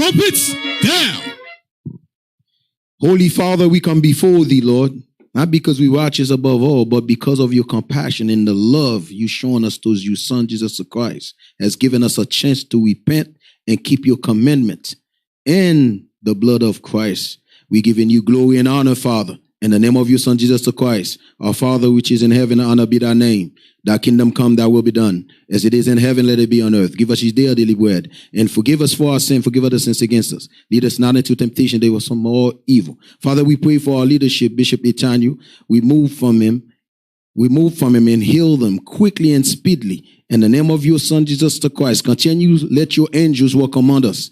Trumpets down. Holy Father, we come before thee, Lord, not because we righteous above all, but because of your compassion and the love you shown us towards your Son, Jesus Christ, has given us a chance to repent and keep your commandments in the blood of Christ. We giving you glory and honor, Father, in the name of your Son, Jesus Christ. Our Father, which is in heaven, honor be thy name. Thy kingdom come, thy will be done. As it is in heaven, let it be on earth. Give us this day our daily bread. And forgive us for our sin. Forgive us the sins against us. Lead us not into temptation. There was some more evil. Father, we pray for our leadership, Bishop Netanyahu. We move from him and heal them quickly and speedily. In the name of your Son, Jesus Christ, continue, let your angels work among us.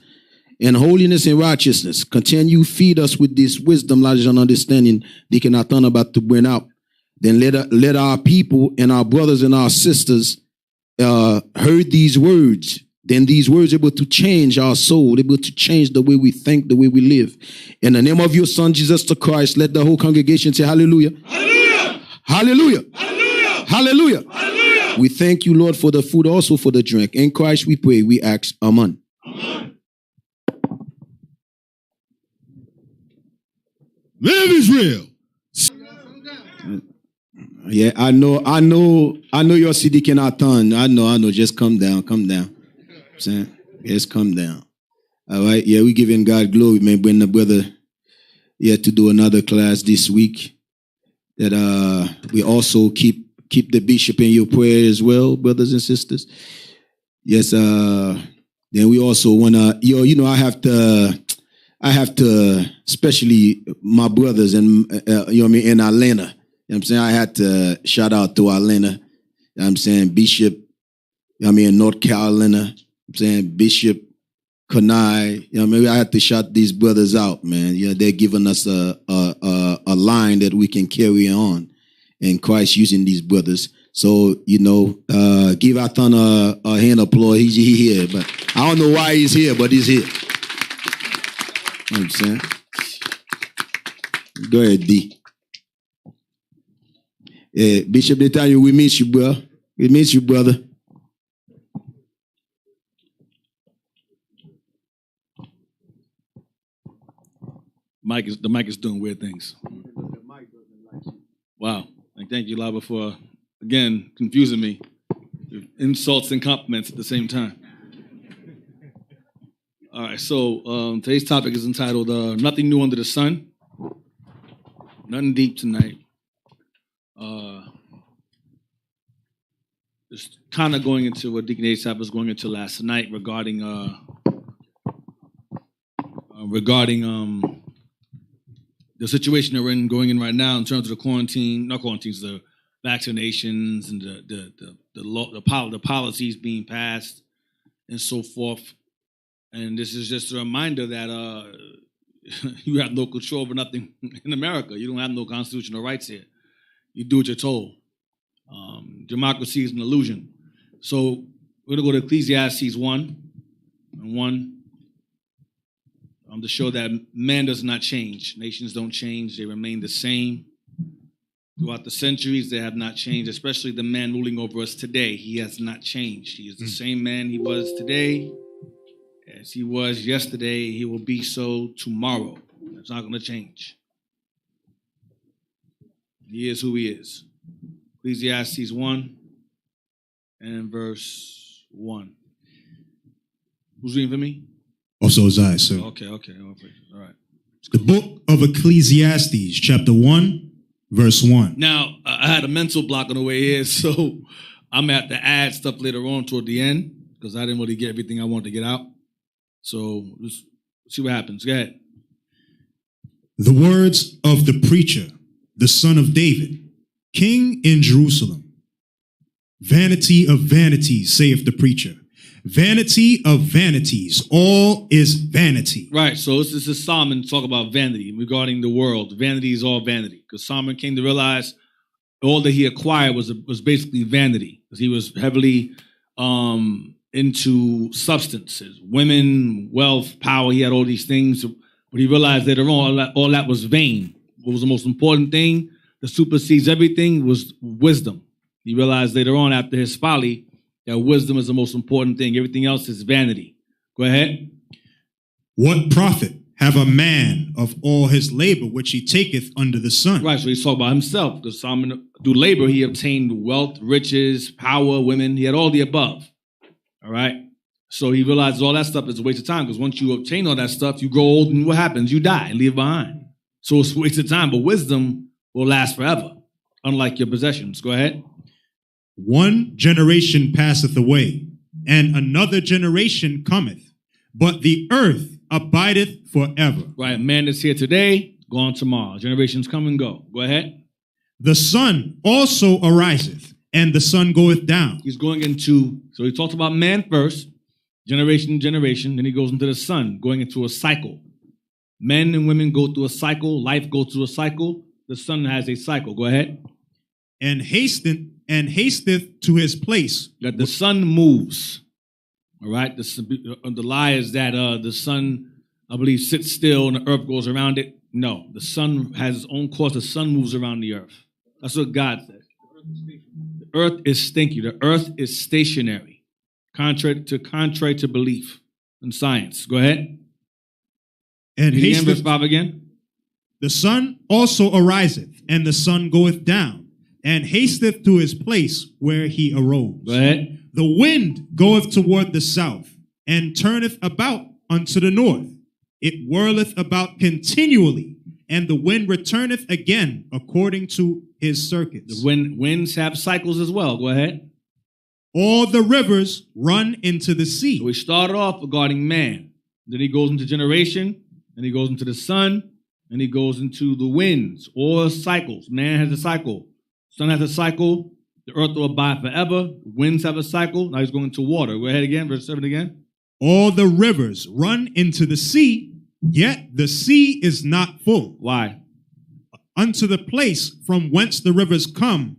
In holiness and righteousness, continue feed us with this wisdom, knowledge, and understanding they cannot turn about to bring out. Then let our people and our brothers and our sisters heard these words. Then these words are able to change our soul, able to change the way we think, the way we live. In the name of your Son, Jesus the Christ, let the whole congregation say hallelujah. Hallelujah. Hallelujah. Hallelujah. Hallelujah. Hallelujah. We thank you, Lord, for the food, also for the drink. In Christ we pray, we ask, amen. Amen. Live Israel. Yeah, I know your city cannot turn. I know. Just come down. Saying, just come down. All right. Yeah, we giving God glory, man. Bring the brother here to do another class this week. That we also keep the bishop in your prayer as well, brothers and sisters. Yes. Then we also wanna, I have to, especially my brothers and in Atlanta. You know what I'm saying? I had to shout out to Atlanta. You know what I'm saying? Bishop, North Carolina. You know I'm saying? Bishop Kanai. I had to shout these brothers out, man. They're giving us a line that we can carry on in Christ using these brothers. So, give Athan a hand applause. He's here, but I don't know why he's here, but he's here. You know what I'm saying? Go ahead, D. Bishop Netanyahu, we miss you, bro. We miss you, brother. The mic is doing weird things. Wow. Thank you, Lava, for, again, confusing me. Insults and compliments at the same time. All right, so today's topic is entitled Nothing New Under the Sun. Nothing deep tonight. Just kind of going into what Deacon Asaph was going into last night regarding the situation that we're going in right now in terms of the the vaccinations and the policies being passed and so forth. And this is just a reminder that you have no control over nothing in America. You don't have no constitutional rights here. You do what you're told. Democracy is an illusion. So we're going to go to Ecclesiastes 1:1 to show that man does not change. Nations don't change. They remain the same. Throughout the centuries, they have not changed, especially the man ruling over us today. He has not changed. He is the same man he was today as he was yesterday. He will be so tomorrow. It's not going to change. He is who he is. Ecclesiastes 1 and verse 1. Who's reading for me? Also Isaiah, sir. Okay. All right. The book of Ecclesiastes, chapter 1, verse 1. Now, I had a mental block on the way here, so I'm going to have to add stuff later on toward the end because I didn't really get everything I wanted to get out. So let's see what happens. Go ahead. The words of the preacher, the son of David, king in Jerusalem. Vanity of vanities, saith the preacher. Vanity of vanities, all is vanity. Right, so this is Solomon talk about vanity regarding the world. Vanity is all vanity, because Solomon came to realize all that he acquired was basically vanity, because he was heavily into substances, women, wealth, power. He had all these things, but he realized later on all that was vain. What was the most important thing that supersedes everything was wisdom. He realized later on after his folly that wisdom is the most important thing. Everything else is vanity. Go ahead. What profit have a man of all his labor which he taketh under the sun? Right, so he's talking about himself, because through labor he obtained wealth, riches, power, women. He had all the above. All right? So he realizes all that stuff is a waste of time, because once you obtain all that stuff, you grow old, and what happens? You die and leave behind. So it's a waste of time, but wisdom will last forever, unlike your possessions. Go ahead. One generation passeth away, and another generation cometh, but the earth abideth forever. Right, man that's here today, gone tomorrow. Generations come and go. Go ahead. The sun also ariseth, and the sun goeth down. He's going into, so he talks about man first, generation to generation, then he goes into the sun, going into a cycle. Men and women go through a cycle, life goes through a cycle, the sun has a cycle. Go ahead. And hasteth to his place. That the sun moves. All right. The lie is that the sun, I believe, sits still and the earth goes around it. No, the sun has its own course. The sun moves around the earth. That's what God says. The earth is stinky. The earth is stationary, contrary to belief and science. Go ahead. And hasteth, verse 5 again. The sun also ariseth, and the sun goeth down, and hasteth to his place where he arose. Go ahead. The wind goeth toward the south, and turneth about unto the north. It whirleth about continually, and the wind returneth again according to his circuits. The winds have cycles as well. Go ahead. All the rivers run into the sea. So we started off regarding man. Then he goes into generation, and he goes into the sun, and he goes into the winds. All cycles. Man has a cycle. Sun has a cycle. The earth will abide forever. Winds have a cycle. Now he's going to water. Go ahead again. Verse 7 again. All the rivers run into the sea, yet the sea is not full. Why? Unto the place from whence the rivers come,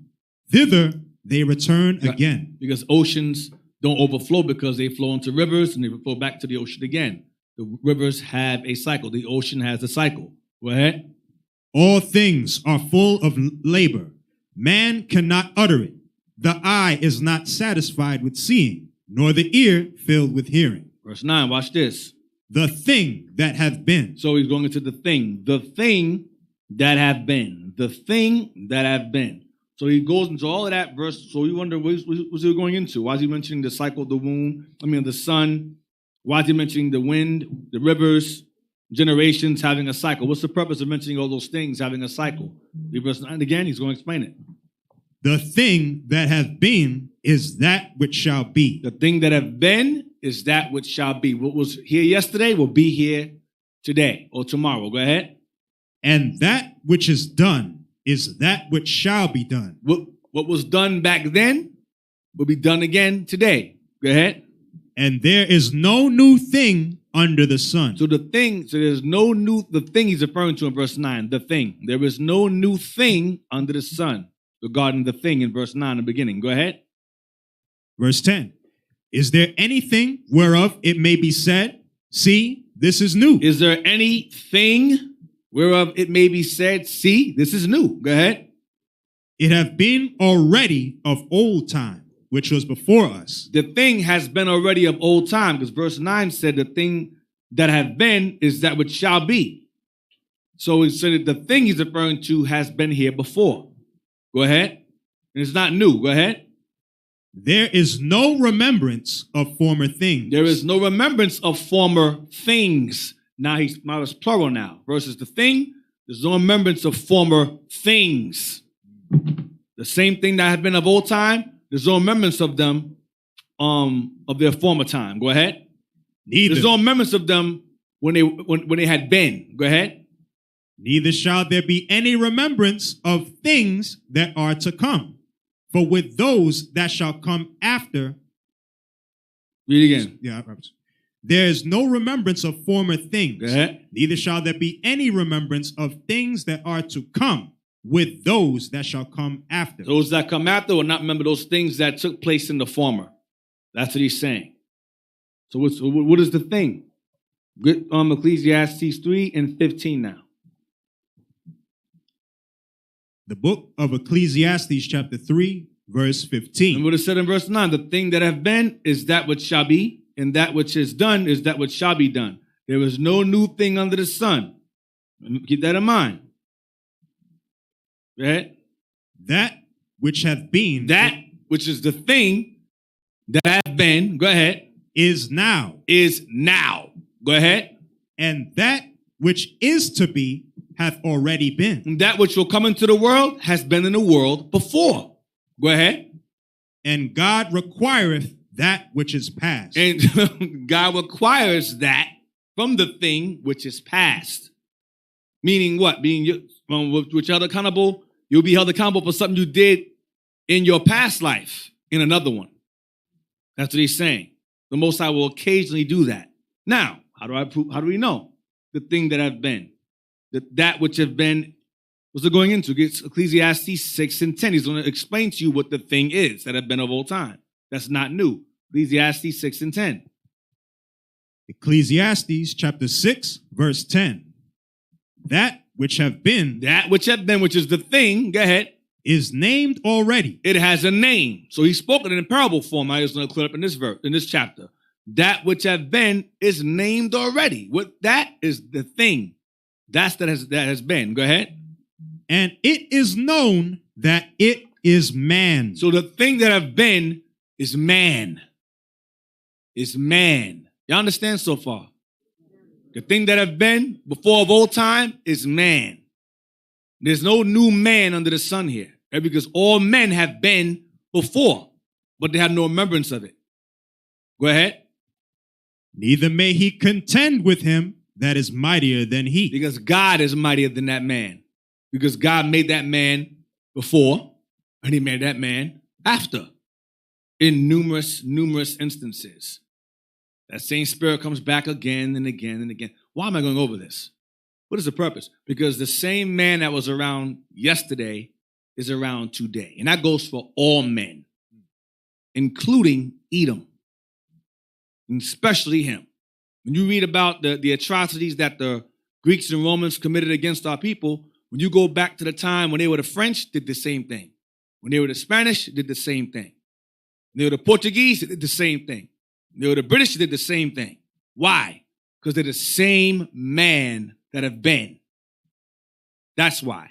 thither they return again. Because oceans don't overflow because they flow into rivers and they flow back to the ocean again. The rivers have a cycle. The ocean has a cycle. Go ahead. All things are full of labor. Man cannot utter it. The eye is not satisfied with seeing, nor the ear filled with hearing. Verse 9, watch this. The thing that hath been. So he's going into the thing that have been. The thing that have been. So he goes into all of that verse. So we wonder, what's he going into? Why is he mentioning the cycle of the sun? Why is he mentioning the wind, the rivers, generations having a cycle? What's the purpose of mentioning all those things having a cycle? Verse 9 again, he's going to explain it. The thing that hath been is that which shall be. The thing that have been is that which shall be. What was here yesterday will be here today or tomorrow. Go ahead. And that which is done is that which shall be done. What was done back then will be done again today. Go ahead. And there is no new thing under the sun. So the thing he's referring to in verse 9, the thing. There is no new thing under the sun regarding the thing in verse 9 in the beginning. Go ahead. Verse 10. Is there anything whereof it may be said, see, this is new? Is there anything whereof it may be said, see, this is new? Go ahead. It hath been already of old time, which was before us. The thing has been already of old time, because verse 9 said the thing that have been is that which shall be. So he said that the thing he's referring to has been here before. Go ahead. And it's not new. Go ahead. There is no remembrance of former things. There is no remembrance of former things. Now it's plural now. Versus the thing, there's no remembrance of former things. The same thing that had been of old time, there's no remembrance of them, of their former time. Go ahead. Neither. There's no remembrance of them when they had been. Go ahead. Neither shall there be any remembrance of things that are to come. For with those that shall come after. Read again. Yeah. There is no remembrance of former things. Go ahead. Neither shall there be any remembrance of things that are to come with those that shall come after. Those that come after will not remember those things that took place in the former. That's what he's saying. So what is the thing? Ecclesiastes 3 and 15 now. The book of Ecclesiastes chapter 3, verse 15. And what it said in verse 9, the thing that have been is that which shall be, and that which is done is that which shall be done. There is no new thing under the sun. Keep that in mind. Go ahead. That which hath been, That which is the thing that hath been, go ahead, is now, is now. Go ahead. and that which is to be hath already been. And that which will come into the world has been in the world before. Go ahead. And God requireth that which is past. And God requires that from the thing which is past. Meaning what? Being which held accountable, you'll be held accountable for something you did in your past life, in another one. That's what he's saying. The Most High will occasionally do that. Now, how do we know? The thing that have been. That which have been, what's it going into? It's Ecclesiastes 6 and 10. He's going to explain to you what the thing is that have been of old time. That's not new. Ecclesiastes 6 and 10. Ecclesiastes chapter 6, verse 10. That which have been, which is the thing, go ahead, is named already. It has a name. So he's spoken in parable form. I just want to clear up in this verse, in this chapter. That which have been is named already. What that is the thing. That has been. Go ahead. And it is known that it is man. So the thing that have been is man. Is man. You understand so far? The thing that have been before of old time is man. There's no new man under the sun here. Right? Because all men have been before, but they have no remembrance of it. Go ahead. Neither may he contend with him that is mightier than he. Because God is mightier than that man. Because God made that man before, and he made that man after. In numerous instances. That same spirit comes back again and again and again. Why am I going over this? What is the purpose? Because the same man that was around yesterday is around today. And that goes for all men, including Edom, and especially him. When you read about the atrocities that the Greeks and Romans committed against our people, when you go back to the time when they were the French, did the same thing. When they were the Spanish, did the same thing. When they were the Portuguese, did the same thing. When they were the British, did the same thing. Why? Because they're the same man that have been. That's why.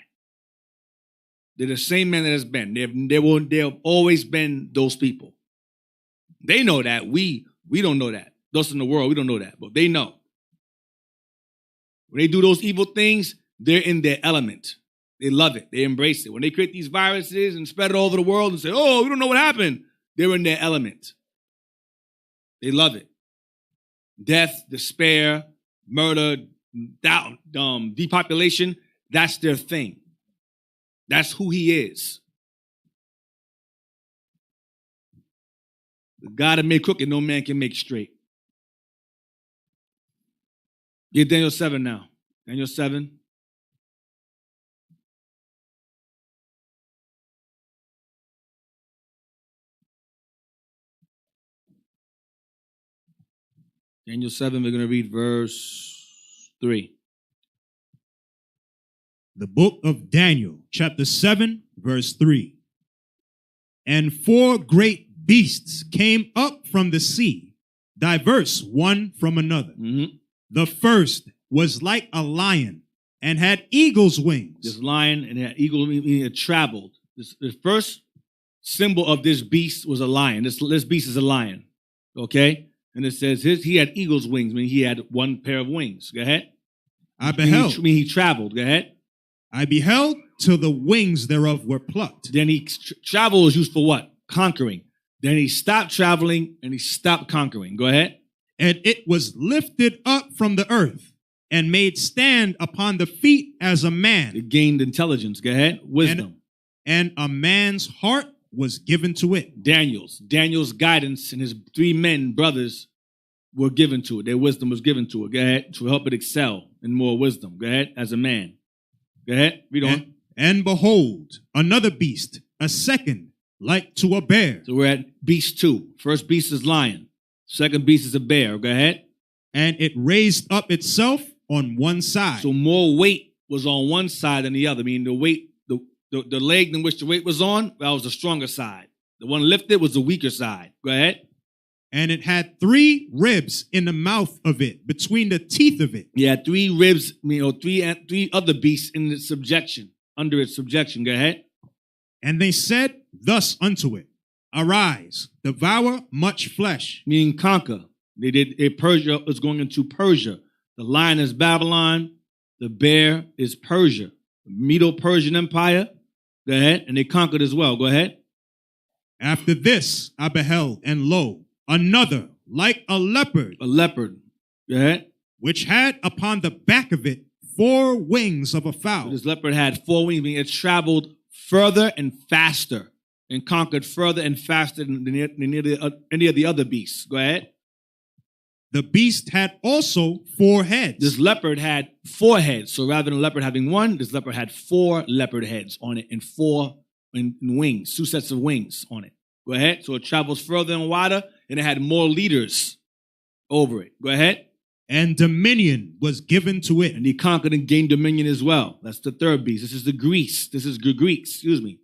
They're the same man that has been. They have always been those people. They know that. We don't know that. Those in the world, we don't know that. But they know. When they do those evil things, they're in their element. They love it. They embrace it. When they create these viruses and spread it all over the world and say, oh, we don't know what happened, they're in their element. They love it. Death, despair, murder, doubt, depopulation, that's their thing. That's who he is. The God that made crooked, no man can make straight. Get Daniel 7 now. Daniel 7. Daniel 7, we're going to read verse 3. The book of Daniel, chapter 7, verse 3. And 4 great beasts came up from the sea, diverse one from another. Mm-hmm. The first was like a lion and had eagle's wings. This lion and that eagle, meaning it traveled. The first symbol of this beast was a lion. This beast is a lion. Okay? And it says he had eagle's wings, meaning he had one pair of wings. Go ahead. I beheld. He traveled. Go ahead. I beheld till the wings thereof were plucked. Then travel is used for what? Conquering. Then he stopped traveling and he stopped conquering. Go ahead. And it was lifted up from the earth and made stand upon the feet as a man. It gained intelligence. Go ahead. Wisdom. And a man's heart was given to it. Daniel's guidance and his 3 men, brothers, were given to it. Their wisdom was given to it. Go ahead. To help it excel in more wisdom. Go ahead. As a man. Go ahead. Read on. And behold, another beast, a second, like to a bear. So we're at beast 2. First beast is lion. Second beast is a bear. Go ahead. And it raised up itself on one side. So more weight was on one side than the other. Meaning the weight, the leg in which the weight was on, that was the stronger side. The one lifted was the weaker side. Go ahead. And it had 3 ribs in the mouth of it, between the teeth of it. He had 3 ribs, three other beasts in its subjection, under its subjection. Go ahead. And they said thus unto it, Arise, devour much flesh. Meaning conquer. Persia is going into Persia. The lion is Babylon. The bear is Persia. The Medo-Persian Empire. Go ahead. And they conquered as well. Go ahead. After this I beheld, and lo, another like a leopard. A leopard. Go ahead. Which had upon the back of it 4 wings of a fowl. So this leopard had 4 wings, meaning it traveled further and faster and conquered further and faster than any of the other beasts. Go ahead. The beast had also 4 heads. This leopard had 4 heads. So rather than a leopard having 1, this leopard had 4 leopard heads on it and 4 in wings, 2 sets of wings on it. Go ahead. So it travels further and wider, and it had more leaders over it. Go ahead. And dominion was given to it. And he conquered and gained dominion as well. That's the 3rd beast. This is the Greeks. This is Greeks, excuse me.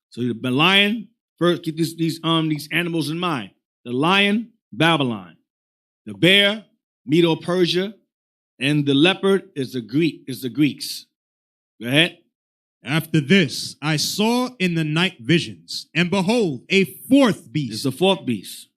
So the lion, first keep these animals in mind. The lion, Babylon. The bear, Medo-Persia, and the leopard is the Greeks. Go ahead. After this, I saw in the night visions, and behold, a 4th beast. It's the 4th beast.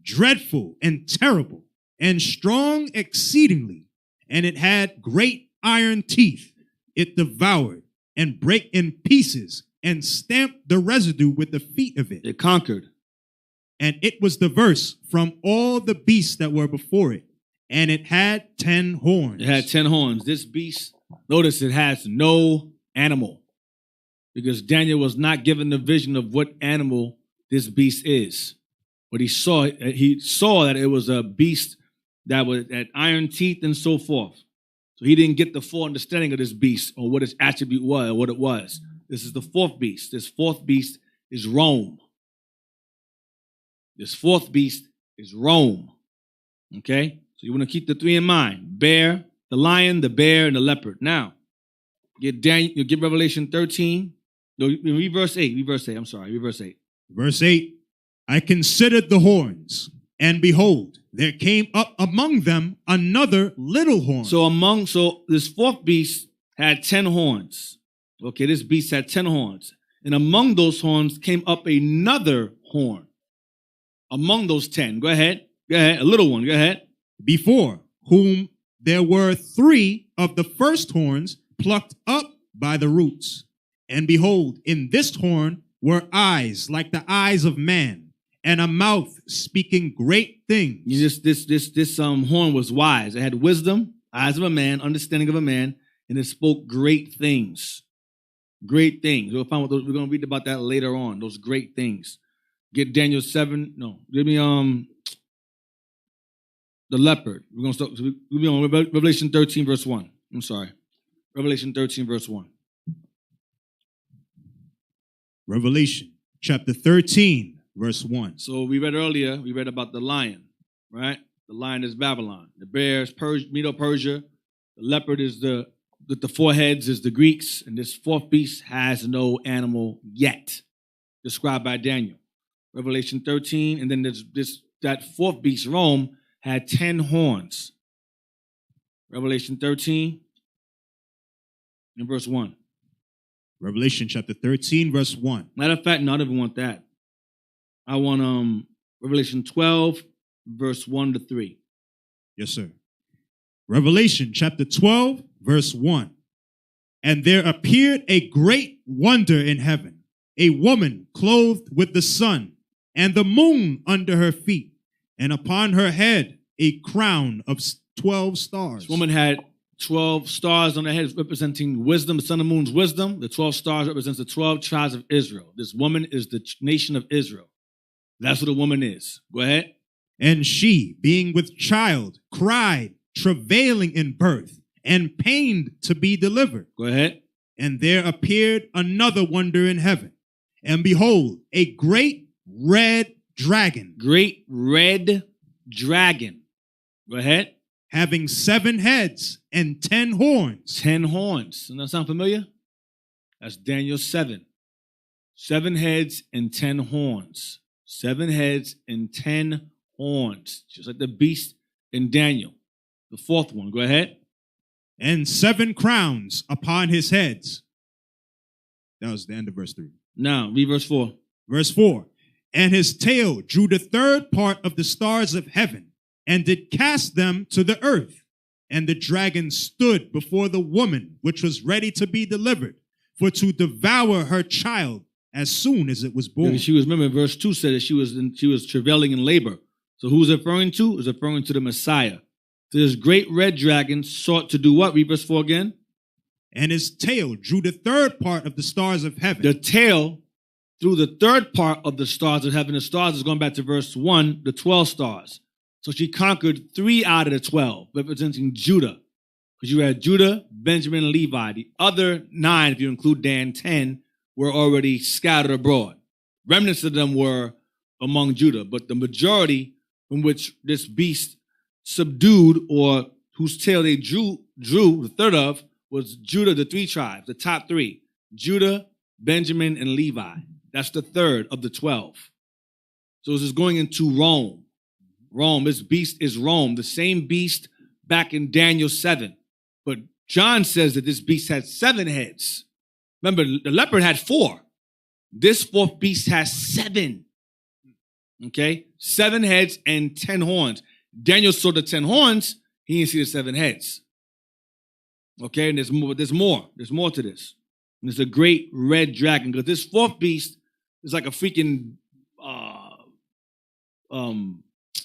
Dreadful and terrible, and strong exceedingly, and it had great iron teeth. It devoured, and brake in pieces, and stamped the residue with the feet of it. It conquered. And it was diverse from all the beasts that were before it, and it had 10 horns. It had 10 horns. This beast, notice it has no animal, because Daniel was not given the vision of what animal this beast is. But he saw that it was a beast that had iron teeth and so forth. So he didn't get the full understanding of this beast or what its attribute was or what it was. This is the 4th beast. This 4th beast is Rome. This 4th beast is Rome. Okay? So you want to keep the 3 in mind. Bear, the lion, the bear, and the leopard. Now, get Revelation 13. No, read verse 8. Read verse 8. I'm sorry. Read verse 8. Verse 8. I considered the horns, and behold, there came up among them another little horn. So this 4th beast had 10 horns. Okay, this beast had 10 horns. And among those horns came up another horn. Among those 10. Go ahead. A little one. Go ahead. Before whom there were 3 of the first horns plucked up by the roots. And behold, in this horn were eyes like the eyes of man, and a mouth speaking great things. This horn was wise. It had wisdom, eyes of a man, understanding of a man, and it spoke great things. Great things. We're going to read about that later on. Those great things. Get Daniel 7. No, give me the leopard. We're going to start. We'll be on Revelation 13, verse 1. I'm sorry. Revelation 13, verse 1. Revelation chapter 13, verse 1. So we read earlier, we read about the lion, right? The lion is Babylon. The bear is Medo-Persia. The leopard is the 4 heads is the Greeks. And this 4th beast has no animal yet, described by Daniel. Revelation 13, and then that 4th beast, Rome, had 10 horns. Revelation 13 and verse 1. Revelation chapter 13, verse 1. Matter of fact, no, I don't even want that. I want Revelation 12, verse 1 to 3. Yes, sir. Revelation chapter 12, verse 1. And there appeared a great wonder in heaven, a woman clothed with the sun, and the moon under her feet, and upon her head a crown of 12 stars. This woman had 12 stars on her head, representing wisdom, the sun and moon's wisdom. The 12 stars represents the 12 tribes of Israel. This woman is the nation of Israel. That's what a woman is. Go ahead. And she, being with child, cried, travailing in birth, and pained to be delivered. Go ahead. And there appeared another wonder in heaven. And behold, a great red dragon. Great red dragon. Go ahead. Having 7 heads and 10 horns. 10 horns. Doesn't that sound familiar? That's Daniel 7. 7 heads and 10 horns. 7 heads and 10 horns, just like the beast in Daniel. The fourth one, go ahead. And 7 crowns upon his heads. That was the end of verse 3. Now, read verse 4. Verse 4. And his tail drew the 3rd part of the stars of heaven, and did cast them to the earth. And the dragon stood before the woman, which was ready to be delivered, for to devour her child as soon as it was born. She was, remember, verse 2 said that she was travailing in labor. So who's it referring to? It's referring to the Messiah. So this great red dragon sought to do what? Read verse 4 again. And his tail drew the 3rd part of the stars of heaven. The tail drew the 3rd part of the stars of heaven. The stars is going back to verse 1, the 12 stars. So she conquered 3 out of the 12, representing Judah. Because you had Judah, Benjamin, and Levi. The other 9, if you include Dan, 10, were already scattered abroad. Remnants of them were among Judah. But the majority from which this beast subdued, or whose tail they drew the 3rd of, was Judah, the 3 tribes, the top 3. Judah, Benjamin, and Levi. That's the 3rd of the 12. So this is going into Rome. Rome, this beast is Rome, the same beast back in Daniel 7. But John says that this beast had 7 heads. Remember, the leopard had 4. This 4th beast has 7. Okay? 7 heads and 10 horns. Daniel saw the 10 horns, he didn't see the 7 heads. Okay, and there's more to this. And it's a great red dragon, because this 4th beast is like a freaking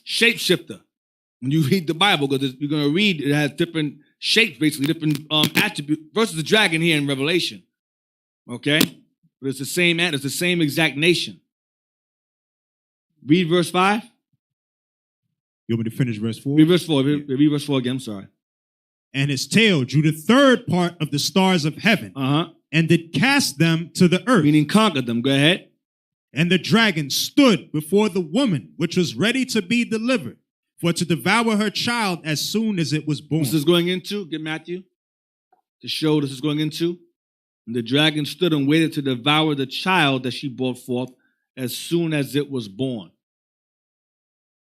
shapeshifter. When you read the Bible, because you're going to read, it has different shapes, basically, different attributes, versus the dragon here in Revelation. Okay? But it's the same exact nation. Read verse 5. You want me to finish verse 4? Read verse 4. Read verse 4 again, I'm sorry. And his tail drew the 3rd part of the stars of heaven, and did cast them to the earth. Meaning conquered them. Go ahead. And the dragon stood before the woman, which was ready to be delivered, for to devour her child as soon as it was born. This is going into, get Matthew, to show this is going into. And the dragon stood and waited to devour the child that she brought forth as soon as it was born.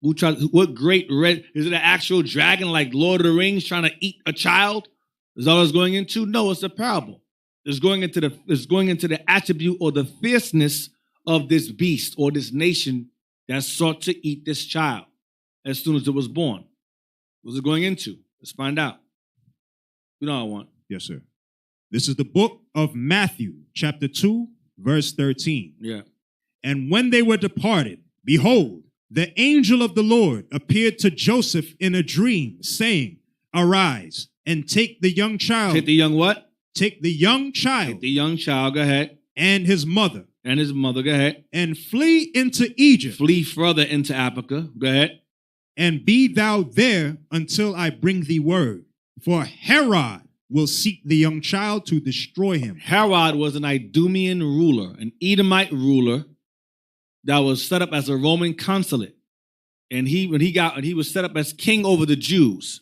What great red, is it an actual dragon like Lord of the Rings trying to eat a child? Is that what it's going into? No, it's a parable. It's going into the attribute or the fierceness of this beast or this nation that sought to eat this child as soon as it was born. What's it going into? Let's find out. You know what I want. Yes, sir. This is the book of Matthew, chapter 2, verse 13. Yeah. And when they were departed, behold, the angel of the Lord appeared to Joseph in a dream, saying, Arise and take the young child. Take the young what? Take the young child. Take the young child, go ahead. And his mother. And his mother, go ahead. And flee into Egypt. Flee further into Africa, go ahead. And be thou there until I bring thee word. For Herod will seek the young child to destroy him. Herod was an Idumean ruler, an Edomite ruler that was set up as a Roman consulate. And he was set up as king over the Jews.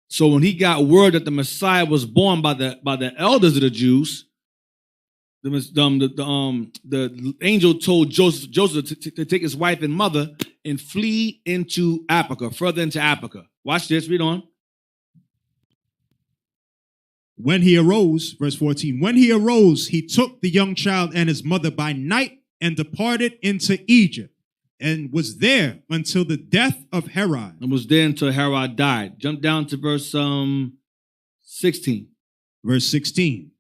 So when he got word that the Messiah was born by the elders of the Jews, the angel told Joseph to take his wife and mother and flee into Africa, further into Africa. Watch this, read on. When he arose, verse 14, when he arose, he took the young child and his mother by night and departed into Egypt, and was there until the death of Herod. And was there until Herod died. Jump down to verse 16. Verse 16.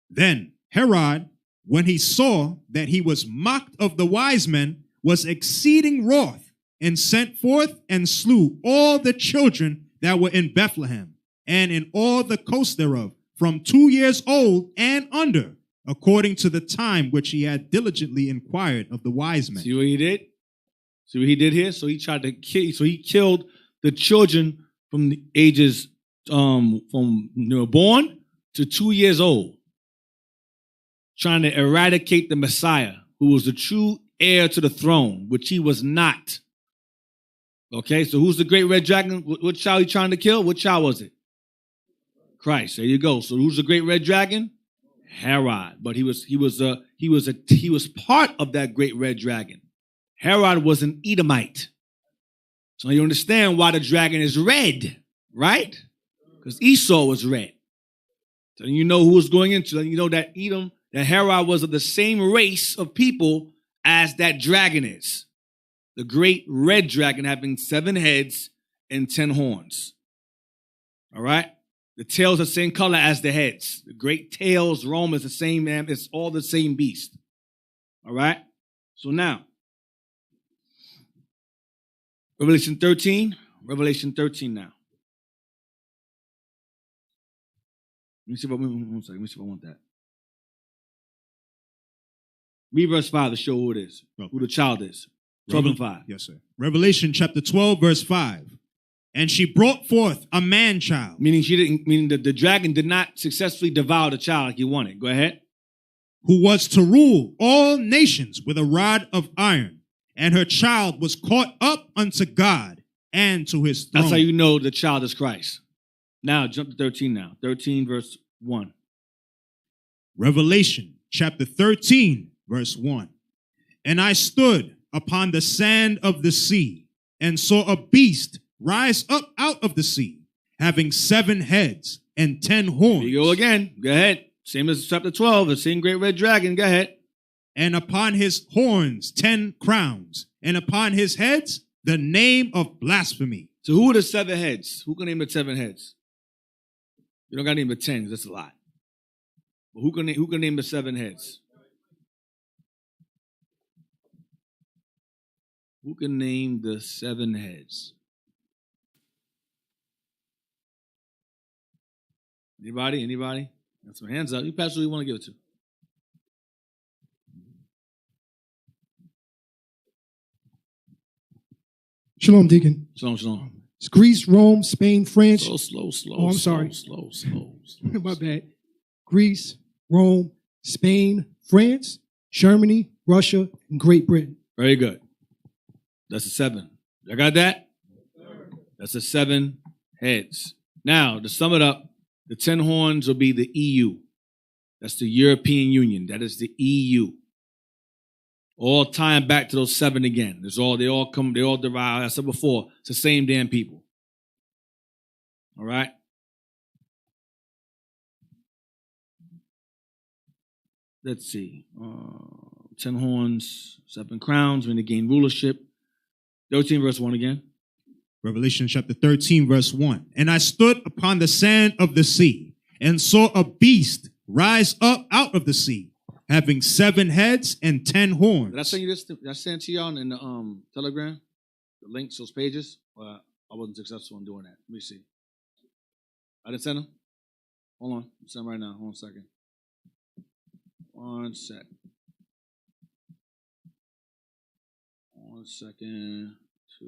Then Herod, when he saw that he was mocked of the wise men, was exceeding wroth, and sent forth and slew all the children that were in Bethlehem, and in all the coast thereof, from 2 years old and under, according to the time which he had diligently inquired of the wise men. See what he did? See what he did here? So he tried to kill. So he killed the children from the ages from they were born to 2 years old, trying to eradicate the Messiah, who was the true heir to the throne, which he was not. Okay, so who's the great red dragon? What child he trying to kill? What child was it? Christ. There you go. So who's the great red dragon? Herod. But he was part of that great red dragon. Herod was an Edomite. So you understand why the dragon is red, right? Because Esau was red. So you know who was going into it. You know that Edom, that Herod was of the same race of people as that dragon is. The great red dragon having 7 heads and 10 horns. All right? The tails are the same color as the heads. The great tails, Rome is the same, it's all the same beast. All right? So now, Revelation 13 now. Let me see if I want that. Read verse 5 to show who it is, who the child is. 12 and 5. Yes, sir. Revelation chapter 12, verse 5. And she brought forth a man-child. Meaning the dragon did not successfully devour the child like he wanted. Go ahead. Who was to rule all nations with a rod of iron. And her child was caught up unto God and to his throne. That's how you know the child is Christ. Now, jump to 13 now. 13, verse 1. Revelation chapter 13, verse 1. And I stood upon the sand of the sea, and saw a beast rise up out of the sea, having 7 heads and 10 horns. Here you go again. Go ahead. Same as chapter 12, the same great red dragon. Go ahead. And upon his horns 10 crowns, and upon his heads the name of blasphemy. So who are the 7 heads? Who can name the 7 heads? You don't got to name the 10, that's a lot. But who can name the 7 heads? Who can name the 7 heads? Anybody? Got some hands up. You pass who you want to give it to. Shalom, Deacon. Shalom. It's Greece, Rome, Spain, France. Slow. Oh, I'm sorry. Slow. My bad. Greece, Rome, Spain, France, Germany, Russia, and Great Britain. Very good. That's a 7. I got that? That's a 7 heads. Now, to sum it up, the 10 horns will be the EU. That's the European Union. That is the EU. All tying back to those 7 again. They all derive. I said before, it's the same damn people. All right? Let's see. 10 horns, 7 crowns, when they gain rulership. 13 verse 1 again. Revelation chapter 13, verse 1. And I stood upon the sand of the sea, and saw a beast rise up out of the sea, having 7 heads and 10 horns. Did I send you this? Did I send to y'all in the Telegram? The links, those pages? Well, I wasn't successful in doing that. Let me see. I didn't send them? Hold on. I'll send them right now. Hold on a second. 1 sec. 1 second. 2,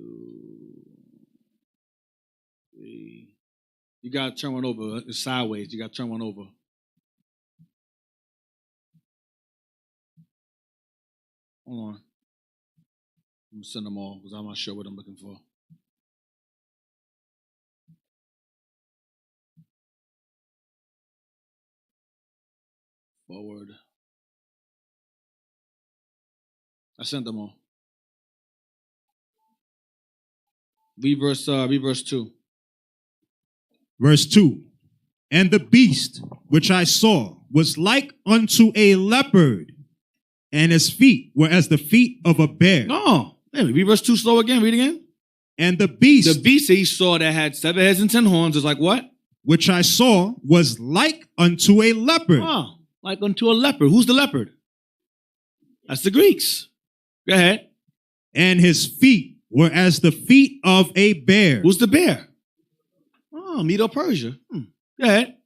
3. You got to turn one over. It's sideways. You got to turn one over. Hold on. I'm going to send them all because I'm not sure what I'm looking for. Forward. I sent them all. Read verse 2. Verse 2. And the beast which I saw was like unto a leopard, and his feet were as the feet of a bear. No. Hey, read verse 2 slow again. Read again. And the beast that he saw that had 7 heads and 10 horns is like what? Which I saw was like unto a leopard. Oh, like unto a leopard. Who's the leopard? That's the Greeks. Go ahead. And his feet were as the feet of a bear. Who's the bear? Oh, Medo-Persia. Go ahead.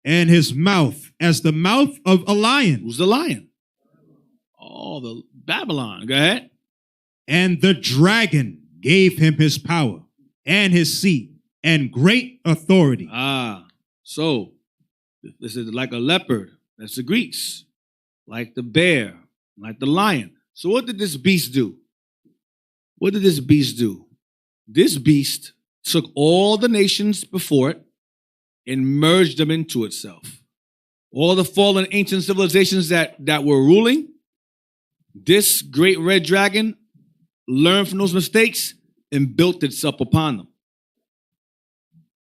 And his mouth as the mouth of a lion. Who's the lion? Oh, the Babylon. Go ahead. And the dragon gave him his power and his seat and great authority. So this is like a leopard. That's the Greeks. Like the bear, like the lion. So what did this beast do? What did this beast do? This beast took all the nations before it and merged them into itself. All the fallen ancient civilizations that were ruling, this great red dragon learned from those mistakes and built itself upon them.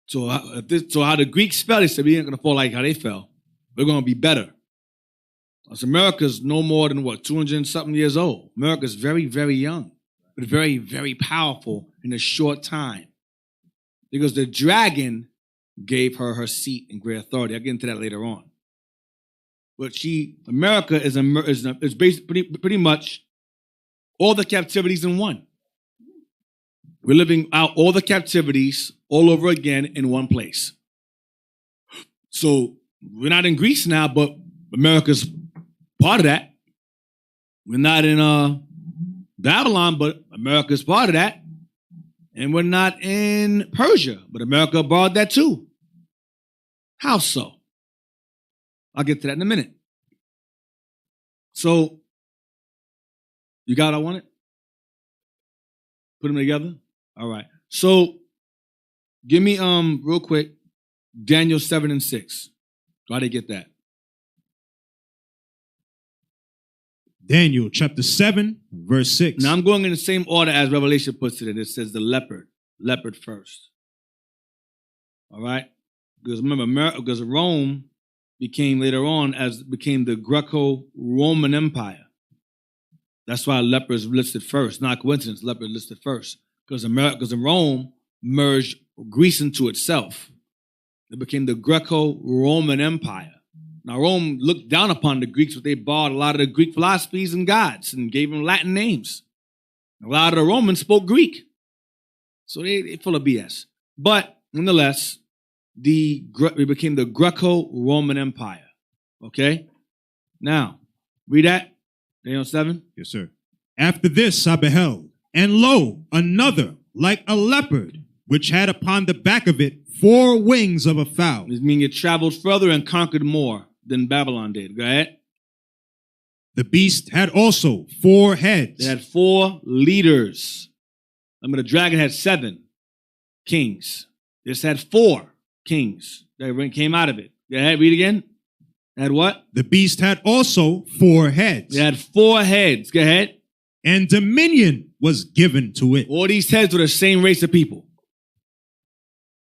So how the Greeks fell, they said, we ain't going to fall like how they fell. We're going to be better. Because America's no more than, 200 and something years old. America's very, very young, but very, very powerful in a short time. Because the dragon gave her seat and great authority. I'll get into that later on. But America is basically pretty much all the captivities in one. We're living out all the captivities all over again in one place. So we're not in Greece now, but America's part of that. We're not in Babylon, but America's part of that. And we're not in Persia, but America borrowed that too. How so? I'll get to that in a minute. So, you got what I wanted? Put them together? All right. So, give me, real quick, Daniel 7 and 6. Why did I get that? Daniel chapter 7, verse 6. Now, I'm going in the same order as Revelation puts it in. It says the leopard first. All right? Because remember, because Rome became later on became the Greco-Roman Empire. That's why leopard is listed first. Not coincidence, leopard listed first. Because Rome merged Greece into itself. It became the Greco-Roman Empire. Now, Rome looked down upon the Greeks, but they borrowed a lot of the Greek philosophies and gods and gave them Latin names. A lot of the Romans spoke Greek. So they're full of BS. But nonetheless, it became the Greco-Roman Empire. Okay? Now, read that. Daniel 7. Yes, sir. After this I beheld, and lo, another like a leopard, which had upon the back of it 4 wings of a fowl. This means it traveled further and conquered more than Babylon did. Go ahead. The beast had also 4 heads. They had 4 leaders. Remember, the dragon had 7 kings. This had 4 kings that came out of it. Go ahead, read again. It had what? The beast had also 4 heads. It had 4 heads. Go ahead. And dominion was given to it. All these heads were the same race of people.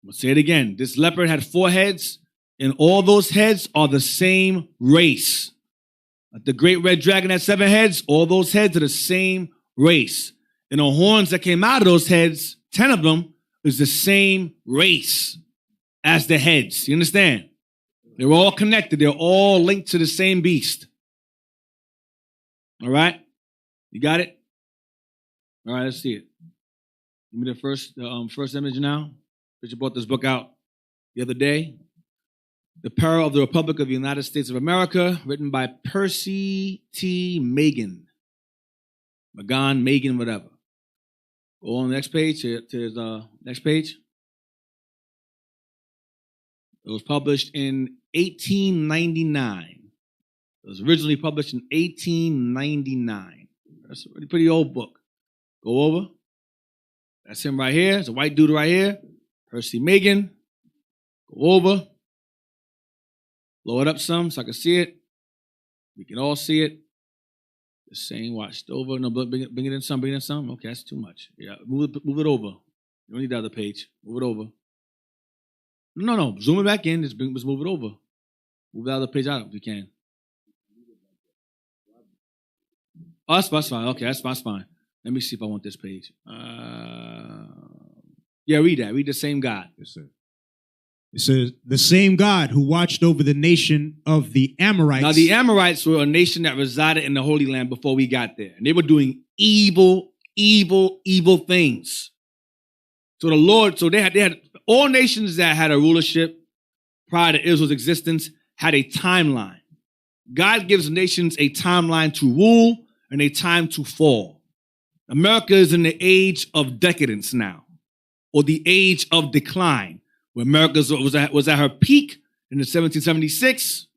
I'll say it again. This leopard had 4 heads, and all those heads are the same race. Like the great red dragon had 7 heads, all those heads are the same race. And the horns that came out of those heads, 10 of them, is the same race as the heads. You understand? They're all connected. They're all linked to the same beast. All right? You got it? All right, let's see it. Give me the first image now. Bishop brought this book out the other day. The Peril of the Republic of the United States of America, written by Percy T. Magan, whatever. Go on the next page, to his next page. It was published in 1899. It was originally published in 1899. That's a pretty old book. Go over. That's him right here. It's a white dude right here. Percy Magan. Go over. Blow it up some so I can see it. We can all see it. The same, watched over. No, bring it in some, bring it in some. Okay, that's too much. Yeah, move it over. You don't need the other page. Move it over. No. Zoom it back in. Just move it over. Move the other page out if you can. Oh, that's fine. Okay, that's fine. Let me see if I want this page. Yeah, read that. Read the same God. Yes, sir. It says, the same God who watched over the nation of the Amorites. Now, the Amorites were a nation that resided in the Holy Land before we got there. And they were doing evil things. So they had all nations that had a rulership prior to Israel's existence had a timeline. God gives nations a timeline to rule and a time to fall. America is in the age of decadence now, or the age of decline. Where America was at her peak in the 1776,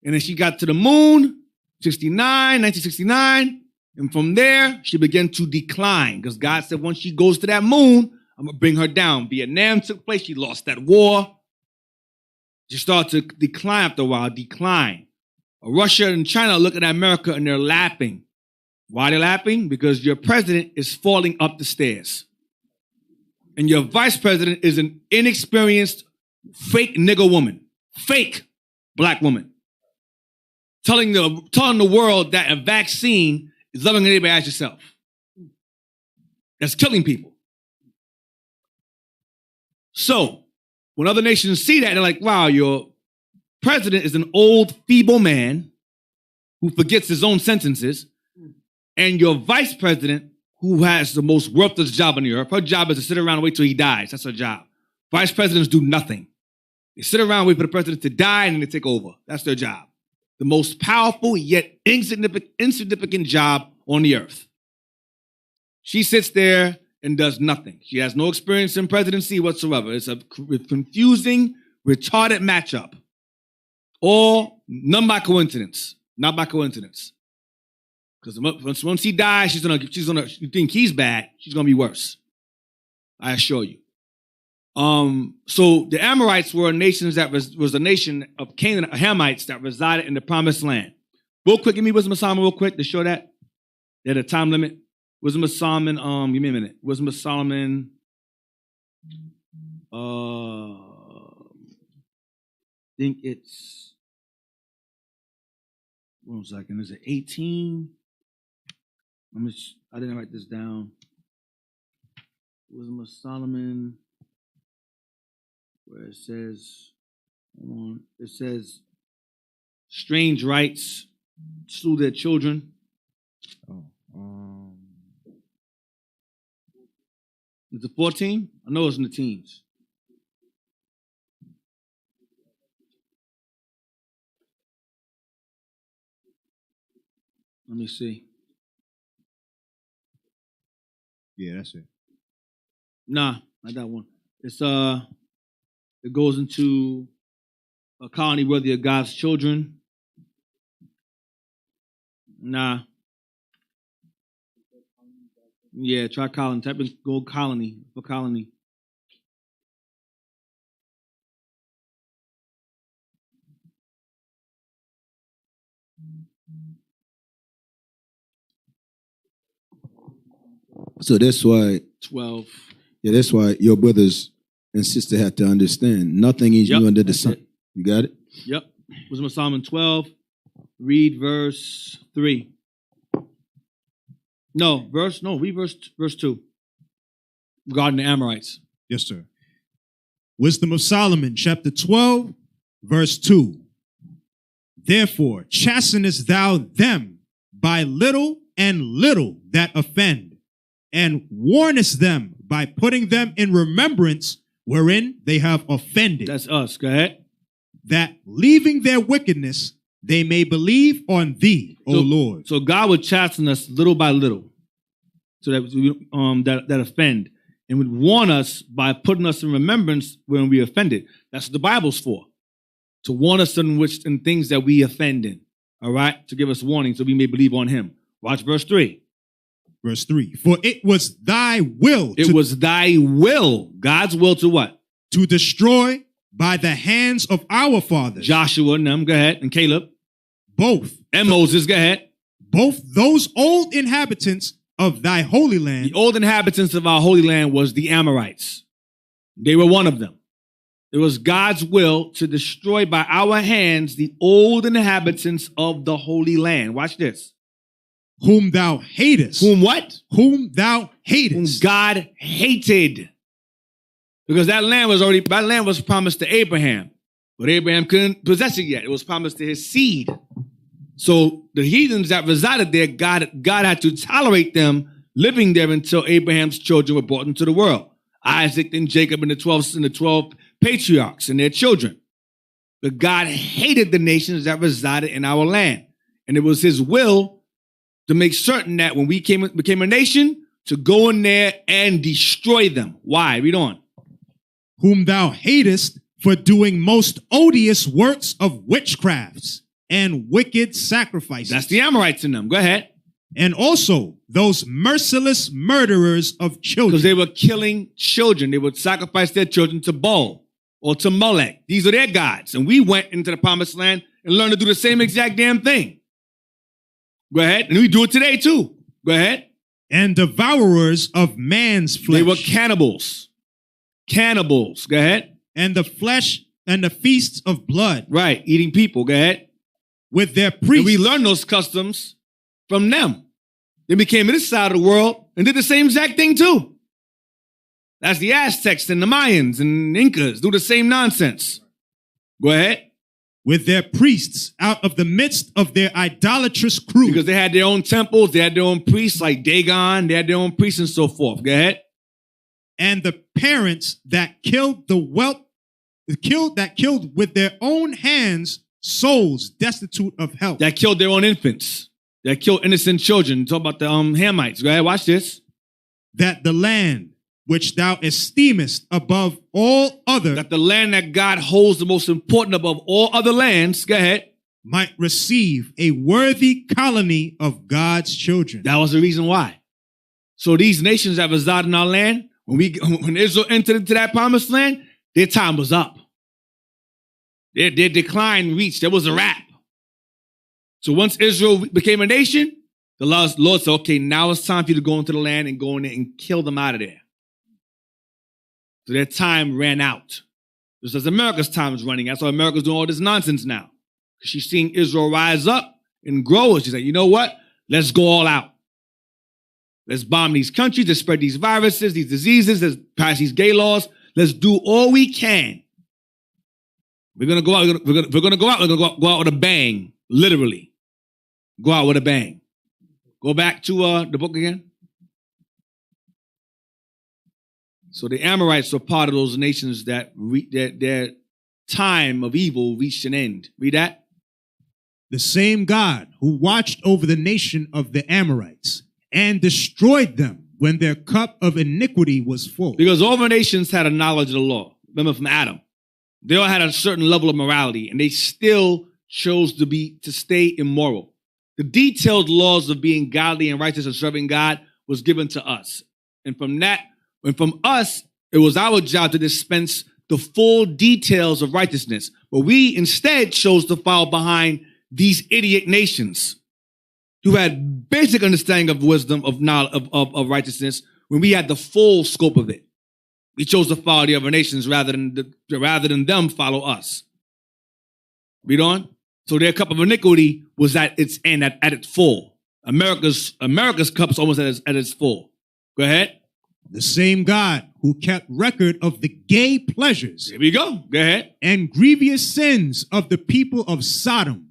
and then she got to the moon, 1969, and from there, she began to decline, because God said once she goes to that moon, I'm going to bring her down. Vietnam took place, she lost that war. She started to decline after a while, Russia and China look at America and they're laughing. Why are they laughing? Because your president is falling up the stairs. And your vice president is an inexperienced, fake nigger woman. Fake black woman. Telling the world that a vaccine is loving your neighbor as yourself. That's killing people. So, when other nations see that, they're like, wow, your president is an old, feeble man who forgets his own sentences, and your vice president, who has the most worthless job on the earth, her job is to sit around and wait till he dies. That's her job. Vice presidents do nothing. They sit around and wait for the president to die, and then they take over. That's their job. The most powerful yet insignificant job on the earth. She sits there and does nothing. She has no experience in presidency whatsoever. It's a confusing, retarded matchup. All none by coincidence. Not by coincidence. Because once he dies, she's gonna. You think he's bad? She's gonna be worse. I assure you. So the Amorites were a nation that was a nation of Canaan, Hamites that resided in the Promised Land. Real quick, give me Wisdom of Solomon, real quick, to show that. They had a time limit. Wisdom of Solomon. Give me a minute. Wisdom of Solomon. I think it's. 1 second. Is it 18? I didn't write this down. Wisdom of Solomon, where it says, strange rights slew their children. Is it 14? I know it's in the teens. Let me see. Yeah, that's it. Nah, not that one. It's it goes into a colony worthy of God's children. Nah. Yeah, try colony. Type in go colony for colony. So that's why 12. Yeah, that's why your brothers and sisters have to understand nothing is new under the sun. You got it? Yep. Wisdom of Solomon 12. Read verse 3. Read verse 2. Regarding the Amorites. Yes, sir. Wisdom of Solomon, chapter 12, verse 2. Therefore, chastenest thou them by little and little that offend, and warnest them by putting them in remembrance wherein they have offended. That's us. Go ahead. That leaving their wickedness, they may believe on thee, O Lord. So God would chasten us little by little, so that we that offend, and would warn us by putting us in remembrance when we offended. That's what the Bible's for, to warn us in things that we offend in. All right, to give us warning, so we may believe on Him. Watch verse 3. Verse 3. For it was thy will. It was thy will. God's will to what? To destroy by the hands of our fathers. Joshua and them. Go ahead. And Caleb. Both. And Moses. Go ahead. Both those old inhabitants of thy holy land. The old inhabitants of our holy land was the Amorites. They were one of them. It was God's will to destroy by our hands the old inhabitants of the holy land. Watch this. Whom thou hatest. Whom what? Whom thou hatest. Whom God hated. Because that land was promised to Abraham. But Abraham couldn't possess it yet. It was promised to his seed. So the heathens that resided there, God had to tolerate them living there until Abraham's children were brought into the world. Isaac and Jacob and the 12 patriarchs and their children. But God hated the nations that resided in our land. And it was his will to make certain that when we became a nation, to go in there and destroy them. Why? Read on. Whom thou hatest for doing most odious works of witchcrafts and wicked sacrifices. That's the Amorites in them. Go ahead. And also those merciless murderers of children. Because they were killing children. They would sacrifice their children to Baal or to Molech. These are their gods. And we went into the promised land and learned to do the same exact damn thing. Go ahead. And we do it today too. Go ahead. And devourers of man's flesh. They were cannibals. Cannibals. Go ahead. And the flesh and the feasts of blood. Right. Eating people. Go ahead. With their And priests. we learned those customs from them. They became this side of the world and did the same exact thing too. That's the Aztecs and the Mayans and Incas do the same nonsense. Go ahead. With their priests out of the midst of their idolatrous crew. Because they had their own temples, they had their own priests like Dagon, they had their own priests and so forth. Go ahead. And the parents that killed with their own hands souls destitute of help. That killed their own infants. That killed innocent children. Talk about the Hamites. Go ahead, watch this. That the land which thou esteemest above all other That the land that God holds the most important above all other lands, go ahead, might receive a worthy colony of God's children. that was the reason why. So these nations that reside in our land, when Israel entered into that promised land, their time was up. Their decline reached. There was a wrap. So once Israel became a nation, the Lord said, okay, now it's time for you to go into the land and go in there and kill them out of there. So their time ran out. Just as America's time is running. That's why America's doing all this nonsense now. Because she's seeing Israel rise up and grow. She's like, you know what? Let's go all out. Let's bomb these countries. Let's spread these viruses, these diseases. Let's pass these gay laws. Let's do all we can. We're going to go out. We're going to go out. We're going to go out with a bang. Literally. Go out with a bang. Go back to the book again. So the Amorites were part of those nations that their time of evil reached an end. Read that. The same God who watched over the nation of the Amorites and destroyed them when their cup of iniquity was full. Because all the nations had a knowledge of the law. Remember from Adam. They all had a certain level of morality, and they still chose to stay immoral. The detailed laws of being godly and righteous and serving God was given to us. And from us, it was our job to dispense the full details of righteousness. But we instead chose to follow behind these idiot nations who had basic understanding of wisdom, of knowledge, of righteousness, when we had the full scope of it. We chose to follow the other nations rather than them follow us. Read on. So their cup of iniquity was at its end, at its full. America's cup's almost at its full. Go ahead. The same God who kept record of the gay pleasures Here we go. Go ahead. and grievous sins of the people of Sodom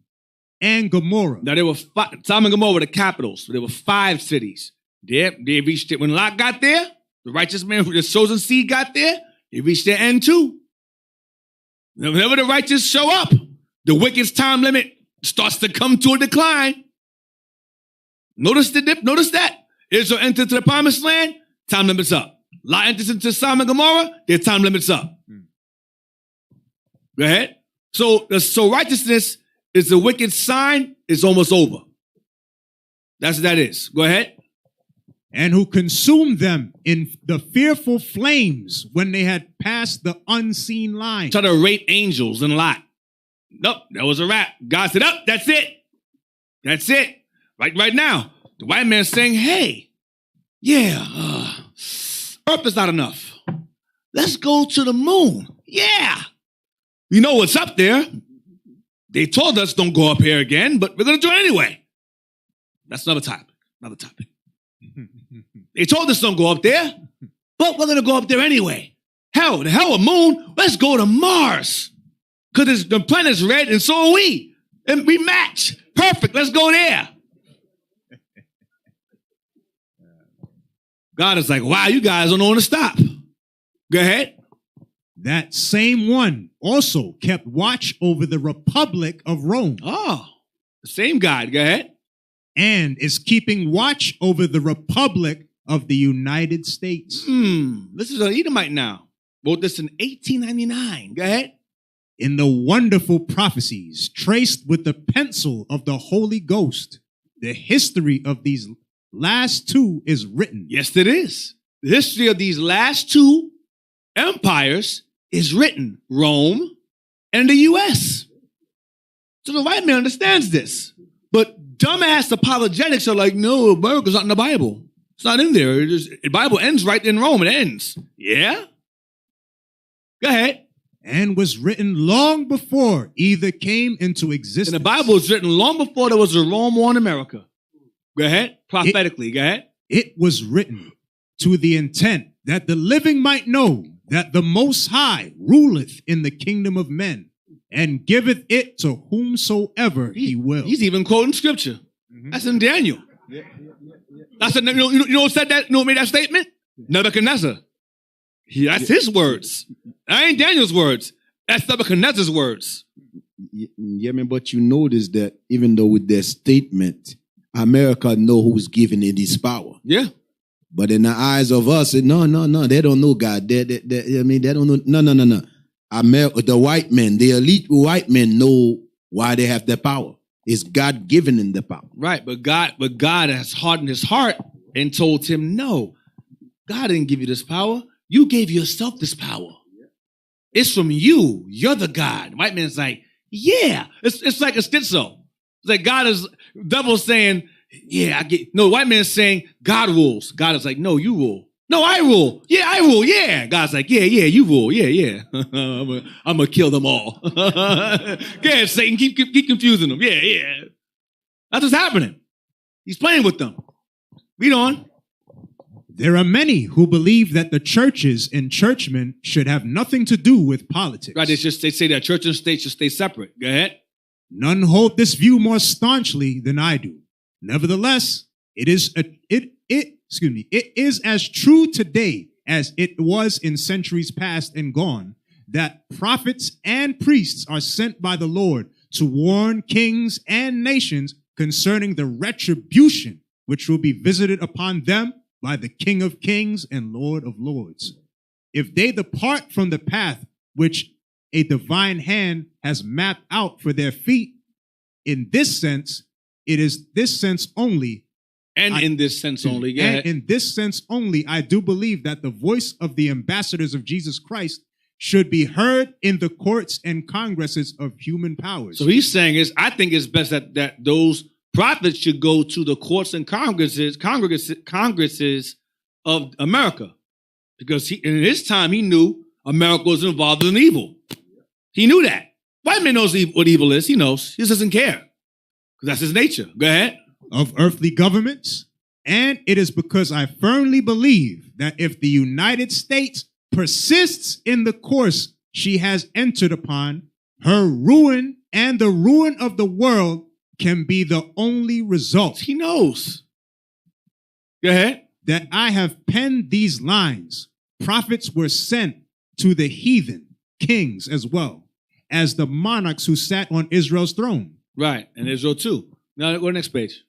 and Gomorrah. Now there were Sodom and Gomorrah were the capitals. So there were 5 cities. They reached it. When Lot got there, the righteous man, the chosen seed got there, they reached their end too. Whenever the righteous show up, the wicked's time limit starts to come to a decline. Notice the dip. Notice that. Israel entered to the promised land, time limit's up. Lot enters into Sodom and Gomorrah, their time limit's up. Go ahead. So righteousness is the wicked sign, it's almost over. That's what that is. Go ahead. And who consumed them in the fearful flames when they had passed the unseen line. Try to rate angels and Lot. Nope, that was a wrap. God said, oh, that's it. That's it. Right now, the white man's saying, hey, yeah, Earth is not enough. Let's go to the moon. Yeah. We know what's up there. They told us don't go up here again, but we're going to do it anyway. That's another topic. They told us don't go up there, but we're going to go up there anyway. The hell with moon. Let's go to Mars. Because the planet's red and so are we. And we match. Perfect. Let's go there. God is like, wow, you guys don't know when to stop. Go ahead. That same one also kept watch over the Republic of Rome. Oh, the same God. Go ahead. And is keeping watch over the Republic of the United States. This is an Edomite now. Wrote this in 1899. Go ahead. In the wonderful prophecies traced with the pencil of the Holy Ghost, the history of these last two is written. Yes, it is. The history of these last 2 empires is written. Rome and the U.S. So the white man understands this. But dumbass apologetics are like, no, America's not in the Bible. It's not in there. The Bible ends right in Rome. It ends. Yeah? Go ahead. and was written long before either came into existence. And the Bible was written long before there was a Rome war in America. Go ahead. Prophetically, go ahead. It was written to the intent that the living might know that the Most High ruleth in the kingdom of men and giveth it to whomsoever he will. He's even quoting scripture. That's in Daniel. That's you know who said that? You know who made that statement? Nebuchadnezzar. That's his words. That ain't Daniel's words. That's Nebuchadnezzar's words. Yeah, man, but you notice that even though with their statement, America know who's giving it this power. Yeah. But in the eyes of us, no, they don't know God. They don't know. No. America, the white men, the elite white men know why they have the power. It's God giving them the power. Right, but God has hardened his heart and told him, no, God didn't give you this power. You gave yourself this power. It's from you. You're the God. White man's like, yeah. It's like a schizo. It's like God is, devil's saying, yeah, I get, no, white man's saying God rules. God is like, no, you rule. No, I rule. Yeah, I rule. Yeah. God's like, yeah, you rule. Yeah. I'm going to kill them all. Go ahead, Satan. Keep confusing them. Yeah. That's what's happening. He's playing with them. Read on. There are many who believe that the churches and churchmen should have nothing to do with politics. Right, they say that church and state should stay separate. Go ahead. None hold this view more staunchly than I do. Nevertheless, it is as true today as it was in centuries past and gone that prophets and priests are sent by the Lord to warn kings and nations concerning the retribution which will be visited upon them by the King of Kings and Lord of Lords. If they depart from the path which a divine hand has mapped out for their feet, in this sense, it is this sense only. In this sense only, I do believe that the voice of the ambassadors of Jesus Christ should be heard in the courts and congresses of human powers. So he's saying I think it's best that those prophets should go to the courts and congresses of America. Because in his time, he knew America was involved in evil. He knew that. White man knows what evil is. He knows. He just doesn't care. Because that's his nature. Go ahead. Of earthly governments. And it is because I firmly believe that if the United States persists in the course she has entered upon, her ruin and the ruin of the world can be the only result. He knows. Go ahead. That I have penned these lines. Prophets were sent to the heathen kings as well as the monarchs who sat on Israel's throne. Right, and Israel too. Now go to the next page.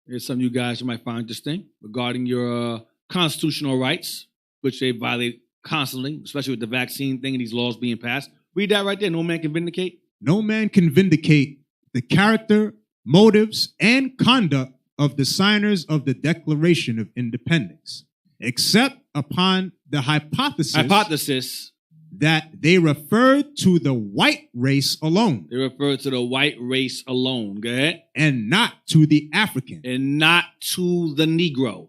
Here's some of you guys you might find interesting regarding your constitutional rights, which they violate constantly, especially with the vaccine thing and these laws being passed. Read that right there. No man can vindicate. No man can vindicate the character, motives, and conduct of the signers of the Declaration of Independence, except upon the hypothesis that they referred to the white race alone. They refer to the white race alone. Go ahead. And not to the African. And not to the Negro.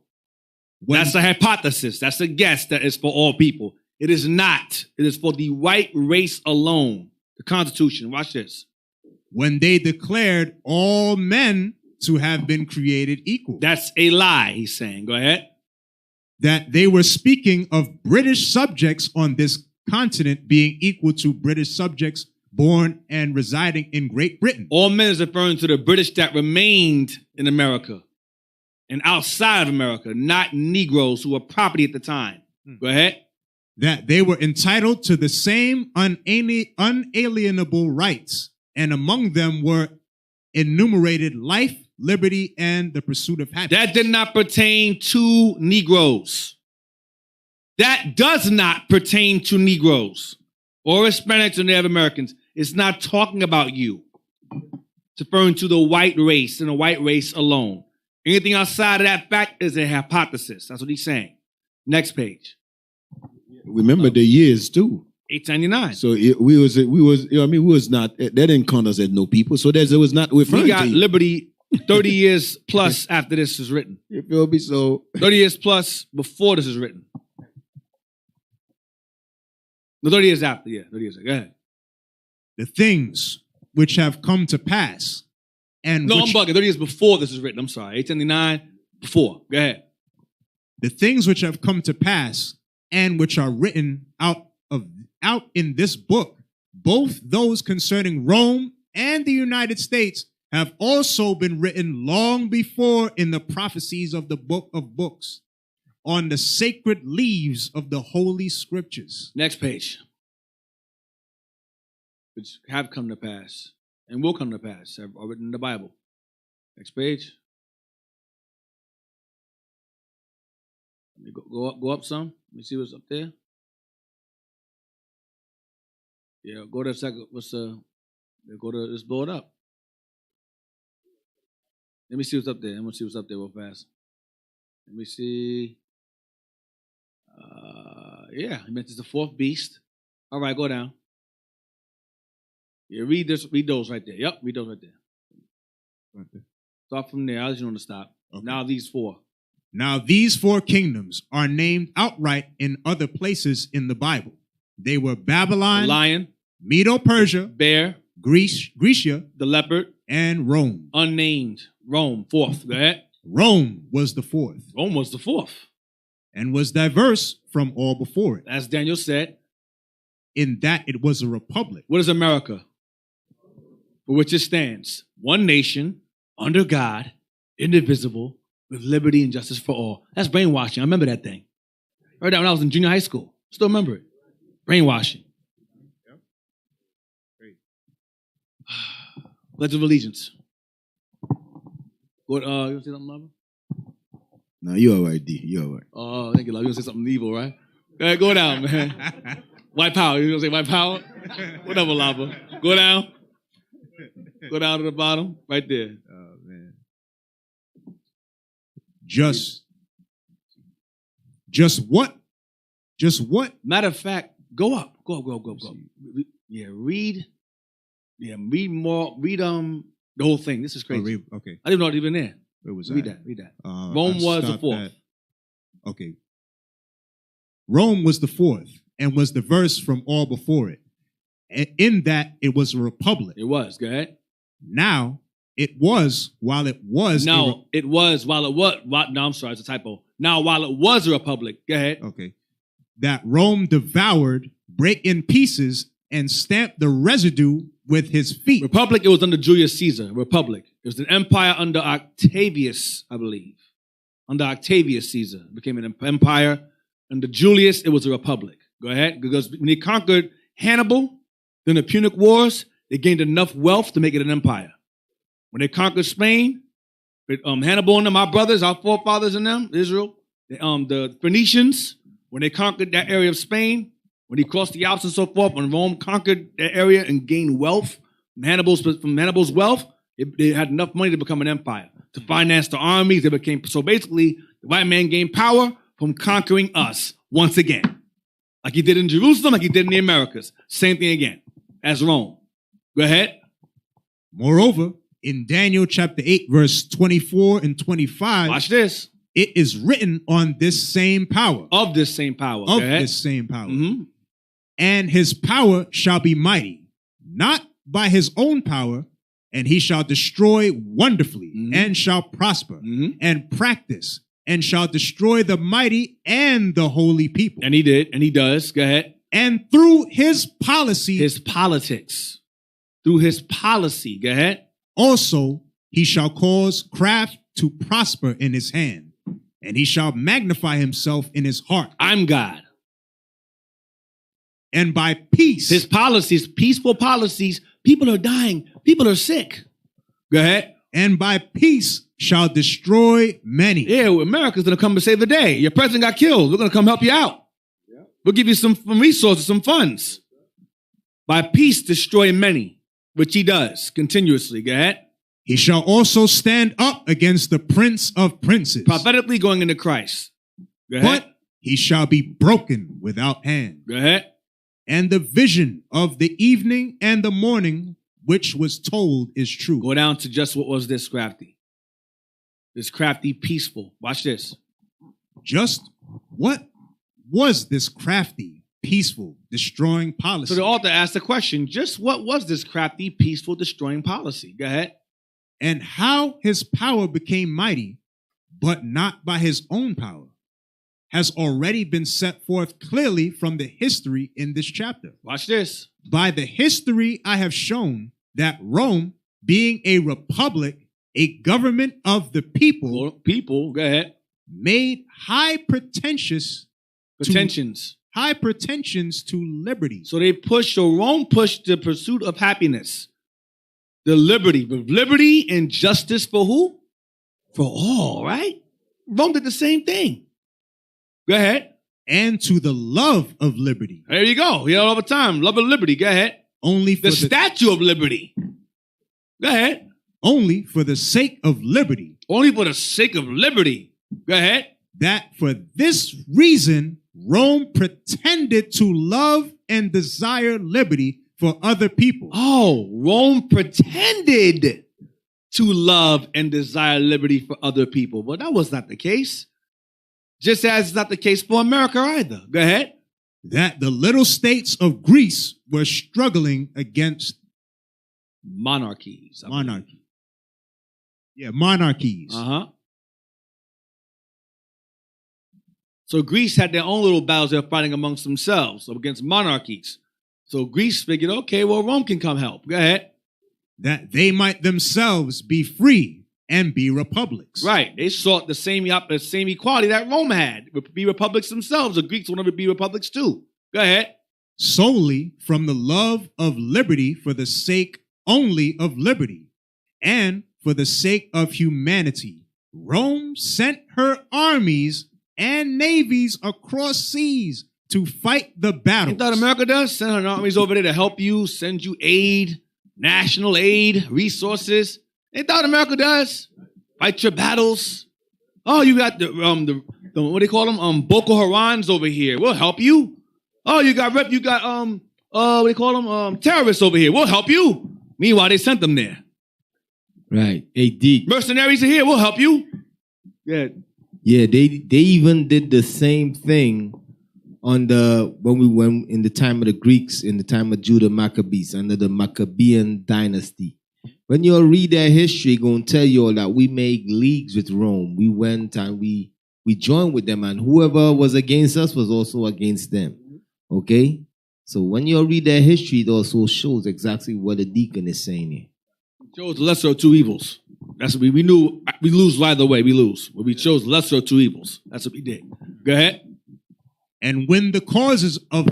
That's a hypothesis. That's a guess that is for all people. It is not. It is for the white race alone. The Constitution. Watch this. When they declared all men to have been created equal. That's a lie, he's saying. Go ahead. That they were speaking of British subjects on this continent being equal to British subjects born and residing in Great Britain. All men is referring to the British that remained in America and outside of America, not Negroes who were property at the time. Go ahead. That they were entitled to the same unalienable rights, and among them were enumerated life, liberty, and the pursuit of happiness. That did not pertain to Negroes. That does not pertain to Negroes or Hispanics or Native Americans. It's not talking about you. It's referring to the white race and the white race alone. Anything outside of that fact is a hypothesis. That's what he's saying. Next page. Remember the years too. 1899. So we was not, that didn't count us as no people. So there was not referring we got to you. liberty 30 years plus after this is written. You feel me? So 30 years plus before this is written. No, 30 years after. Yeah, 30 years after. Go ahead. The things which have come to pass, and No, which, I'm bugging. 30 years before this is written. I'm sorry. 879 before. Go ahead. the things which have come to pass, and which are written out in this book, both those concerning Rome and the United States, have also been written long before in the prophecies of the book of books, on the sacred leaves of the holy scriptures. Next page. Which have come to pass and will come to pass, are written in the Bible. Next page. Let me go up some. Let me see what's up there. Yeah, go to the second. Let's blow it up. Let me see what's up there. I'm gonna see what's up there real fast. Let me see. Yeah, he mentions the fourth beast. All right, go down. Yeah, read those right there. Yep, read those right there. Start from there. I just want to stop. Okay. Now these four. Now these four kingdoms are named outright in other places in the Bible. They were Babylon, The lion, Medo-Persia, bear, Grecia, the leopard, and Rome. unnamed. Rome, fourth. Go ahead. Rome was the fourth, Rome was the fourth. and was diverse from all before it, As Daniel said, in that it was a republic. what is America? For which it stands, one nation, under God, indivisible, with liberty and justice for all. That's brainwashing. I remember that thing. I heard that when I was in junior high school. Still remember it. Brainwashing. Yep. Great. Pledge of Allegiance. What, you want to say something, Lava? no, you all right, D. You all right. Oh, thank you, Lava. You want to say something evil, right? Go down, man. White power. You want to say white power? Whatever, Lava. Go down. Go down to the bottom. Right there. Oh, man. Just what? Matter of fact, go up. Go. Yeah, read. Yeah, read more. Read the whole thing. This is crazy. Okay. I didn't know it was even there. Where was Read that? that. Read that. I Rome was the stopped fourth. at- okay. Rome was the fourth, and was diverse from all before it. In that it was a republic. It was. Go ahead. Now it was, while it was. No, it was while it was. No, I'm sorry, it's a typo. Now, while it was a republic, go ahead. Okay. That Rome devoured, break in pieces, and stamped the residue with his feet. Republic, it was under Julius Caesar. Republic. It was an empire under Octavius, I believe. Under Octavius Caesar. It became an empire. Under Julius, it was a republic. Go ahead. Because when he conquered Hannibal, then the Punic Wars, they gained enough wealth to make it an empire. When they conquered Spain, Hannibal and them, our brothers, our forefathers and them, Israel, the Phoenicians, when they conquered that area of Spain, when he crossed the Alps and so forth, when Rome conquered that area and gained wealth from Hannibal's wealth, they had enough money to become an empire, to finance the armies. They became, so basically, the white man gained power from conquering us once again. Like he did in Jerusalem, like he did in the Americas. Same thing again, as Rome. Go ahead. Moreover, in Daniel chapter 8, verse 24 and 25, Watch this. it is written on this same power. Of this same power. Of Go ahead. this same power. Mhm. And his power shall be mighty, not by his own power, and he shall destroy wonderfully, Mhm. and shall prosper, Mhm. and practice, and shall destroy the mighty and the holy people. And he did, and he does. Go ahead. And through his policy, His politics. Through his policy. Go ahead. also he shall cause craft to prosper in his hand, and he shall magnify himself in his heart. I'm God. And by peace, His policies, peaceful policies, people are dying. People are sick. Go ahead. and by peace shall destroy many. Yeah, well, America's going to come to save the day. Your president got killed. We're going to come help you out. We'll give you some resources, some funds. By peace, destroy many, which he does continuously. Go ahead. He shall also stand up against the prince of princes. Prophetically going into Christ. Go ahead. But he shall be broken without hand. Go ahead. And the vision of the evening and the morning, which was told, is true. Go down to just what was this, Crafty? This crafty, peaceful. Watch this. Just what was this crafty, peaceful, destroying policy? So the author asked the question, just what was this crafty, peaceful, destroying policy? Go ahead. And how his power became mighty, but not by his own power, has already been set forth clearly from the history in this chapter. Watch this. By the history I have shown that Rome, being a republic, a government of the people, Go ahead. made high pretensions to liberty. So Rome pushed the pursuit of happiness, the liberty, but liberty and justice for who? For all, right? Rome did the same thing. Go ahead. And to the love of liberty. There you go. You know, all the time. Love of liberty. Go ahead. Only for the Statue of Liberty. Go ahead. Only for the sake of liberty. Only for the sake of liberty. Go ahead. That for this reason, Rome pretended to love and desire liberty for other people. Oh, Rome pretended to love and desire liberty for other people. But that was not the case. Just as it's not the case for America either. Go ahead. That the little states of Greece were struggling against monarchies. Monarchies. So Greece had their own little battles they were fighting amongst themselves against monarchies. So Greece figured, okay, well, Rome can come help. Go ahead. That they might themselves be free and be republics. Right. They sought the same equality that Rome had. Be republics themselves. The Greeks wanted to be republics too. Go ahead. Solely from the love of liberty for the sake only of liberty and for the sake of humanity. Rome sent her armies and navies across seas to fight the battles. You thought America does? Send her armies over there to help you, send you aid, national aid, resources. Ain't that what America does? Fight your battles. Oh, you got the what do they call them? Boko Harams over here. We'll help you. Oh, you got what do they call them? Terrorists over here. We'll help you. Meanwhile, they sent them there. Right. AD. Mercenaries are here. We'll help you. Yeah. Yeah, they even did the same thing when in the time of the Greeks, in the time of Judah Maccabees, under the Maccabean dynasty. When you read their history, going to tell you all that we made leagues with Rome. We went and we joined with them, and whoever was against us was also against them. Okay? So when you read their history, it also shows exactly what the deacon is saying here. We chose the lesser of two evils. That's what we knew. We lose either way. We lose. But we chose the lesser of two evils. That's what we did. Go ahead. And when the causes of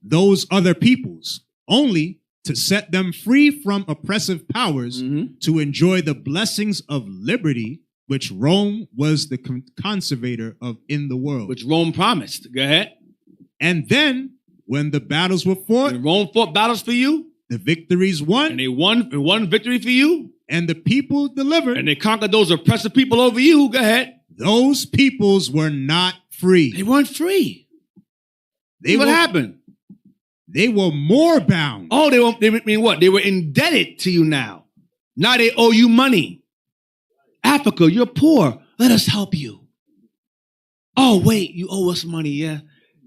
those other peoples, only to set them free from oppressive powers, to enjoy the blessings of liberty, which Rome was the conservator of in the world. Which Rome promised. Go ahead. And then, when the battles were fought, when Rome fought battles for you, the victories won, and they won victory for you, and the people delivered, and they conquered those oppressive people over you. Go ahead. Those peoples were not free. They weren't free. What happened? They were more bound. Oh, they mean what? They were indebted to you now. Now they owe you money. Africa, you're poor. Let us help you. Oh, wait, you owe us money, yeah.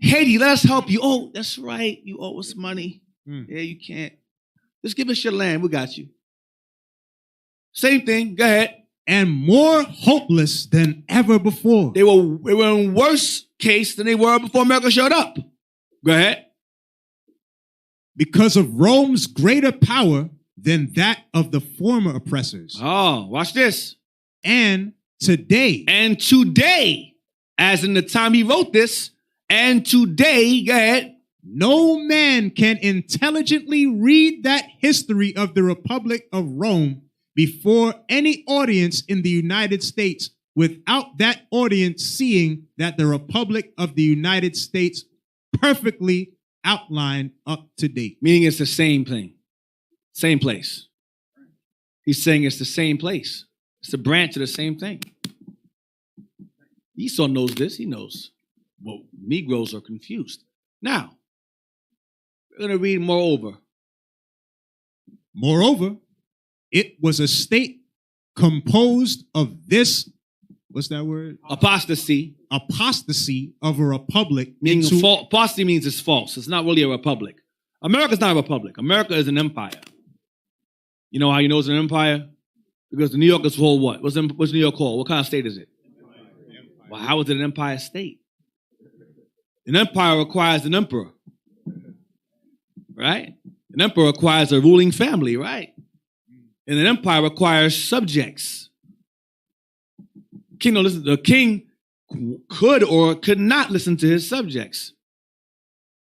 Haiti, let us help you. Oh, that's right. You owe us money. Yeah, you can't. Just give us your land. We got you. Same thing. Go ahead. And more hopeless than ever before. They were in worse case than they were before America showed up. Go ahead. Because of Rome's greater power than that of the former oppressors. Oh, watch this. And today, as in the time he wrote this, and today, go ahead. No man can intelligently read that history of the Republic of Rome before any audience in the United States without that audience seeing that the Republic of the United States perfectly outlined up to date. Meaning it's the same thing. Same place. He's saying it's the same place. It's a branch of the same thing. Esau knows this. He knows. Well, Negroes are confused. Now, we're going to read moreover. Moreover, it was a state composed of this what's that word? Apostasy. Apostasy of a republic Meaning into apostasy means it's false. It's not really a republic. America's not a republic. America is an empire. You know how you know it's an empire? Because New York is called what? What's New York called? What kind of state is it? Well, how is it an empire state? An empire requires an emperor, right? An emperor requires a ruling family, right? And an empire requires subjects. The king could or could not listen to his subjects.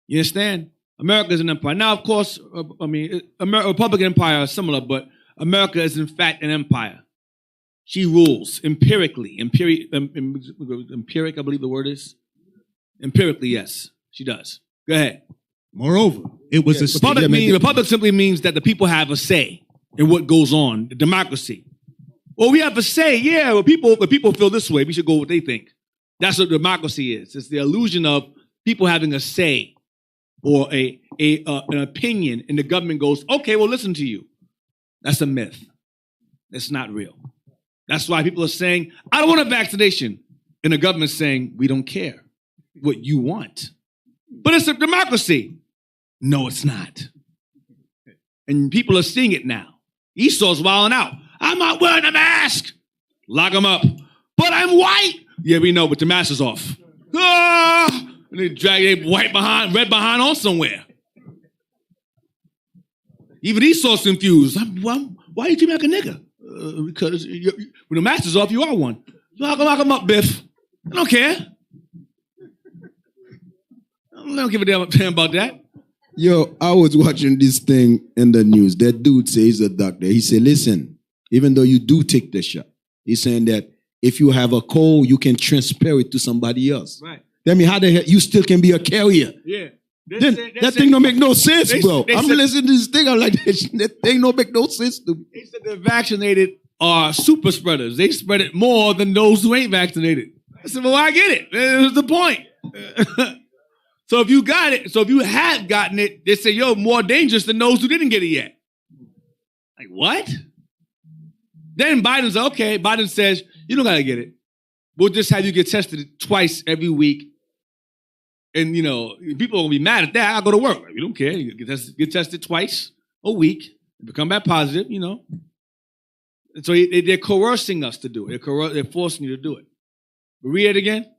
You understand? America is an empire. Now, of course, Republican empire is similar, but America is in fact an empire. She rules empirically. Empiric, I believe the word is. Empirically, yes, she does. Go ahead. Moreover, it was a Republic simply means that the people have a say in what goes on. Democracy. Well, we have a say, yeah. But people feel this way. We should go with what they think. That's what democracy is. It's the illusion of people having a say or an opinion, and the government goes, okay, we'll listen to you. That's a myth. It's not real. That's why people are saying, I don't want a vaccination. And the government's saying, we don't care what you want. But it's a democracy. No, it's not. And people are seeing it now. Esau's wilding out. I'm not wearing a mask. Lock him up. But I'm white. Yeah, we know, but the mask is off. Ah! And they drag their red behind on somewhere. Even Esau's confused. Why you treat me like a nigga? Because when the mask is off, you are one. Lock him up, Biff. I don't care. I don't give a damn about that. Yo, I was watching this thing in the news. That dude says he's a doctor. He said, listen, even though you do take the shot, he's saying that if you have a cold, you can transfer it to somebody else. Right. That means how the hell you still can be a carrier? Yeah. That thing don't make no sense, bro. I'm listening to this thing. I'm like, that thing don't make no sense to me. They said the vaccinated are super spreaders. They spread it more than those who ain't vaccinated. I said, well, I get it. That was the point. So if you got it, so if you have gotten it, they say you're more dangerous than those who didn't get it yet. Like, what? Then Biden's like, okay, Biden says, you don't got to get it. We'll just have you get tested twice every week. And, people are going to be mad at that. I'll go to work. You don't care. You get tested twice a week. If you come back positive, And so they're coercing us to do it. They're forcing you to do it. Read it again.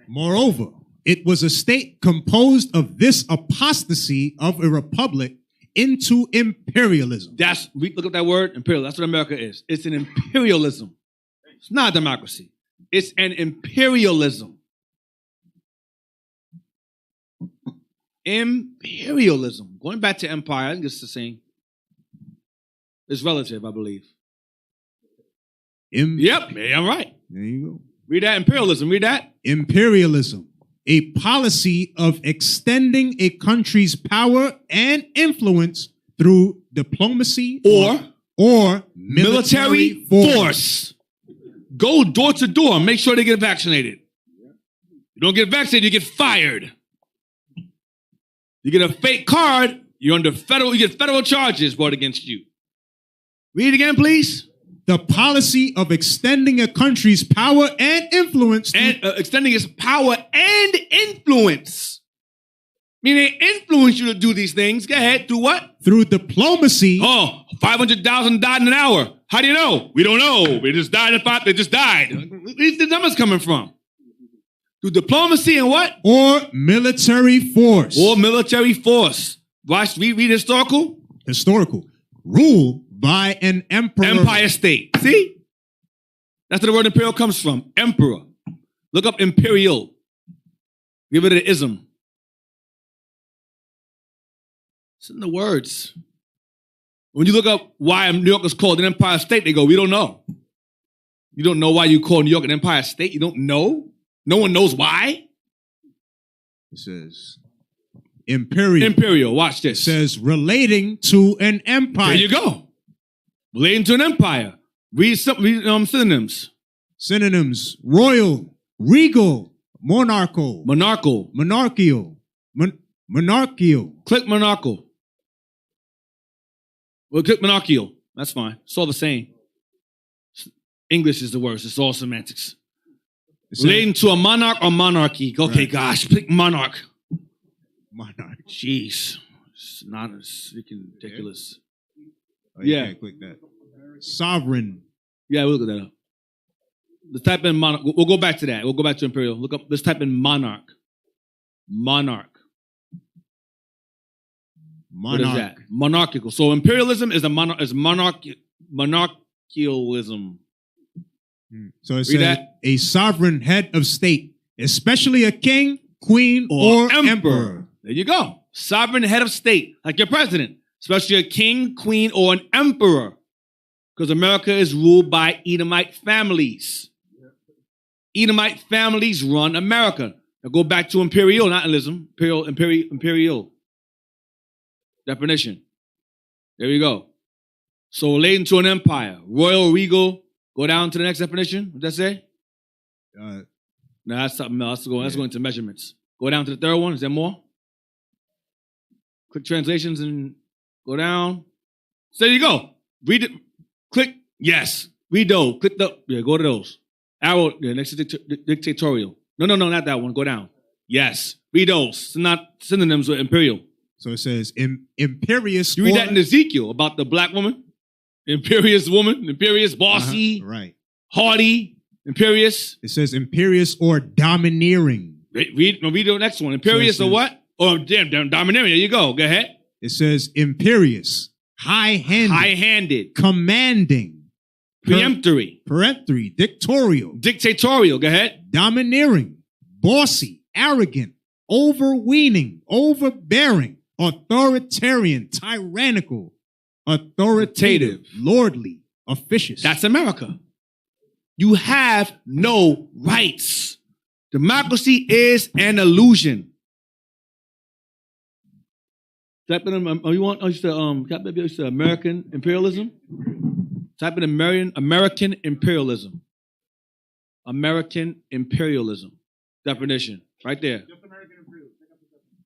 Moreover, it was a state composed of this apostasy of a republic into imperialism. Look up that word, imperial. That's what America is. It's an imperialism. It's not a democracy. It's an imperialism. Imperialism. Going back to empire, I think it's the same. It's relative, I believe. Yep, I'm right. There you go. Read that, imperialism. Read that. Imperialism. A policy of extending a country's power and influence through diplomacy or military force. Go door to door. Make sure they get vaccinated. You don't get vaccinated, you get fired. You get a fake card, you get federal charges brought against you. Read it again, please. The policy of extending a country's power and influence. Extending its power and influence. Meaning they influence you to do these things. Go ahead, do what? Through diplomacy. Oh, 500,000 died in an hour. How do you know? We don't know. They just died. They just died. Where's the numbers coming from? Through diplomacy and what? Or military force. Read historical. Historical. Rule by an emperor. Empire state. See? That's where the word imperial comes from. Emperor. Look up imperial. Give it an ism. It's in the words. When you look up why New York is called an empire state, they go, we don't know. You don't know why you call New York an empire state? You don't know? No one knows why? It says imperial. Imperial, watch this. It says relating to an empire. There you go. Relating to an empire. Read synonyms. Synonyms. Royal, regal, monarchical. Monarchical. Monarchical. Monarchical. Click monarchical. Well, click monarchical. That's fine. It's all the same. English is the worst. It's all semantics. It says Relating to a monarch or monarchy. Okay, Right. gosh, pick monarch. monarch. Jeez. It's not freaking ridiculous. Oh, you Yeah. can't click that. Sovereign. Yeah, we'll look at that up. Let's type in monarch. We'll go back to that. We'll go back to imperial. Look up. Let's type in monarch. Monarch. What is that? Monarchical. So imperialism is monarchialism. So it Read says that. a sovereign head of state, especially a king, queen, or emperor. There you go. Sovereign head of state, like your president, especially a king, queen, or an emperor. Because America is ruled by Edomite families. Edomite families run America. Now go back to imperial, not illism. Imperial. Definition. There you go. So relating to an empire, royal, regal. Go down to the next definition. What does that say? Uh, No, that's something else. Let's go into measurements. Go down to the third one. Is there more? Click translations and go down. So there you go. Read it. Click yes. Read those. Click the go to those. Arrow. Next to dictatorial. No, not that one. Go down. Yes. Read those. It's not synonyms with imperial. so it says imperious. You read that in Ezekiel about the black woman, imperious woman, imperious, bossy, Right. haughty, imperious. It says imperious or domineering. Read the next one. Imperious or what? Oh, damn, domineering. There you go. Go ahead. It says imperious, high-handed, High-handed, commanding, peremptory, dictatorial, Go ahead. domineering, bossy, arrogant, overweening, overbearing, authoritarian, tyrannical, authoritative, lordly, officious. That's America. You have no rights. Democracy is an illusion. Type in American imperialism. Type in American imperialism. American imperialism. Definition. Right there.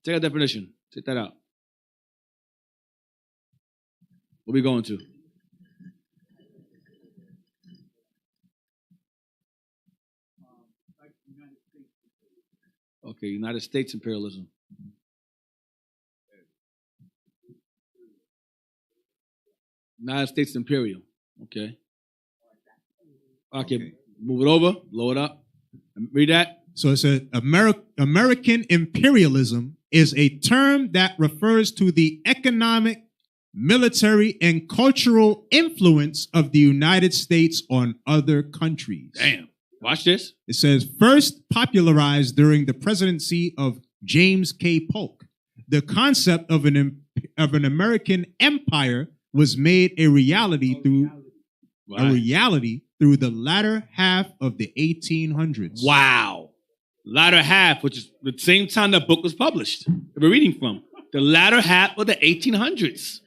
Take a definition. Take that out. What are we going to? Okay, United States imperialism. United States imperial. Okay. Okay. Move it over. Blow it up. Read that. So it says American imperialism is a term that refers to the economic, military, and cultural influence of the United States on other countries. Damn. Watch this. It says first popularized during the presidency of James K. Polk. The concept of an American empire was made a reality through the latter half of the 1800s. Wow. Latter half, which is the same time that book was published. That we're reading from. The latter half of the 1800s.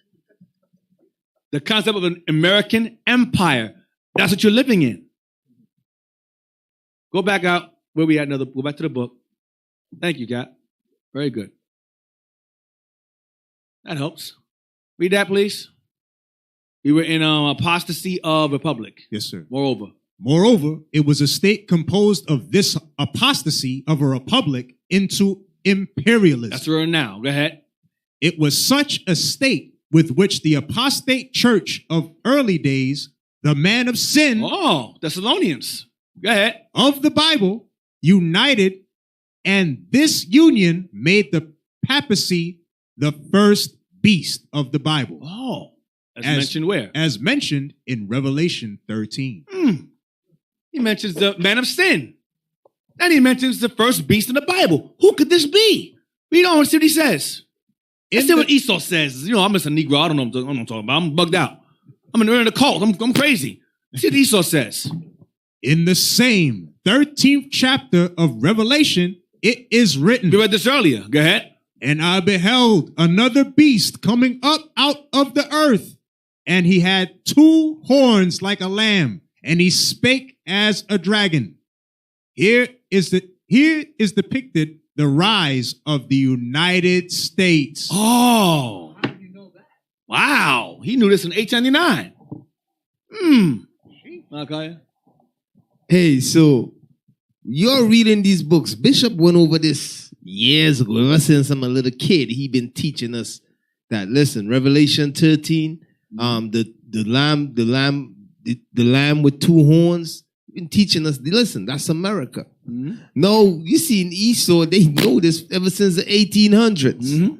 The concept of an American empire. That's what you're living in. Go back out where we at. Go back to the book. Thank you, Kat. Very good. That helps. Read that, please. We were in apostasy of republic. Yes, sir. Moreover, it was a state composed of this apostasy of a republic into imperialism. that's where we're now. Go ahead. It was such a state with which the apostate church of early days, the man of sin Oh, Thessalonians. Go ahead. of the Bible, united, and this union made the papacy the first beast of the Bible, Oh, as mentioned where? as mentioned in Revelation 13. He mentions the man of sin. And he mentions the first beast in the Bible. Who could this be? Read on, see what he says. Let's see what Esau says. You know, I'm just a Negro. I don't know what I'm talking about. I'm bugged out. I'm in a cult. I'm crazy. See what Esau says. In the same 13th chapter of Revelation, it is written, We read this earlier. Go ahead. and I beheld another beast coming up out of the earth, and he had 2 horns like a lamb, and he spake as a dragon. Here is depicted the rise of the United States. Oh. Wow. He knew this in 899. Okay. Hey, so you're reading these books. Bishop went over this years ago. Ever since I'm a little kid, he been teaching us that. Listen, Revelation 13, the lamb with two horns. Been teaching us. Listen, that's America. No, you see in Esau, they know this ever since the 1800s.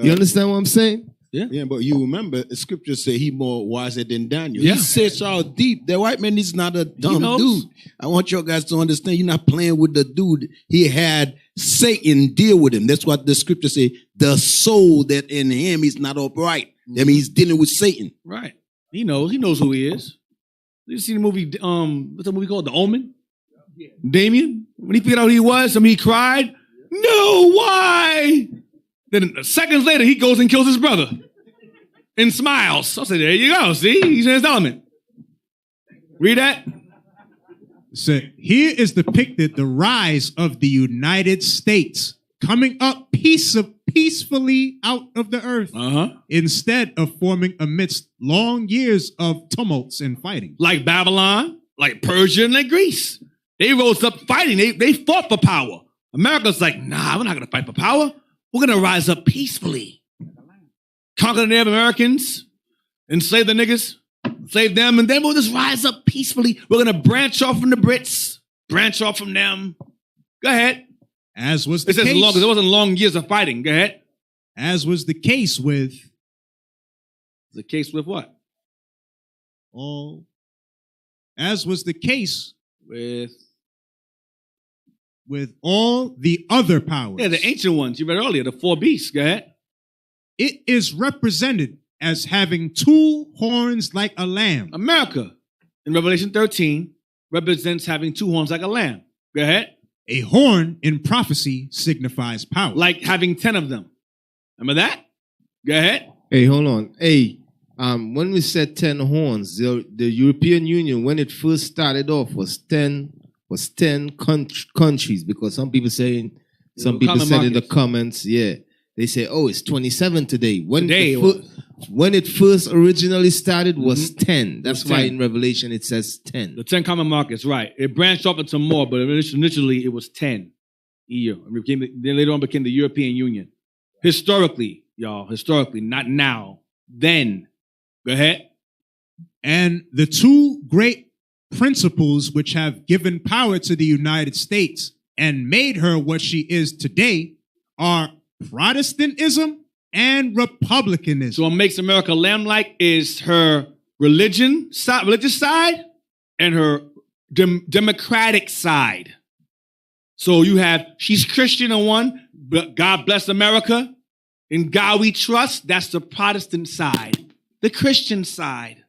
You understand what I'm saying? Yeah, but you remember the scriptures say he more wiser than Daniel. Yeah. He says all deep. The white man is not a dumb knows. dude. I want you guys to understand. You're not playing with the dude. He had Satan deal with him. That's what the scripture say. The soul that in him is not upright. That means he's dealing with Satan. Right. He knows who he is. You see the movie, what's the movie called? The Omen? Yeah. Damien? When he figured out who he was, he cried. No, why? Then seconds later, he goes and kills his brother. And smiles. I said, there you go. See? He's in his element. Read that. So here is depicted the rise of the United States coming up peacefully out of the earth instead of forming amidst long years of tumults and fighting. Like Babylon, like Persia, and like Greece. They rose up fighting. They fought for power. America's like, nah, we're not going to fight for power. We're going to rise up peacefully. Conquer the Native Americans, enslave the niggas, enslave them, and then we'll just rise up peacefully. We're going to branch off from the Brits, branch off from them. Go ahead. As was the it says case. Long, because it wasn't long years of fighting. Go ahead. As was the case with. The case with what? As was the case with all the other powers. Yeah, the ancient ones. You read earlier, the four beasts. Go ahead. It is represented as having two horns like a lamb. America, in Revelation 13, represents having two horns like a lamb. Go ahead. A horn in prophecy signifies power. Like having 10 of them. Remember that? Go ahead. Hey, hold on. Hey, when we said 10 horns, the European Union, when it first started off, was 10 countries, because some people said in the comments, they say, oh, it's 27 today. When it first originally started was 10. That's why in Revelation it says 10. The 10 common markets, right. It branched off into more, but initially it was 10. EU. Then later on became the European Union. Historically, y'all, not now. Then. Go ahead. And the two great principles which have given power to the United States and made her what she is today are Protestantism and Republicanism. So what makes America lamb-like is her religious side and her democratic side. So you have, she's Christian on one, but God bless America, in God we trust. That's the Protestant side. The Christian side.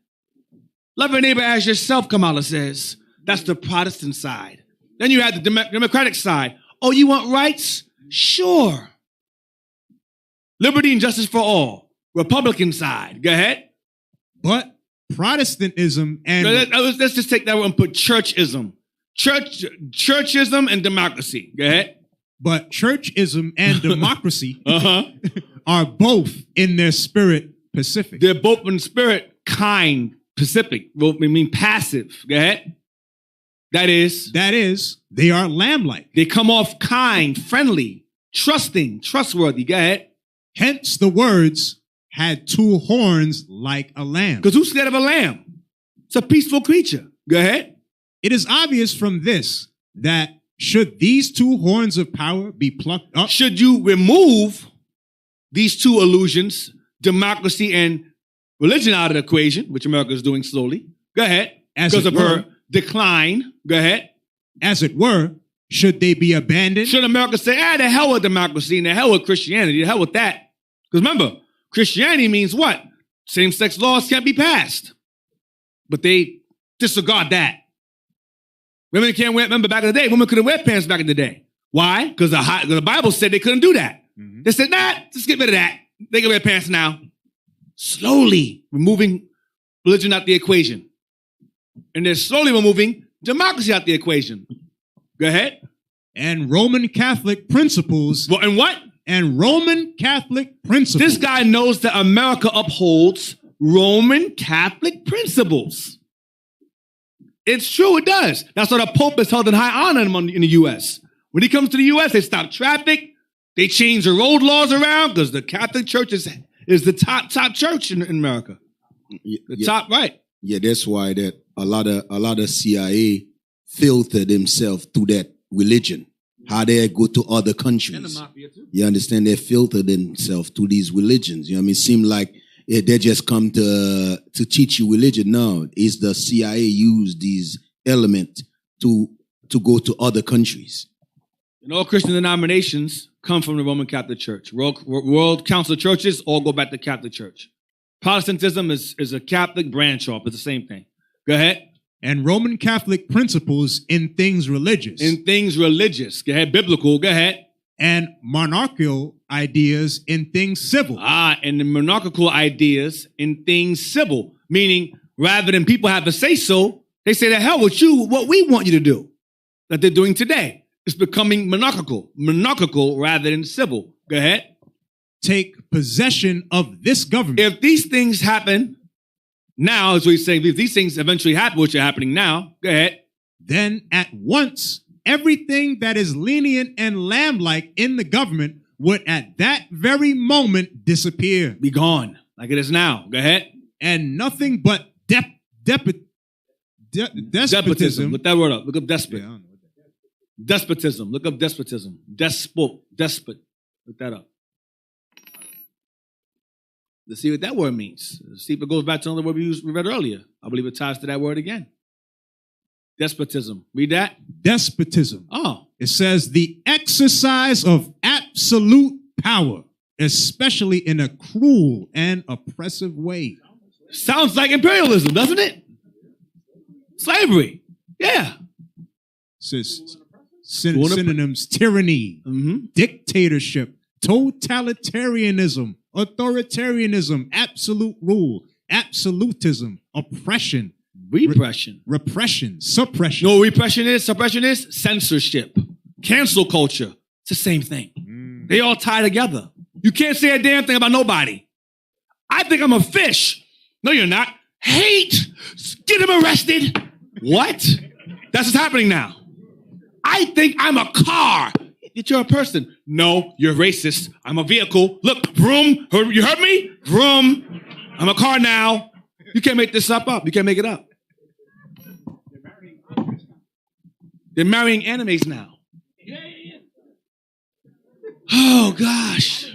Love your neighbor as yourself, Kamala says. That's the Protestant side. Then you have the Democratic side. Oh, you want rights? Sure. Liberty and justice for all. Republican side. Go ahead. But Protestantism and... Let's just take that one and put churchism. Churchism and democracy. Go ahead. But churchism and democracy are both in their spirit Pacific. They're both in spirit kind Pacific. Well, I mean passive. Go ahead. That is, they are lamb-like. They come off kind, friendly, trusting, trustworthy. Go ahead. Hence the words had two horns like a lamb. Because who's scared of a lamb? It's a peaceful creature. Go ahead. It is obvious from this that should these two horns of power be plucked up, should you remove these two illusions, democracy and religion, out of the equation, which America is doing slowly, go ahead, because of her decline, go ahead. As it were, should they be abandoned? Should America say, the hell with democracy and the hell with Christianity, the hell with that? Because remember, Christianity means what? Same-sex laws can't be passed. But they disregard that. Women can't wear, remember back in the day, women couldn't wear pants back in the day. Why? Because the Bible said they couldn't do that. They said, just get rid of that. They can wear pants now. Slowly removing religion out the equation. And they're slowly removing democracy out the equation. Go ahead. And Roman Catholic principles. Well, and what? And Roman Catholic principles. This guy knows that America upholds Roman Catholic principles. It's true, it does. That's why the Pope is held in high honor in the U.S. When he comes to the U.S., they stop traffic. They change the road laws around because the Catholic Church is the top church in America. Top, right. Yeah, that's why that a lot of CIA filter themselves through that religion. How they go to other countries. And the mafia too. You understand? They filter themselves through these religions. You know what I mean? It seems like they just come to teach you religion. No, it's the CIA use these elements to go to other countries. And all Christian denominations come from the Roman Catholic Church. World Council of Churches all go back to Catholic Church. Protestantism is a Catholic branch off. It's the same thing. Go ahead. And Roman Catholic principles in things religious. In things religious. Go ahead. Biblical. Go ahead. And monarchical ideas in things civil. And the monarchical ideas in things civil. Meaning, rather than people have to say so, they say, the hell with you, what we want you to do. That they're doing today. It's becoming monarchical. Monarchical rather than civil. Go ahead. Take possession of this government. If these things happen now, is what he's saying, if these things eventually happen, which are happening now, go ahead. Then at once, everything that is lenient and lamb-like in the government would at that very moment disappear. Be gone, like it is now. Go ahead. And nothing but despotism. Look that word up. Look up despot. Yeah, I don't know what that is. Despotism. Look up despotism. Despot. Look that up. Let's see what that word means. See if it goes back to another word we read earlier. I believe it ties to that word again. Despotism. Read that. Despotism. Oh. It says the exercise of absolute power, especially in a cruel and oppressive way. Sounds like imperialism, doesn't it? Slavery. Yeah. Says synonyms: tyranny, dictatorship, totalitarianism, authoritarianism, absolute rule, absolutism, oppression, repression, suppression. No, suppression is censorship, cancel culture. It's the same thing. They all tie together. You can't say a damn thing about nobody. I think I'm a fish. No, you're not. Hate. Get him arrested. What? That's what's happening now. I think I'm a car. You're a person. No, you're racist. I'm a vehicle. Look, vroom. You heard me? Vroom. I'm a car now. You can't make this up. You can't make it up. They're marrying animes now. Oh, gosh.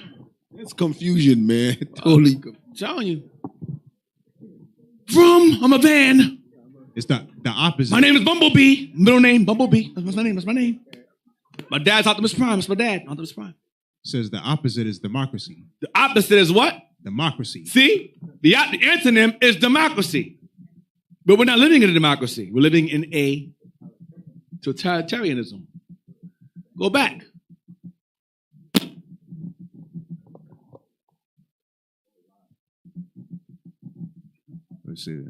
It's confusion, man. Totally. I'm telling you. Vroom. I'm a van. It's the opposite. My name is Bumblebee. Middle name, Bumblebee. That's my name. My dad's Optimus Prime. That's my dad. Optimus Prime. Says the opposite is democracy. The opposite is what? Democracy. See? The antonym is democracy. But we're not living in a democracy. We're living in a totalitarianism. Go back. Let's see.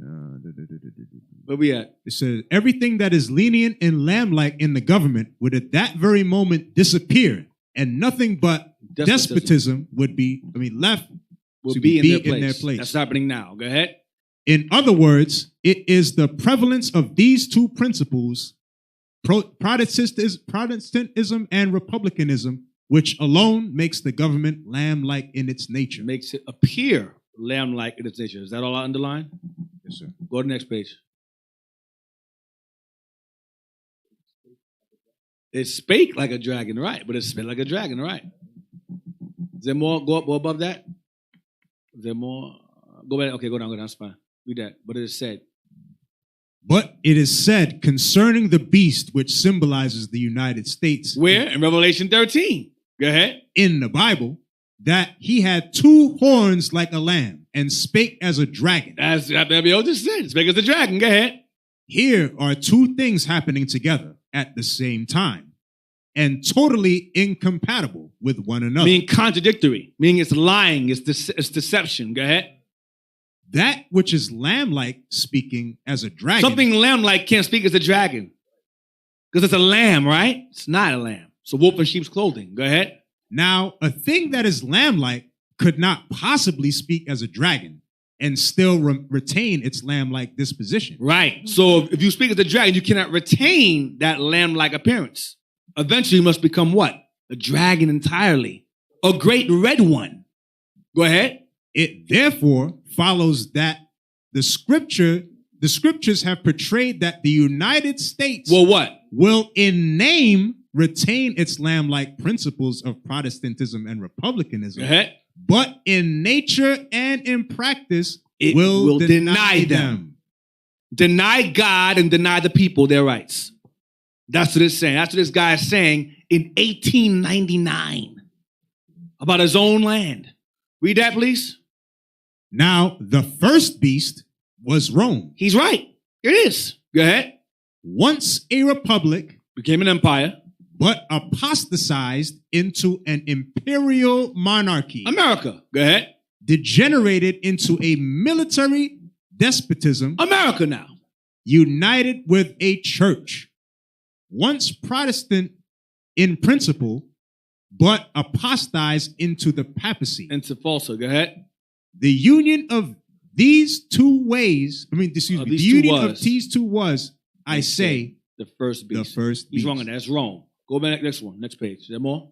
Where we at? It says everything that is lenient and lamb-like in the government would at that very moment disappear, and nothing but despotism would be left will to be in their place. place. That's happening now. Go ahead. In other words, it is the prevalence of these two principles, Protestantism and republicanism, which alone makes the government lamb-like in its nature. Makes it appear lamb-like in its nature. Is that all I underline? Yes, sir. Go to the next page. It spake like a dragon, right? But it spake like a dragon, right? Is there more? Go above that. Is there more? Go back. Okay, go down. That's fine. Read that. But it is said. But it is said concerning the beast which symbolizes the United States. Where? In Revelation 13. Go ahead. In the Bible, that he had two horns like a lamb and spake as a dragon. As Abiel just said. Spake as a dragon. Go ahead. Here are two things happening together at the same time and totally incompatible with one another. Meaning contradictory. Meaning it's lying. It's deception. Go ahead. That which is lamb-like speaking as a dragon. Something lamb-like can't speak as a dragon. Because it's a lamb, right? It's not a lamb. It's a wolf in sheep's clothing. Go ahead. Now, a thing that is lamb-like could not possibly speak as a dragon, and still retain its lamb-like disposition. Right. So if you speak as a dragon, you cannot retain that lamb-like appearance. Eventually, you must become what? A dragon entirely. A great red one. Go ahead. It therefore follows that the scriptures have portrayed that the United States will in name retain its lamb-like principles of Protestantism and republicanism. Go ahead. But in nature and in practice, it will deny them. Deny God and deny the people their rights. That's what it's saying. That's what this guy is saying in 1899 about his own land. Read that, please. Now, the first beast was Rome. He's right. It is. Go ahead. Once a republic, became an empire, but apostatized into an imperial monarchy. America. Go ahead. Degenerated into a military despotism. America now. United with a church. Once Protestant in principle, but apostatized into the papacy. Into falsehood. Go ahead. The union of these two ways, the union of these two was, I say, the first beast. The first beast. He's wrong on that. That's wrong. Go back next one. Next page. Is there more?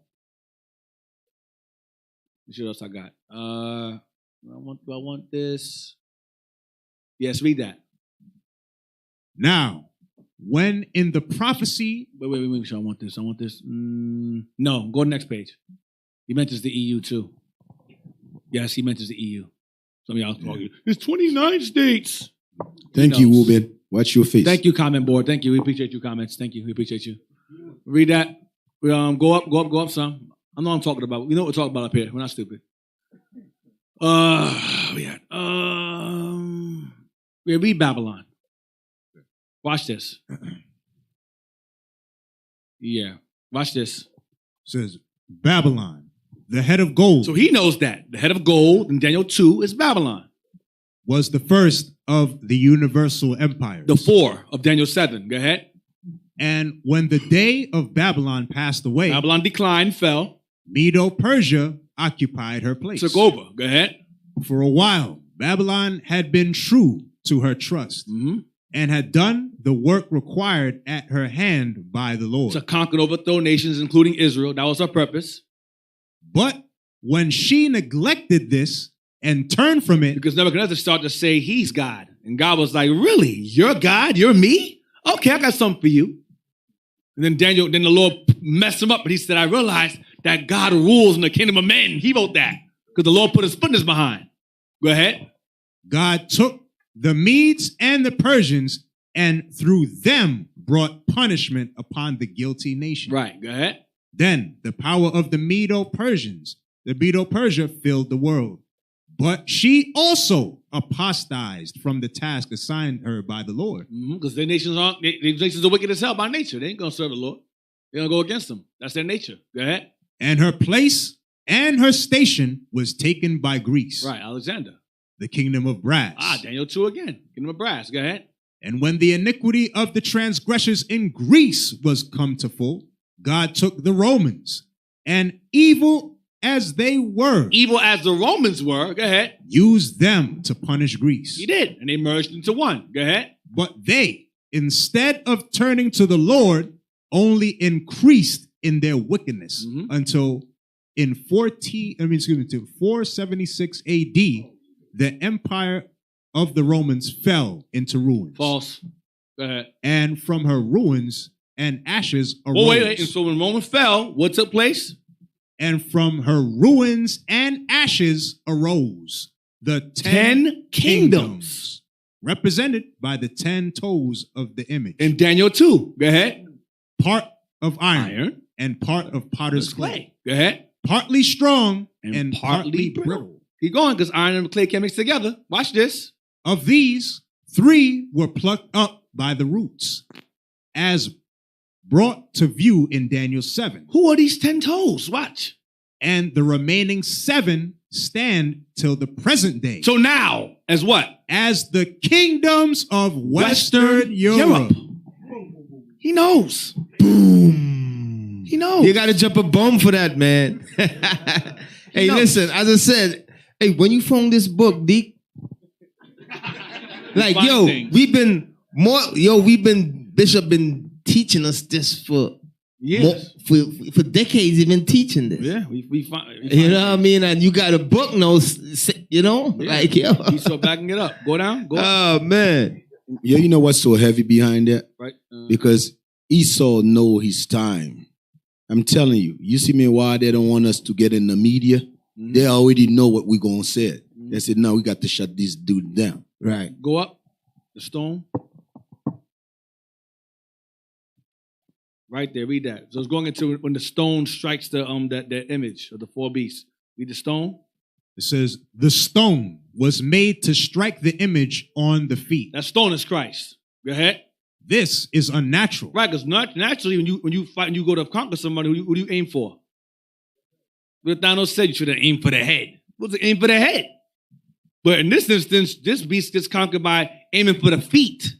Let's see what else I got. Do I want this? Yes, read that. Now, when in the prophecy... Wait. I want this. No, go to the next page. He mentions the EU too. Yes, he mentions the EU. Some of y'all talking. It's 29 states. Thank you, Ruben. Watch your face. Thank you, comment board. Thank you. We appreciate your comments. Thank you. We appreciate you. Read that. Go up some. I know what I'm talking about. We know what we're talking about up here. We're not stupid. Read Babylon. Watch this. Yeah. Watch this. It says Babylon, the head of gold. So he knows that. The head of gold in Daniel 2 is Babylon. Was the first of the universal empires. The 4 of Daniel 7. Go ahead. And when the day of Babylon passed away, Babylon declined, fell. Medo-Persia occupied her place. Took over. Go ahead. For a while, Babylon had been true to her trust and had done the work required at her hand by the Lord. To conquer and overthrow nations, including Israel. That was her purpose. But when she neglected this and turned from it... Because Nebuchadnezzar started to say he's God. And God was like, really? You're God? You're me? Okay, I got something for you. And then the Lord messed him up, but he said, I realized that God rules in the kingdom of men. He wrote that because the Lord put his foot in his behind. Go ahead. God took the Medes and the Persians and through them brought punishment upon the guilty nation. Right, go ahead. Then the power of the Medo-Persia filled the world. But she also apostatized from the task assigned her by the Lord. Because their nations are wicked as hell by nature. They ain't going to serve the Lord. They're going to go against them. That's their nature. Go ahead. And her place and her station was taken by Greece. Right, Alexander. The kingdom of brass. Daniel 2 again. Kingdom of brass. Go ahead. And when the iniquity of the transgressors in Greece was come to full, God took the Romans, and evil as they were. Evil as the Romans were. Go ahead. Used them to punish Greece. He did. And they merged into one. Go ahead. But they, instead of turning to the Lord, only increased in their wickedness until in 476 AD, the empire of the Romans fell into ruins. False. Go ahead. And from her ruins and ashes arose. Oh, wait. And so when Rome fell, what took place? And from her ruins and ashes arose the 10 kingdoms, represented by the 10 toes of the image. In Daniel 2. Go ahead. Part of iron and part of potter's clay. Go ahead. Partly strong and partly brittle. Keep going, because iron and clay can't mix together. Watch this. Of these, 3 were plucked up by the roots, as brought to view in Daniel 7. Who are these 10 toes? Watch. And the remaining 7 stand till the present day. So now, as what? As the kingdoms of Western Europe. He knows. Boom. He knows. You got to jump a bomb for that, man. Hey, listen, as I said, hey, when you found this book, Deke, Like, we've been Bishop been teaching us this for years. For decades. He's been teaching this. Yeah, we find you know what I mean? And you got a book now, you know? Yeah. Like, yo. He's still backing it up. Go down, go up. Oh, man. Yeah, you know what's so heavy behind that? Right. Because Esau know his time. I'm telling you, you see me why they don't want us to get in the media? Mm-hmm. They already know what we're going to say. Mm-hmm. They said, no, we got to shut this dude down. Right. Go up, the stone. Right there, read that. So it's going into when the stone strikes the that image of the four beasts. Read the stone. It says, the stone was made to strike the image on the feet. That stone is Christ. Go ahead. This is unnatural. Right, because naturally when you fight and you go to conquer somebody, who do you aim for? What Thanos said, you should have aimed for the head. What's the aim for the head? But in this instance, this beast gets conquered by aiming for the feet.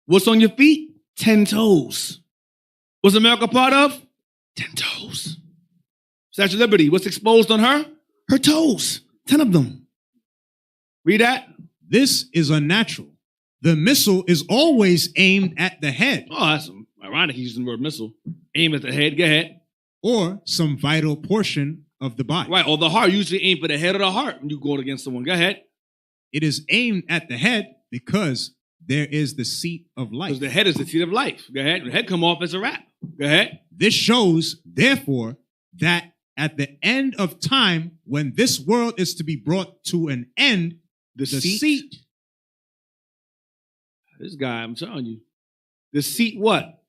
What's on your feet? 10 toes. What's America part of? 10 toes. Statue of Liberty, what's exposed on her? Her toes. 10 of them. Read that. This is unnatural. The missile is always aimed at the head. Oh, that's ironic he's using the word missile. Aim at the head. Go ahead. Or some vital portion of the body. Right, or the heart. Usually aim for the head or the heart when you go against someone. Go ahead. It is aimed at the head because there is the seat of life. Because the head is the seat of life. Go ahead. The head come off as a wrap. Go ahead. This shows, therefore, that at the end of time, when this world is to be brought to an end, the seat. This guy, I'm telling you. The seat what?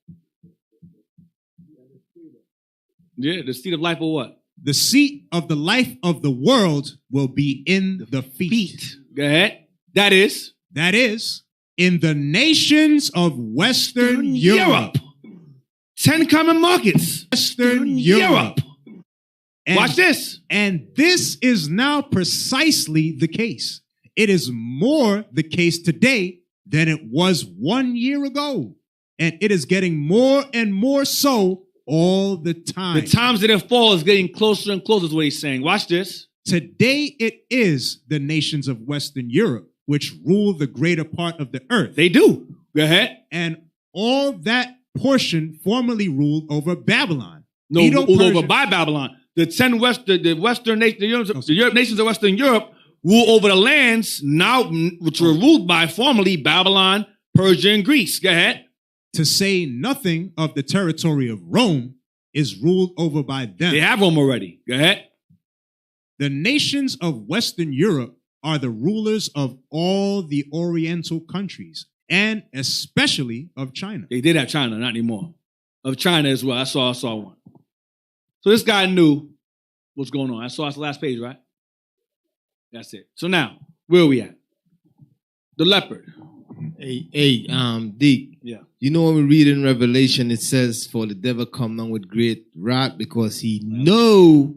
Yeah, the seat of life or what? The seat of the life of the world will be in the feet. Go ahead. That is in the nations of Western Europe. 10 common markets. Western Europe. Watch this. And this is now precisely the case. It is more the case today than it was 1 year ago. And it is getting more and more so all the time. The times that it falls is getting closer and closer is what he's saying. Watch this. Today it is the nations of Western Europe which rule the greater part of the earth. They do. Go ahead. And all that portion formerly ruled over Babylon. No, ruled over by Babylon. The 10 Western nations, the nations of Western Europe rule over the lands now which were ruled by formerly Babylon, Persia, and Greece. Go ahead. To say nothing of the territory of Rome is ruled over by them. They have Rome already. Go ahead. The nations of Western Europe are the rulers of all the Oriental countries, and especially of China. They did have China, not anymore. Of China as well. I saw one. So this guy knew what's going on. I saw us the last page, right? That's it. So now, where are we at? The leopard. Hey, Deke. Yeah. You know when we read in Revelation, it says, "For the devil come down with great wrath because he know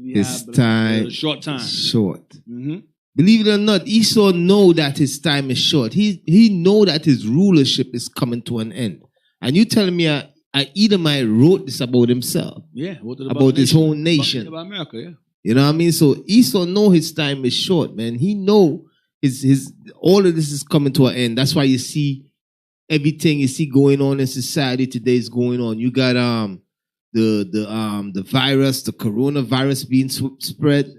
his time short time. Short." Mm-hmm. Believe it or not, Esau know that his time is short. He know that his rulership is coming to an end. And you telling me Edomite wrote this about himself? Yeah. About his whole nation. About America, yeah. You know what I mean? So Esau know his time is short, man. He know his all of this is coming to an end. That's why you see everything you see going on in society today is going on. You got the virus, the coronavirus being spread.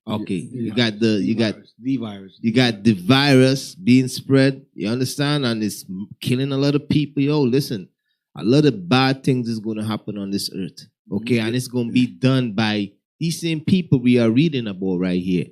Okay, you got the virus being spread. You understand? And it's killing a lot of people. Yo, listen, a lot of bad things is going to happen on this earth. Okay, and it's going to be done by these same people we are reading about right here.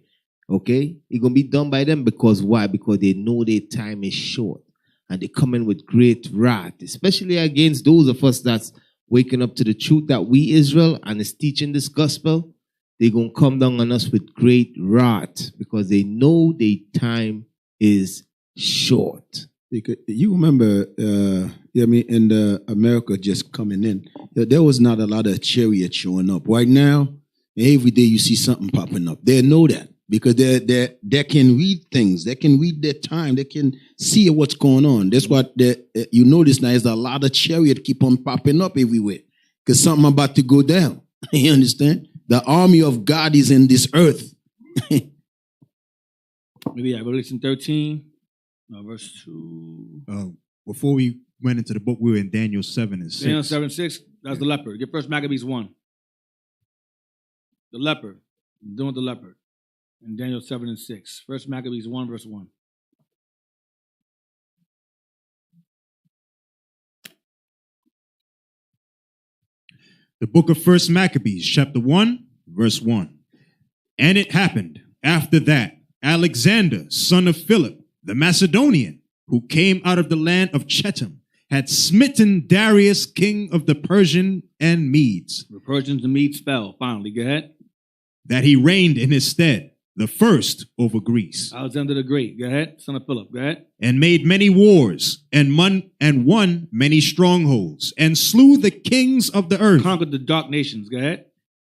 Okay, it's going to be done by them because why? Because they know their time is short, and they come in with great wrath, especially against those of us that's waking up to the truth that we Israel and is teaching this gospel. They're going to come down on us with great wrath because they know their time is short. You remember, in the America just coming in, there was not a lot of chariots showing up. Right now, every day you see something popping up. They know that because they can read things. They can read their time. They can see what's going on. That's what you notice now is a lot of chariots keep on popping up everywhere because something about to go down. You understand? The army of God is in this earth. Maybe Revelation 13. Verse 2. Before we went into the book, we were in Daniel 7 and 6. Daniel 7, 6, that's the leopard. Get First Maccabees 1. The leopard. I'm doing the leopard. In Daniel 7 and 6. First Maccabees 1, verse 1. The book of First Maccabees, chapter 1, verse 1. And it happened after that Alexander, son of Philip, the Macedonian, who came out of the land of Chetam, had smitten Darius, king of the Persian and Medes. The Persians and Medes fell. Finally, go ahead. That he reigned in his stead, the first over Greece. Alexander the Great. Go ahead. Son of Philip. Go ahead. And made many wars, and won many strongholds, and slew the kings of the earth. Conquered the dark nations. Go ahead.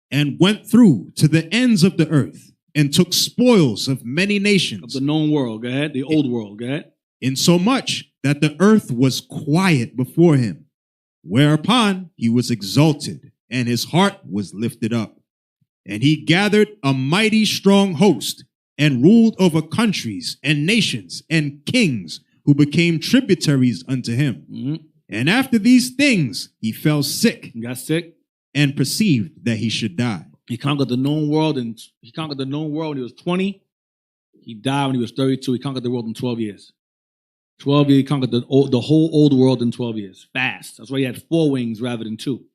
And went through to the ends of the earth, and took spoils of many nations. Of the known world. Go ahead. The old world. Go ahead. Insomuch that the earth was quiet before him, whereupon he was exalted, and his heart was lifted up. And he gathered a mighty strong host, and ruled over countries and nations and kings, who became tributaries unto him. Mm-hmm. And after these things he fell sick. He got sick. And perceived that he should die. He conquered the known world, and he conquered the known world when he was 20. He died when he was 32. He conquered the world in 12 years. 12 years, he conquered the whole old world in 12 years. Fast. That's why he had 4 wings rather than 2.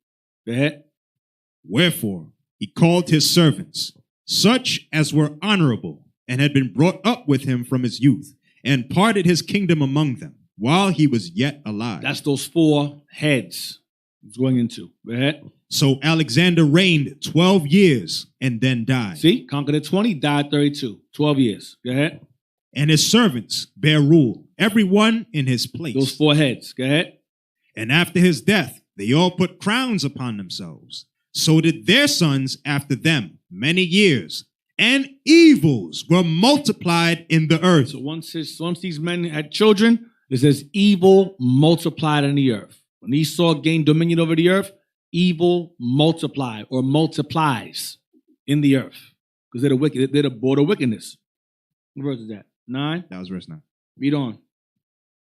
Go ahead. Wherefore he called his servants, such as were honorable, and had been brought up with him from his youth, and parted his kingdom among them, while he was yet alive. That's those 4 heads he's going into. Go ahead. So Alexander reigned 12 years, and then died. See, conquered at 20, died 32. 12 years. Go ahead. And his servants bare rule, every one in his place. Those 4 heads. Go ahead. And after his death, they all put crowns upon themselves. So did their sons after them many years. And evils were multiplied in the earth. So once these men had children, it says evil multiplied in the earth. When Esau gained dominion over the earth, evil multiplied or multiplies in the earth. Because they're the wicked, they're the border wickedness. What verse is that? 9? That was verse 9. Read on.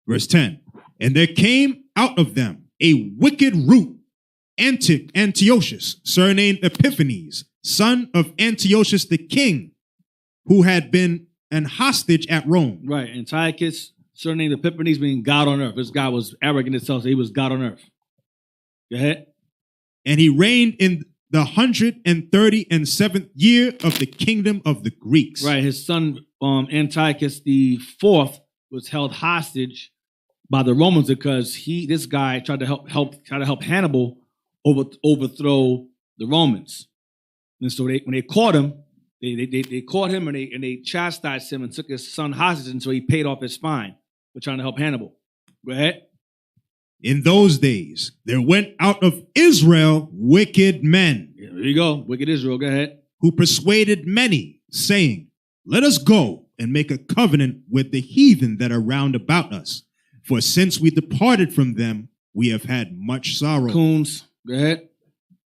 Verse 10. And there came out of them a wicked root, Antiochus, surnamed Epiphanes, son of Antiochus the king, who had been an hostage at Rome. Right. Antiochus, surnamed Epiphanes, meaning God on earth. This guy was arrogant himself, so he was God on earth. Go ahead. And he reigned in the 137th year of the kingdom of the Greeks. Right. His son Antiochus the fourth was held hostage by the Romans because this guy tried to help Hannibal overthrow the Romans. And so when they caught him, they caught him and they chastised him and took his son hostage until he paid off his fine for trying to help Hannibal. Go ahead. In those days, there went out of Israel wicked men. Yeah, there you go. Wicked Israel. Go ahead. Who persuaded many, saying, let us go and make a covenant with the heathen that are round about us. For since we departed from them, we have had much sorrow. Coons. Go ahead.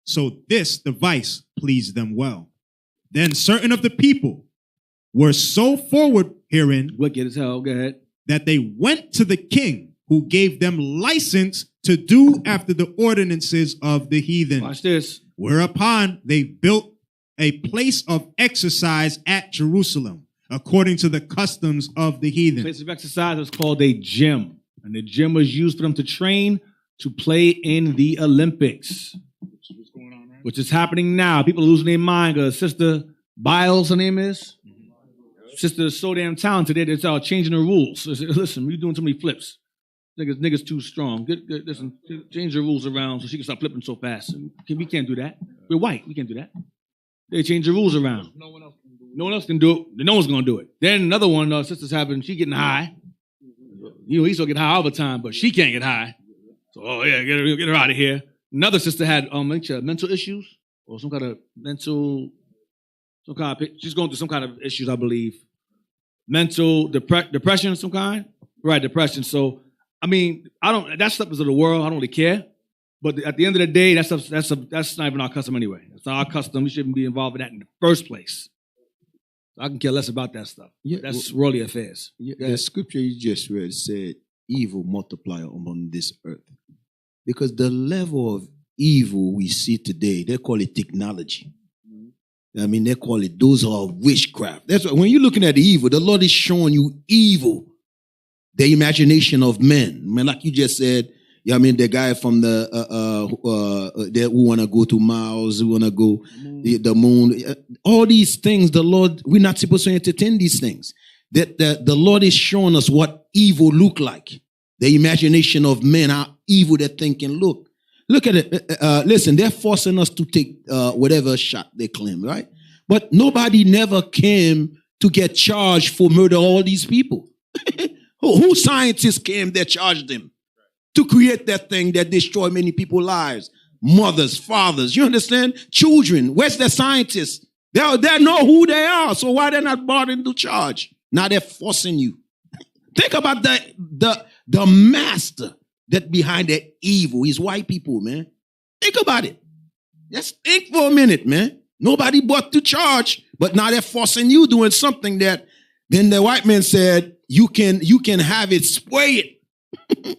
So this device pleased them well. Then certain of the people were so forward herein, wicked as hell. Go ahead. That they went to the king, who gave them license to do after the ordinances of the heathen. Watch this. Whereupon they built a place of exercise at Jerusalem, according to the customs of the heathen. The place of exercise was called a gym. And the gym was used for them to train to play in the Olympics. What's going on, right? Which is happening now. People are losing their mind because Sister Biles, her name is. Sister is so damn talented, they're all changing the rules. Listen, we're doing too many flips. Niggas too strong. Listen, change the rules around so she can stop flipping so fast. We can't do that. We're white. We can't do that. They change the rules around. No one else can do it. No one's going to do it. Then another one, sister's having, she getting high. You know, he's going to get high all the time, but she can't get high. So, get her out of here. Another sister had mental issues or some kind of she's going through some kind of issues, I believe. Mental depression of some kind. Right, depression. So, I mean, that stuff is of the world. I don't really care. But at the end of the day, that's not even our custom anyway. It's not our custom. We shouldn't be involved in that in the first place. I can care less about that stuff. Yeah, That's worldly affairs. The scripture you just read said, evil multiply upon this earth. Because the level of evil we see today, they call it technology. I mean, they call it, those are witchcraft. That's what, when you're looking at the evil, the Lord is showing you evil, the imagination of men. I mean, like you just said, I mean, the guy from the who want to go to Mars, who want to go the moon, all these things, the Lord, we're not supposed to entertain these things. That the Lord is showing us what evil look like. The imagination of men, how evil they're thinking. Look at it. Listen, they're forcing us to take whatever shot they claim, right? But nobody never came to get charged for murder all these people. Who scientists came that charged them to create that thing that destroyed many people's lives? Mothers, fathers, you understand? Children, where's the scientists? They know who they are, so why they're not brought into charge? Now they're forcing you. Think about the master that behind the evil is white people, man. Think about it. Just think for a minute, man. Nobody brought to charge, but now they're forcing you doing something that then the white man said, you can have it, spray it. Think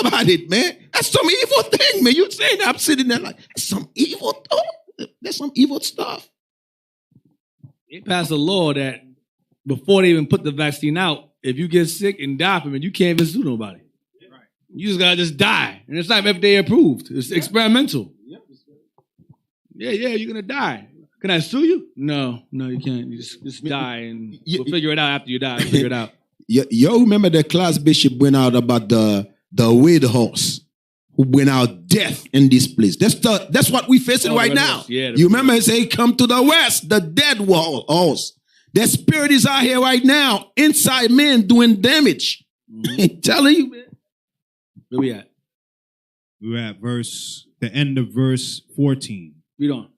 about it, man. That's some evil thing, man. You saying I'm sitting there like, that's some evil thought. That's some evil stuff. They passed a law that before they even put the vaccine out, if you get sick and die from it, you can't even sue nobody. Right. You just gotta just die. And it's not FDA approved. It's experimental. Yeah, you're gonna die. Can I sue you? No, you can't. You just die and we'll figure it out after you die. Figure it out. Yo, remember the class bishop went out about the Wade horse who went out death in this place. That's what we facing right now. Yeah, you remember he say, come to the west, the dead horse. Their spirit is out here right now, inside men doing damage. Mm-hmm. Telling you, man. Where we at? We're at the end of verse 14. Read on.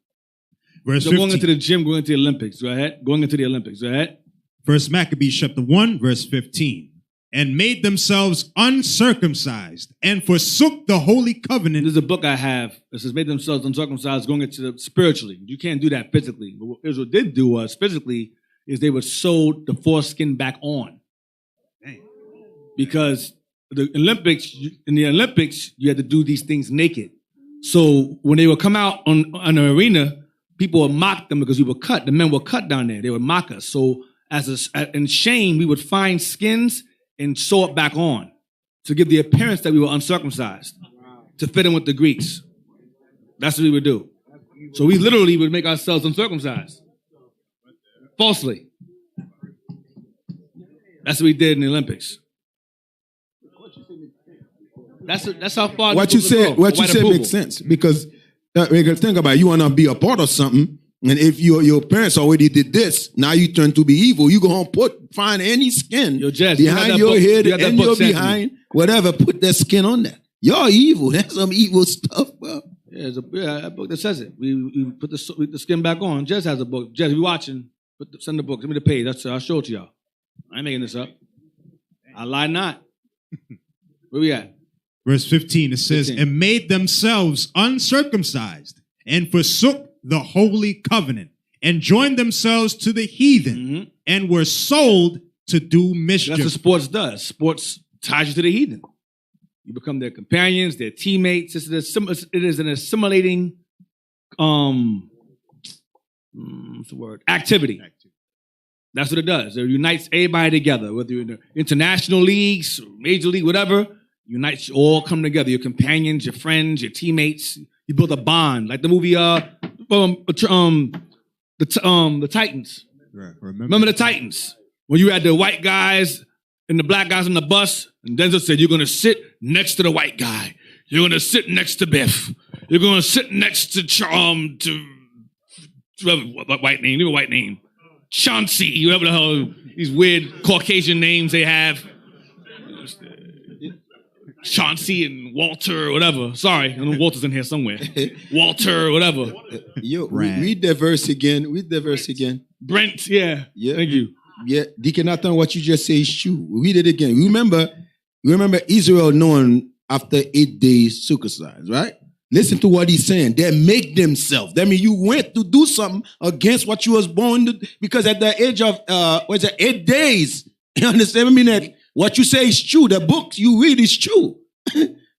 Verse so 15. Going into the gym, going into the Olympics. Go ahead. Going into the Olympics. Go ahead. First Maccabees chapter 1, verse 15. And made themselves uncircumcised and forsook the holy covenant. There's a book I have that says made themselves uncircumcised going into spiritually. You can't do that physically. But what Israel did do was physically is they would sew the foreskin back on. Because in the Olympics, you had to do these things naked. So when they would come out on the arena, people would mock them because we were cut. The men were cut down there. They would mock us. So in shame, we would find skins and sew it back on to give the appearance that we were uncircumcised, to fit in with the Greeks. That's what we would do. So we literally would make ourselves uncircumcised. Falsely. That's what we did in the Olympics. That's how far. What you said makes sense because think about it, you want to be a part of something, and if your parents already did this, now you turn to be evil. You go home, find any skin behind your head and your behind, whatever. Put that skin on that. You're evil. That's some evil stuff, bro. Yeah, there's a book that says it. We put the skin back on. Jez has a book. Jez, if you're watching, send the book. Give me the page. I'll show it to y'all. I ain't making this up. I lie not. Where we at? Verse 15, it says, 15. And made themselves uncircumcised and forsook the holy covenant and joined themselves to the heathen and were sold to do mischief. That's what sports does. Sports ties you to the heathen. You become their companions, their teammates. It is an assimilating what's the word? Activity. That's what it does. It unites everybody together, whether you're in the international leagues, major league, whatever. Unites you all come together. Your companions, your friends, your teammates. You build a bond, like the movie the Titans. Right, remember the Titans when you had the white guys and the black guys on the bus, and Denzel said, "You're going to sit next to the white guy. You're going to sit next to Biff. You're going to sit next to white name, leave a white name, Chauncey, whatever the hell these weird Caucasian names they have." Chauncey and Walter or whatever. Sorry, I know Walter's in here somewhere. Walter or whatever. Yo, read that verse again. Brent, yeah. Thank you. Yeah, Deacon Nathan, what you just say is true. Read it again. Remember Israel knowing after 8 days circumcised, right? Listen to what he's saying. They make themselves. That means you went to do something against what you was born to, because at the age of 8 days, you understand? I mean that what you say is true. The book you read is true.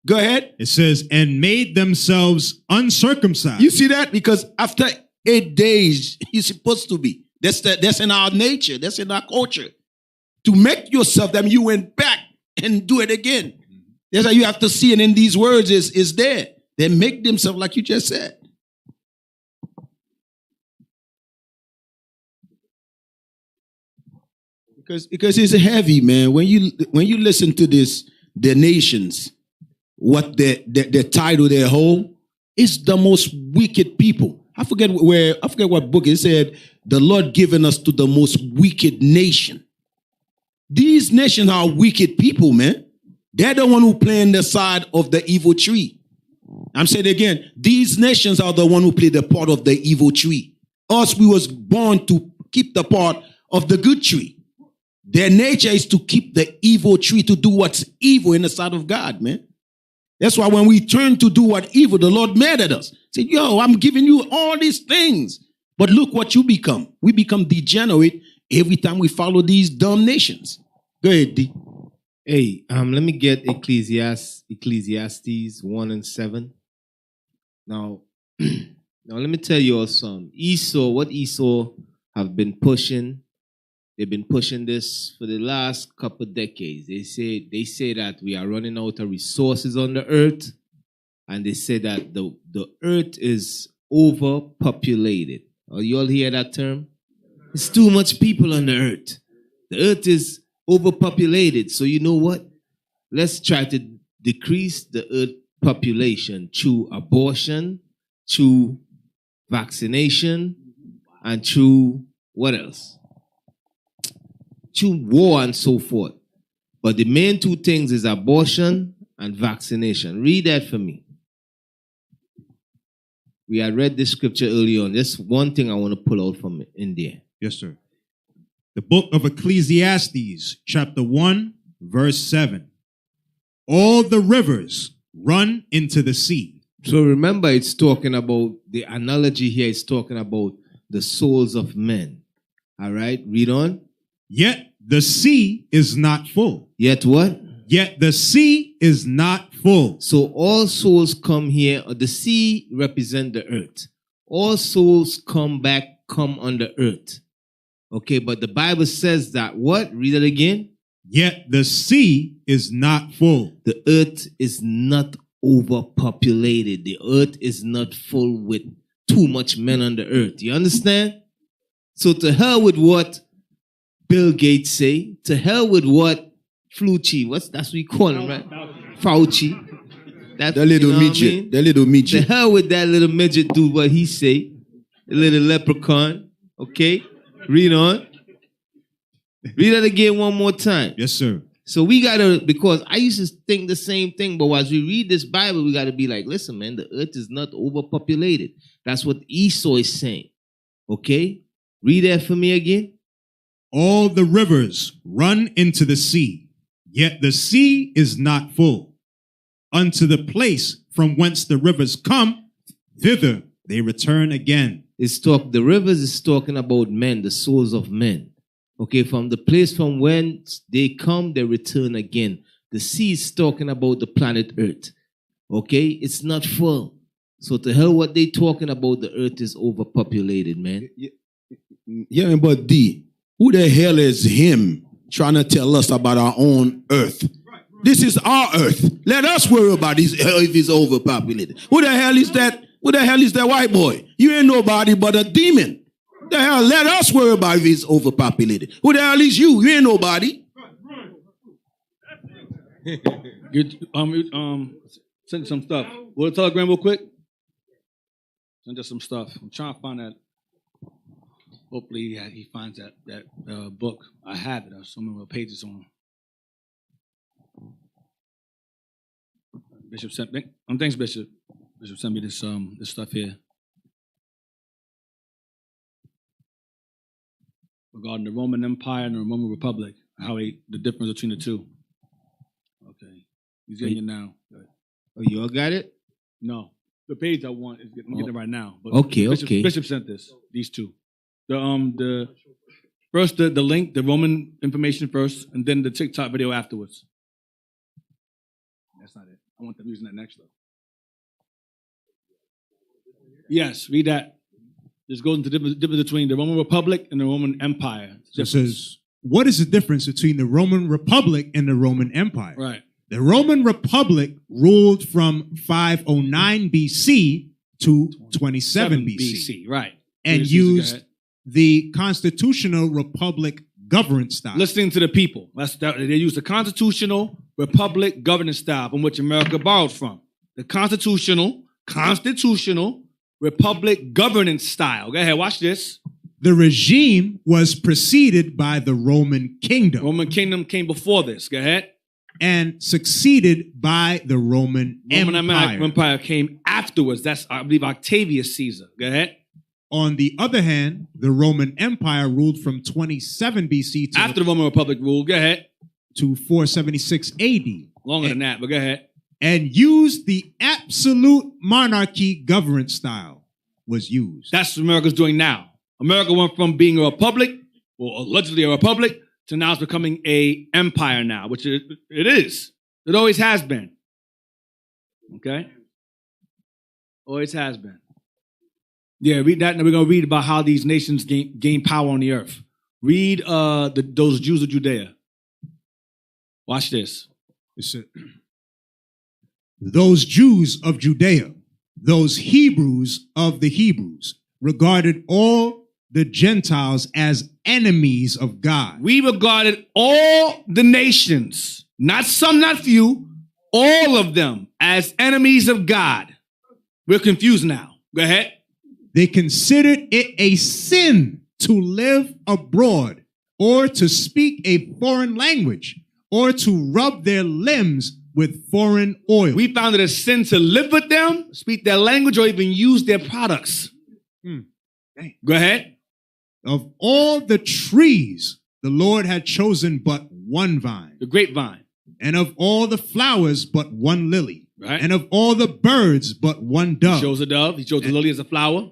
Go ahead. It says, and made themselves uncircumcised. You see that? Because after 8 days, you're supposed to be. That's in our nature. That's in our culture. To make yourself, that means you went back and do it again. That's how you have to see it in these words is there. They make themselves like you just said. Because it's heavy, man. When you listen to this, the nations, what the title they hold, it's the most wicked people. I forget what book it said. The Lord given us to the most wicked nation. These nations are wicked people, man. They're the one who play on the side of the evil tree. I'm saying again, these nations are the one who play the part of the evil tree. Us, we was born to keep the part of the good tree. Their nature is to keep the evil tree, to do what's evil in the sight of God, man. That's why when we turn to do what evil, the Lord mad at us. Say, yo, I'm giving you all these things. But look what you become. We become degenerate every time we follow these dumb nations. Go ahead, D. Hey, let me get Ecclesiastes 1:7. Now, let me tell you all something. What Esau have been pushing, they've been pushing this for the last couple of decades. They say that we are running out of resources on the earth, and they say that the earth is overpopulated. You all hear that term? It's too much people on the earth. The earth is overpopulated. So you know what? Let's try to decrease the earth population through abortion, through vaccination, and through what else? Through war and so forth. But the main two things is abortion and vaccination. Read that for me. We had read this scripture earlier on. There's one thing I want to pull out from in there. Yes, sir. The book of Ecclesiastes, chapter 1, verse 7. All the rivers run into the sea. So remember, it's talking about, the analogy here is talking about the souls of men. All right, read on. Yet the sea is not full. Yet what? Yet the sea is not full. So all souls come here. The sea represent the earth. All souls come on the earth. Okay, but the Bible says that what? Read it again. Yet the sea is not full. The earth is not overpopulated. The earth is not full with too much men on the earth. You understand? So to hell with what Bill Gates say. To hell with what Flucci. That's what we call him, right? Fauci. That's the little midget. I mean? The little midget. To hell with that little midget do what he say. The little leprechaun. Okay? Read on. Read that again one more time. Yes, sir. So we got to, because I used to think the same thing, but as we read this Bible, we got to be like, listen, man, the earth is not overpopulated. That's what Esau is saying. Okay? Read that for me again. All the rivers run into the sea, yet the sea is not full. Unto the place from whence the rivers come, thither they return again. The rivers is talking about men, the souls of men. Okay, from the place from whence they come, they return again. The sea is talking about the planet Earth. Okay, it's not full. So to hell what they talking about, the earth is overpopulated, man. Yeah, but D, who the hell is him trying to tell us about our own earth? This is our earth. Let us worry about this if it's overpopulated. Who the hell is that? Who the hell is that white boy? You ain't nobody but a demon. The hell, let us worry about if it's overpopulated. Who the hell is you? You ain't nobody. Send some stuff. Go to Telegram real quick. Send us some stuff. I'm trying to find that. Hopefully he finds that book. I have it. So many pages on. Bishop sent me. Thanks, Bishop. Bishop sent me this stuff here regarding the Roman Empire and the Roman Republic. The difference between the two. Okay, he's getting it now. Oh, you all got it? No. The page I want is I'm getting it right now. But Okay, Bishop, okay. Bishop sent these two. The first the link, the Roman information first, and then the TikTok video afterwards. That's not it. I want them using that next though. Yes, read that. This goes into the difference between the Roman Republic and the Roman Empire. It says, what is the difference between the Roman Republic and the Roman Empire? Right. The Roman Republic ruled from 509 BC to 27 BC. Right. And used the constitutional republic governance style. Listening to the people. They use the constitutional republic governance style from which America borrowed from. The constitutional republic governance style. Go ahead, watch this. The regime was preceded by the Roman kingdom. Roman kingdom came before this. Go ahead. And succeeded by the Roman Empire. Empire came afterwards. That's, I believe, Octavius Caesar. Go ahead. On the other hand, the Roman Empire ruled from 27 BC to after the Roman Republic ruled. Go ahead. To 476 AD. Longer than that, but go ahead. And used the absolute monarchy governance style was used. That's what America's doing now. America went from being a republic, or allegedly a republic, to now it's becoming an empire now, which it is. It always has been. Okay? Always has been. Yeah, read that, and we're going to read about how these nations gain power on the earth. Read those Jews of Judea. Watch this. It said, those Jews of Judea, those Hebrews of the Hebrews, regarded all the Gentiles as enemies of God. We regarded all the nations, not some, not few, all of them as enemies of God. We're confused now. Go ahead. They considered it a sin to live abroad or to speak a foreign language or to rub their limbs with foreign oil. We found it a sin to live with them, speak their language, or even use their products. Go ahead. Of all the trees, the Lord had chosen but one vine. The grapevine. And of all the flowers, but one lily. Right. And of all the birds, but one dove. He chose a dove. He chose the lily as a flower.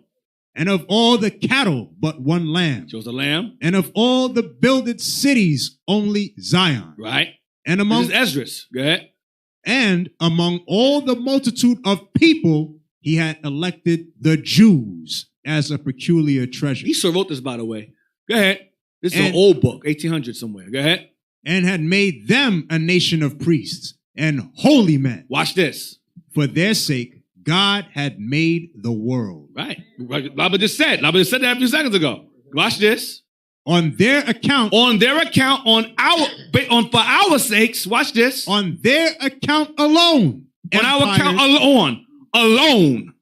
And of all the cattle, but one lamb. He chose a lamb. And of all the builded cities, only Zion. Right. And among this is Esdras. Go ahead. And among all the multitude of people, he had elected the Jews as a peculiar treasure. He so wrote this, by the way. Go ahead. This is an old book, 1800 somewhere. Go ahead. And had made them a nation of priests and holy men. Watch this. For their sake, God had made the world. Right. Laba just said that a few seconds ago. Watch this. On their account. For our sakes. Watch this. On their account alone. On our account alone.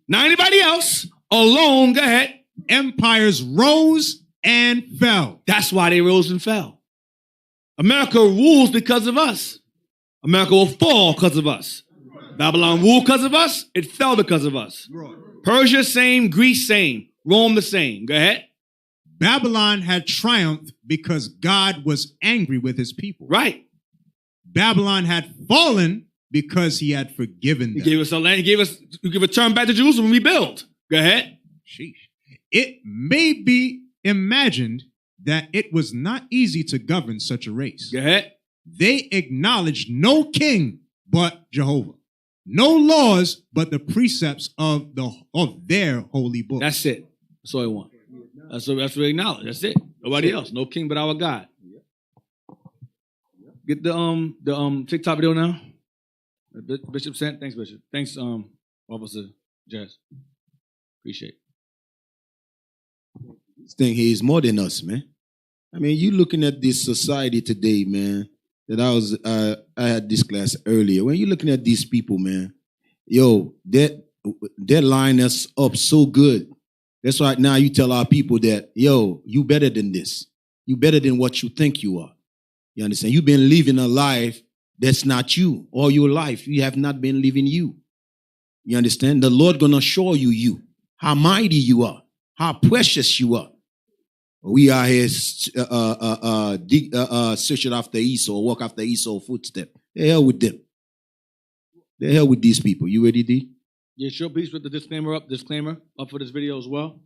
Not anybody else. Alone. Go ahead. Empires rose and fell. That's why they rose and fell. America rules because of us. America will fall because of us. Babylon ruled because of us. It fell because of us. Persia, same. Greece, same. Rome, the same. Go ahead. Babylon had triumphed because God was angry with his people. Right. Babylon had fallen because he had forgiven them. He gave us a land. We give a turn back to Jerusalem and rebuild. Go ahead. Sheesh. It may be imagined that it was not easy to govern such a race. Go ahead. They acknowledged no king but Jehovah, no laws but the precepts of their holy book. That's it. That's all I want. That's what we acknowledge. That's it. Nobody else. No king but our God. Get the TikTok video now. Bishop sent. Thanks, Bishop. Thanks, Officer Jazz. Appreciate it. This thing here is more than us, man. I mean, you looking at this society today, man. That I had this class earlier. When you're looking at these people, man, they line us up so good. That's why now you tell our people that, you better than this. You better than what you think you are. You understand? You've been living a life that's not you. All your life, you have not been living you. You understand? The Lord gonna show you how mighty you are, how precious you are. We are here searching after Esau, walk after Esau's footstep. The hell with them. The hell with these people. You ready, D? Yeah, sure. Please put the disclaimer up for this video as well.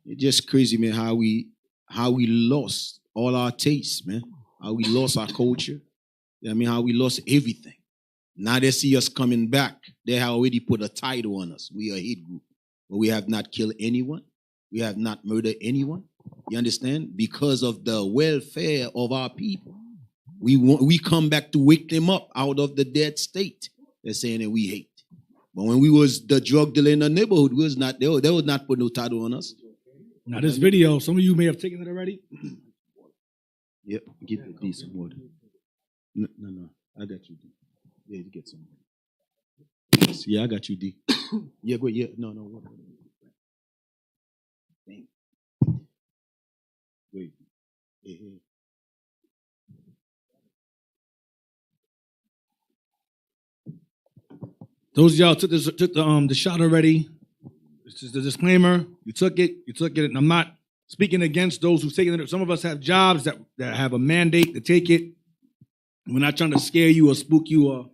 It's just crazy, man, how we lost all our tastes, man. How we lost our culture. I mean, how we lost everything. Now they see us coming back. They have already put a title on us. We are a hate group. But we have not killed anyone. We have not murdered anyone. You understand? Because of the welfare of our people. We come back to wake them up out of the dead state. They're saying that we hate. But when we was the drug dealer in the neighborhood, they was not put no title on us. Now this video, some of you may have taken it already. Yep, give D some water. No, I got you, D. Yeah, you get some. Yeah, I got you, D. Yeah, go. Yeah, no, water. Dang. Wait. Yeah. Those of y'all took the shot already. This is the disclaimer. You took it, and I'm not speaking against those who've taken it. Some of us have jobs that have a mandate to take it. We're not trying to scare you or spook you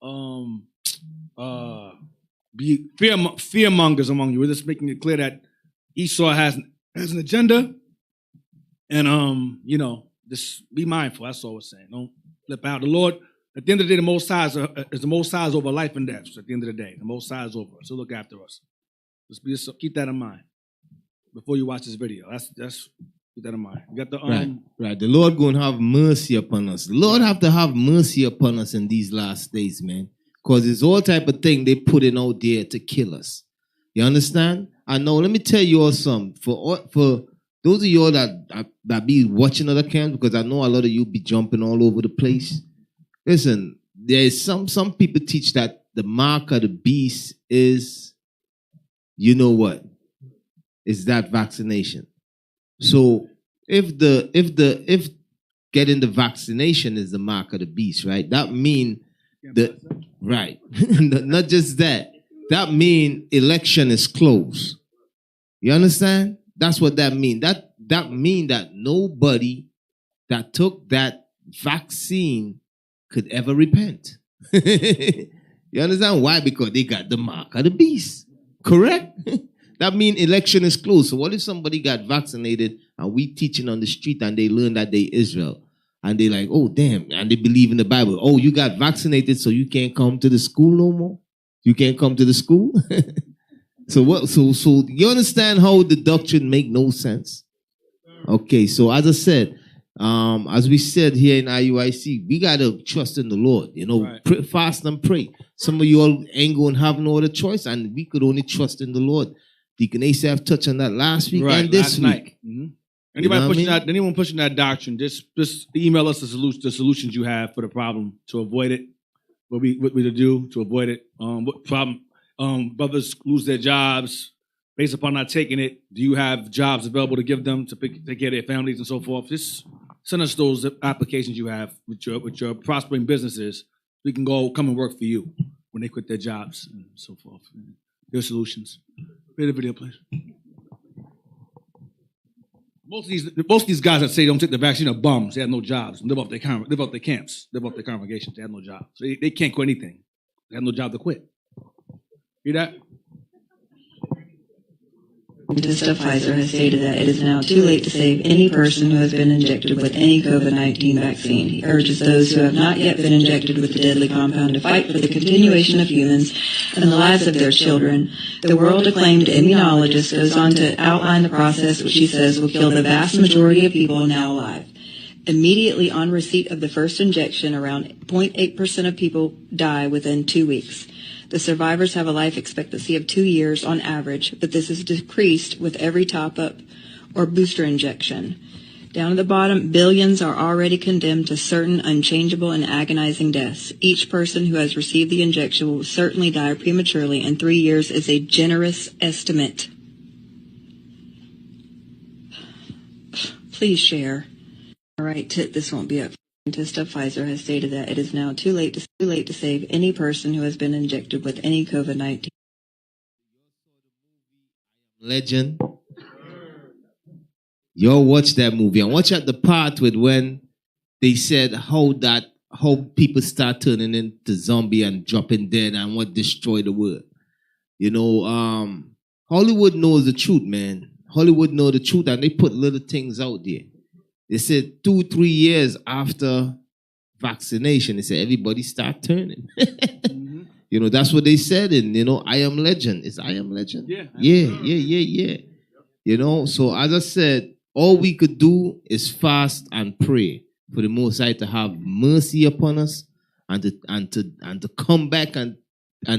or be fearmongers among you. We're just making it clear that Esau has an agenda, and just be mindful. That's all we're saying. Don't flip out. The Lord, at the end of the day, the Most High is the Most High is over life and death. So at the end of the day, the Most High is over us. So look after us. Just keep that in mind before you watch this video. That's keep that in mind. You got the right. The Lord going to have mercy upon us. The Lord have to have mercy upon us in these last days, man. Because it's all type of thing they put in out there to kill us. You understand? I know. Let me tell you all something. For those of you all that be watching other camps, because I know a lot of you be jumping all over the place. Listen, there's some people teach that the mark of the beast is, you know what? Is that vaccination. So if getting the vaccination is the mark of the beast, right? That mean right. Not just that. That mean election is closed. You understand? That's what that mean. That mean that nobody that took that vaccine could ever repent. You understand why? Because they got the mark of the beast. Correct? That means election is closed. So what if somebody got vaccinated and we teaching on the street and they learn that they Israel? And they like, oh, damn. And they believe in the Bible. Oh, you got vaccinated so you can't come to the school no more? You can't come to the school? So what? So you understand how the doctrine make no sense? Okay, so as I said, as we said here in IUIC, we got to trust in the Lord. Right. Fast and pray. Some of you all ain't going to have no other choice, and we could only trust in the Lord. Deacon Asaph touched on that last week and this week. Night. Mm-hmm. Anyone pushing that doctrine, just email us the solutions you have for the problem to avoid it. What we to do to avoid it. What problem? Brothers lose their jobs based upon not taking it. Do you have jobs available to give them to take care of their families and so forth? Just send us those applications you have with your prospering businesses. We can come and work for you when they quit their jobs and so forth. Your solutions. Play the video, please. Most of these guys that say don't take the vaccine are bums. They have no jobs. Live off their camps. Live off their congregations. They have no jobs. So they can't quit anything. They have no job to quit. Hear that? Mr. Pfizer has stated that it is now too late to save any person who has been injected with any COVID-19 vaccine. He urges those who have not yet been injected with the deadly compound to fight for the continuation of humans and the lives of their children. The world-acclaimed immunologist goes on to outline the process which he says will kill the vast majority of people now alive. Immediately on receipt of the first injection, around 0.8% of people die within 2 weeks. The survivors have a life expectancy of 2 years on average, but this is decreased with every top-up or booster injection. Down at the bottom, billions are already condemned to certain unchangeable and agonizing deaths. Each person who has received the injection will certainly die prematurely, and 3 years is a generous estimate. Please share. All right, this won't be up. Scientist of Pfizer has stated that it is now too late to save any person who has been injected with any COVID-19. Legend. Y'all watch that movie and watch at the part with when they said how people start turning into zombie and dropping dead and what destroyed the world. You know, Hollywood knows the truth, man. Hollywood knows the truth, and they put little things out there. They said 2-3 years after vaccination, they said everybody start turning. Mm-hmm. You know, that's what they said in, you know, I Am Legend. Is I Am Legend? Yeah. You know, so as I said, all we could do is fast and pray for the Most High to have mercy upon us and to come back and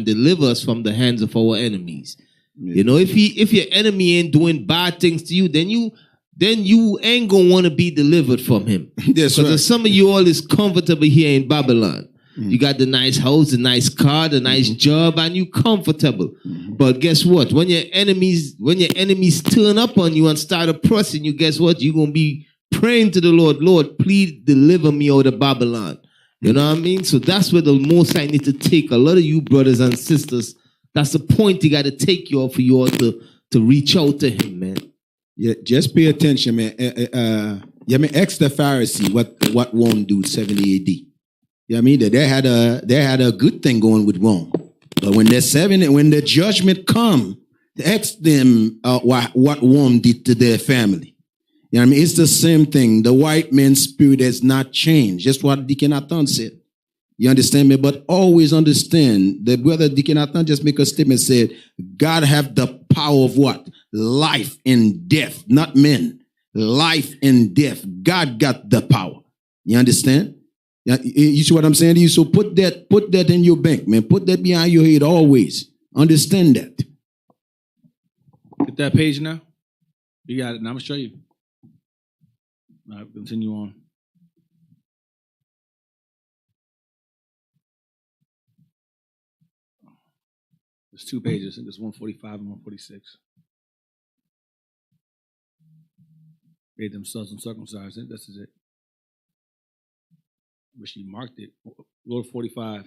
deliver us from the hands of our enemies. Yeah. You know, if your enemy ain't doing bad things to you, then you ain't gonna want to be delivered from him. Because right. Some of you all is comfortable here in Babylon. Mm-hmm. You got the nice house, the nice car, the nice job, and you comfortable. Mm-hmm. But guess what? When your enemies turn up on you and start oppressing you, guess what? You're gonna be praying to the Lord, Lord, please deliver me out of Babylon. You know what I mean? So that's where the Most High need to take a lot of you brothers and sisters. That's the point he got to take you all for you all to reach out to him, man. Yeah, just pay attention, man. Ask the Pharisee what Rome do 70 AD. You know what I mean? They had a good thing going with Rome. But when the judgment come, ask them what Rome did to their family. You know what I mean? It's the same thing. The white man's spirit has not changed. Just what Deacon Athan said. You understand me? But always understand that brother Deacon Athan just make a statement, said, God have the power of what? Life and death, not men. Life and death. God got the power. You understand? You see what I'm saying to you? So put that in your bank, man. Put that behind your head always. Understand that. Get that page now. You got it. Now I'm going to show you. All right, continue on. There's 2 pages. There's 145 and 146. Made themselves uncircumcised. This is it. Wish he marked it. Lord 45.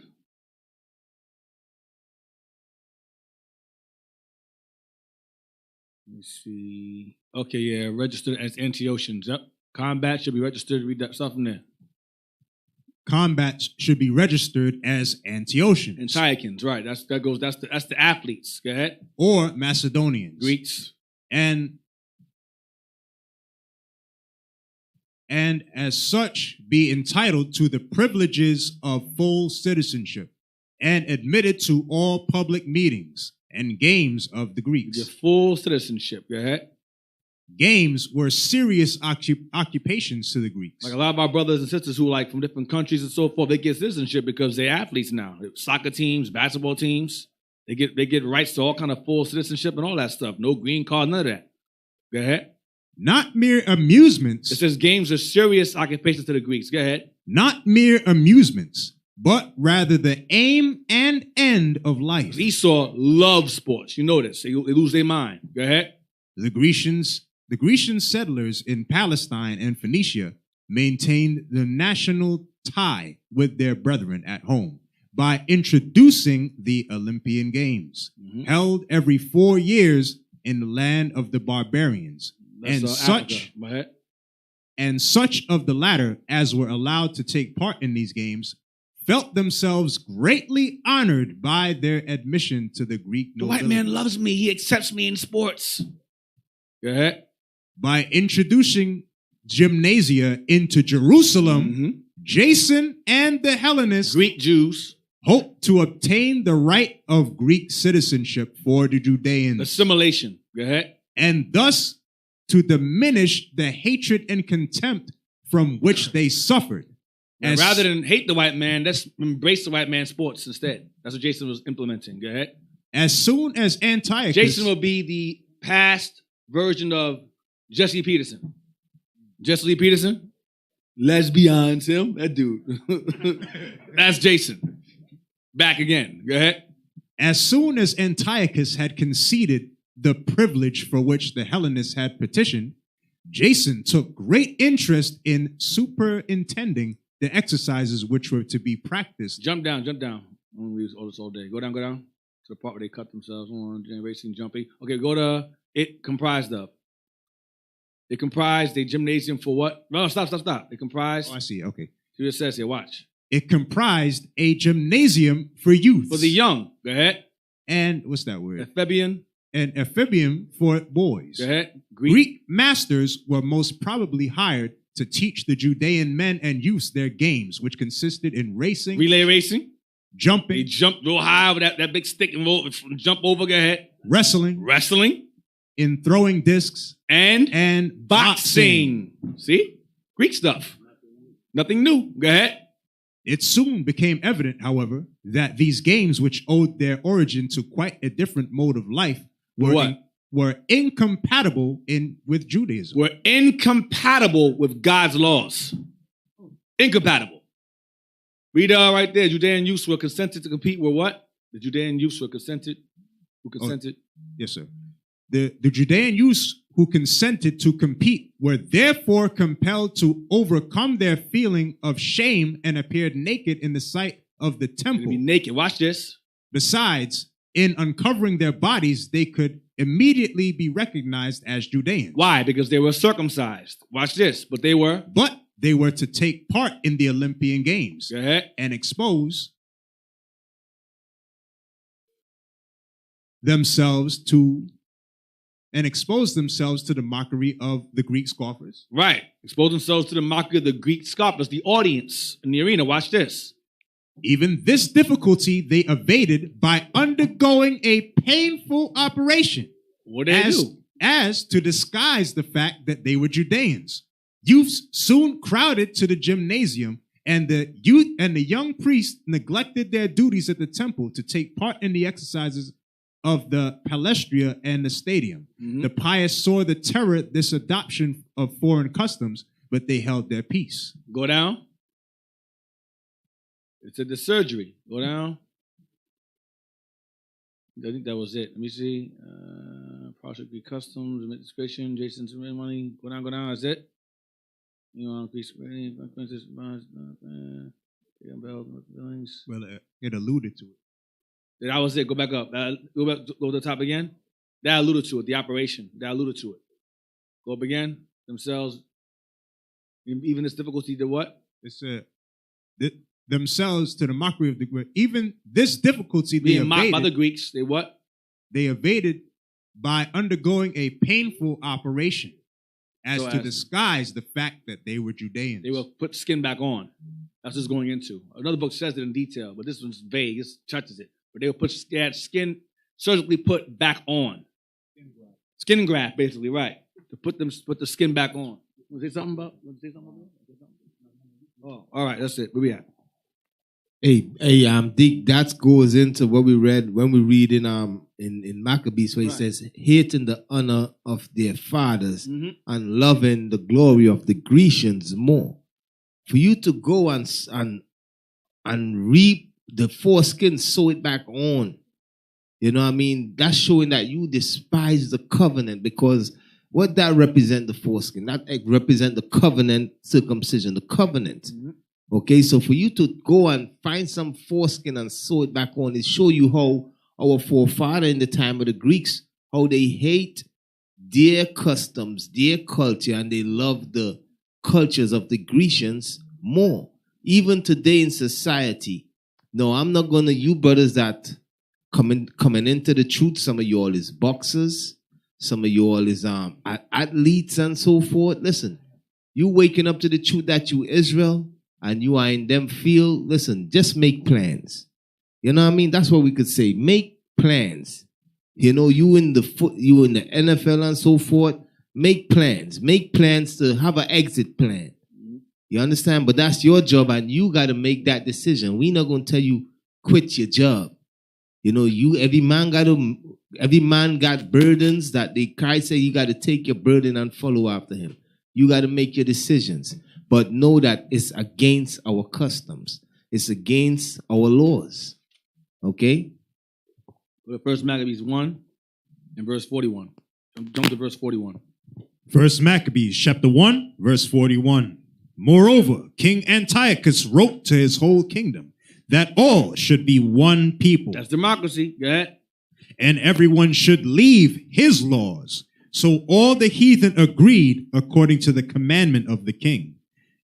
Let me see. Okay, yeah, registered as Antiochians. Yep. Combat should be registered. Read that stuff from there. Combat should be registered as Antiochians. Antiochians, right. That's the athletes. Go ahead. Or Macedonians. Greeks. And as such be entitled to the privileges of full citizenship and admitted to all public meetings and games of the Greeks. Your full citizenship. Go ahead. Games were serious occupations to the Greeks. Like a lot of our brothers and sisters who like from different countries and so forth, they get citizenship because they're athletes now. Soccer teams, basketball teams, they get rights to all kind of full citizenship and all that stuff. No green card, none of that. Go ahead. Not mere amusements. It says games are serious occupations to the Greeks. Go ahead. Not mere amusements, but rather the aim and end of life. Esau loves sports. You know this. They lose their mind. Go ahead. The Grecian settlers in Palestine and Phoenicia maintained the national tie with their brethren at home by introducing the Olympian Games, held every 4 years in the land of the barbarians. And such of the latter as were allowed to take part in these games felt themselves greatly honored by their admission to the Greek nobility. The white man loves me. He accepts me in sports. Go ahead. By introducing gymnasia into Jerusalem, Jason and the Hellenists, Greek Jews, hoped to obtain the right of Greek citizenship for the Judeans. Assimilation. Go ahead. And thus to diminish the hatred and contempt from which they suffered. Rather than hate the white man, let's embrace the white man's sports instead. That's what Jason was implementing. Go ahead. As soon as Antiochus... Jason will be the past version of Jesse Peterson. Jesse Lee Peterson? Lesbians, him? That dude. That's Jason. Back again. Go ahead. As soon as Antiochus had conceded the privilege for which the Hellenists had petitioned, Jason took great interest in superintending the exercises which were to be practiced. Jump down. I don't want to read all this all day. Go down to the part where they cut themselves on generation jumping. Okay, go to it comprised of. They comprised a gymnasium for what? No, stop. They comprised. Oh, I see. Okay. See what it says here. Watch. It comprised a gymnasium for youth. For the young. Go ahead. And what's that word? Amphibian. And amphibium for boys. Go ahead. Greek masters were most probably hired to teach the Judean men and youths their games, which consisted in racing, relay racing, jumping. They jump real high with that big stick and jump over. Go ahead. Wrestling, in throwing discs, and boxing. See? Greek stuff. Nothing new. Go ahead. It soon became evident, however, that these games, which owed their origin to quite a different mode of life, were incompatible with Judaism. Were incompatible with God's laws. Incompatible. Read right there. Judean youths were consented to compete with what? The Judean youths were consented. Who consented? Yes, sir. The Judean youths who consented to compete were therefore compelled to overcome their feeling of shame and appeared naked in the sight of the temple. Be naked. Watch this. Besides, in uncovering their bodies, they could immediately be recognized as Judeans. Why? Because they were circumcised. Watch this. But they were to take part in the Olympian Games. Go ahead. And expose themselves to the mockery of the Greek scoffers. Right. Expose themselves to the mockery of the Greek scoffers, the audience in the arena. Watch this. Even this difficulty they evaded by undergoing a painful operation. What did they do? As to disguise the fact that they were Judeans. Youths soon crowded to the gymnasium, and the young priests neglected their duties at the temple to take part in the exercises of the palestria and the stadium. Mm-hmm. The pious saw the terror this adoption of foreign customs, but they held their peace. Go down. It's at the surgery. Go down. I think that was it. Let me see. Project Greek Customs, administration, Jason's money. Go down. That's it. You know, increase rating, well, it alluded to it. That was it. Go back up. Go to the top again. That alluded to it. The operation. That alluded to it. Go up again. Themselves. Even this difficulty to what? It said themselves to the mockery of the Greeks. Even this difficulty they evaded. Mocked by the Greeks. They what? They evaded by undergoing a painful operation as to disguise the fact that they were Judeans. They will put skin back on. That's what it's going into. Another book says it in detail, but this one's vague. It touches it. But they had skin surgically put back on. Skin graft, basically, right. To put the skin back on. Want to say something about that? Oh, all right, that's it. Where we at? Hey, Dick, that goes into what we read when we read in Maccabees, where it says, hating the honor of their fathers and loving the glory of the Grecians more. For you to go and reap the foreskin, sew it back on. You know what I mean? That's showing that you despise the covenant, because what that represent, the foreskin? That represent the covenant circumcision, the covenant. Mm-hmm. Okay, so for you to go and find some foreskin and sew it back on, it show you how our forefather in the time of the Greeks, how they hate their customs, their culture, and they love the cultures of the Grecians more. Even today in society, no, I'm not gonna, you brothers that coming into the truth, some of you all is boxers, some of you all is athletes and so forth. Listen, you waking up to the truth that you Israel and you are in them field, listen, just make plans. You know what I mean? That's what we could say. Make plans. You know, you in the NFL and so forth, make plans. Make plans to have an exit plan. You understand? But that's your job, and you got to make that decision. We're not going to tell you quit your job. You know, every man got burdens that Christ said you got to take your burden and follow after him. You got to make your decisions. But know that it's against our customs. It's against our laws. Okay? First Maccabees 1 and verse 41. Jump to verse 41. First Maccabees chapter 1, verse 41. Moreover, King Antiochus wrote to his whole kingdom that all should be one people. That's democracy. Go ahead. And everyone should leave his laws, So all the heathen agreed according to the commandment of the king.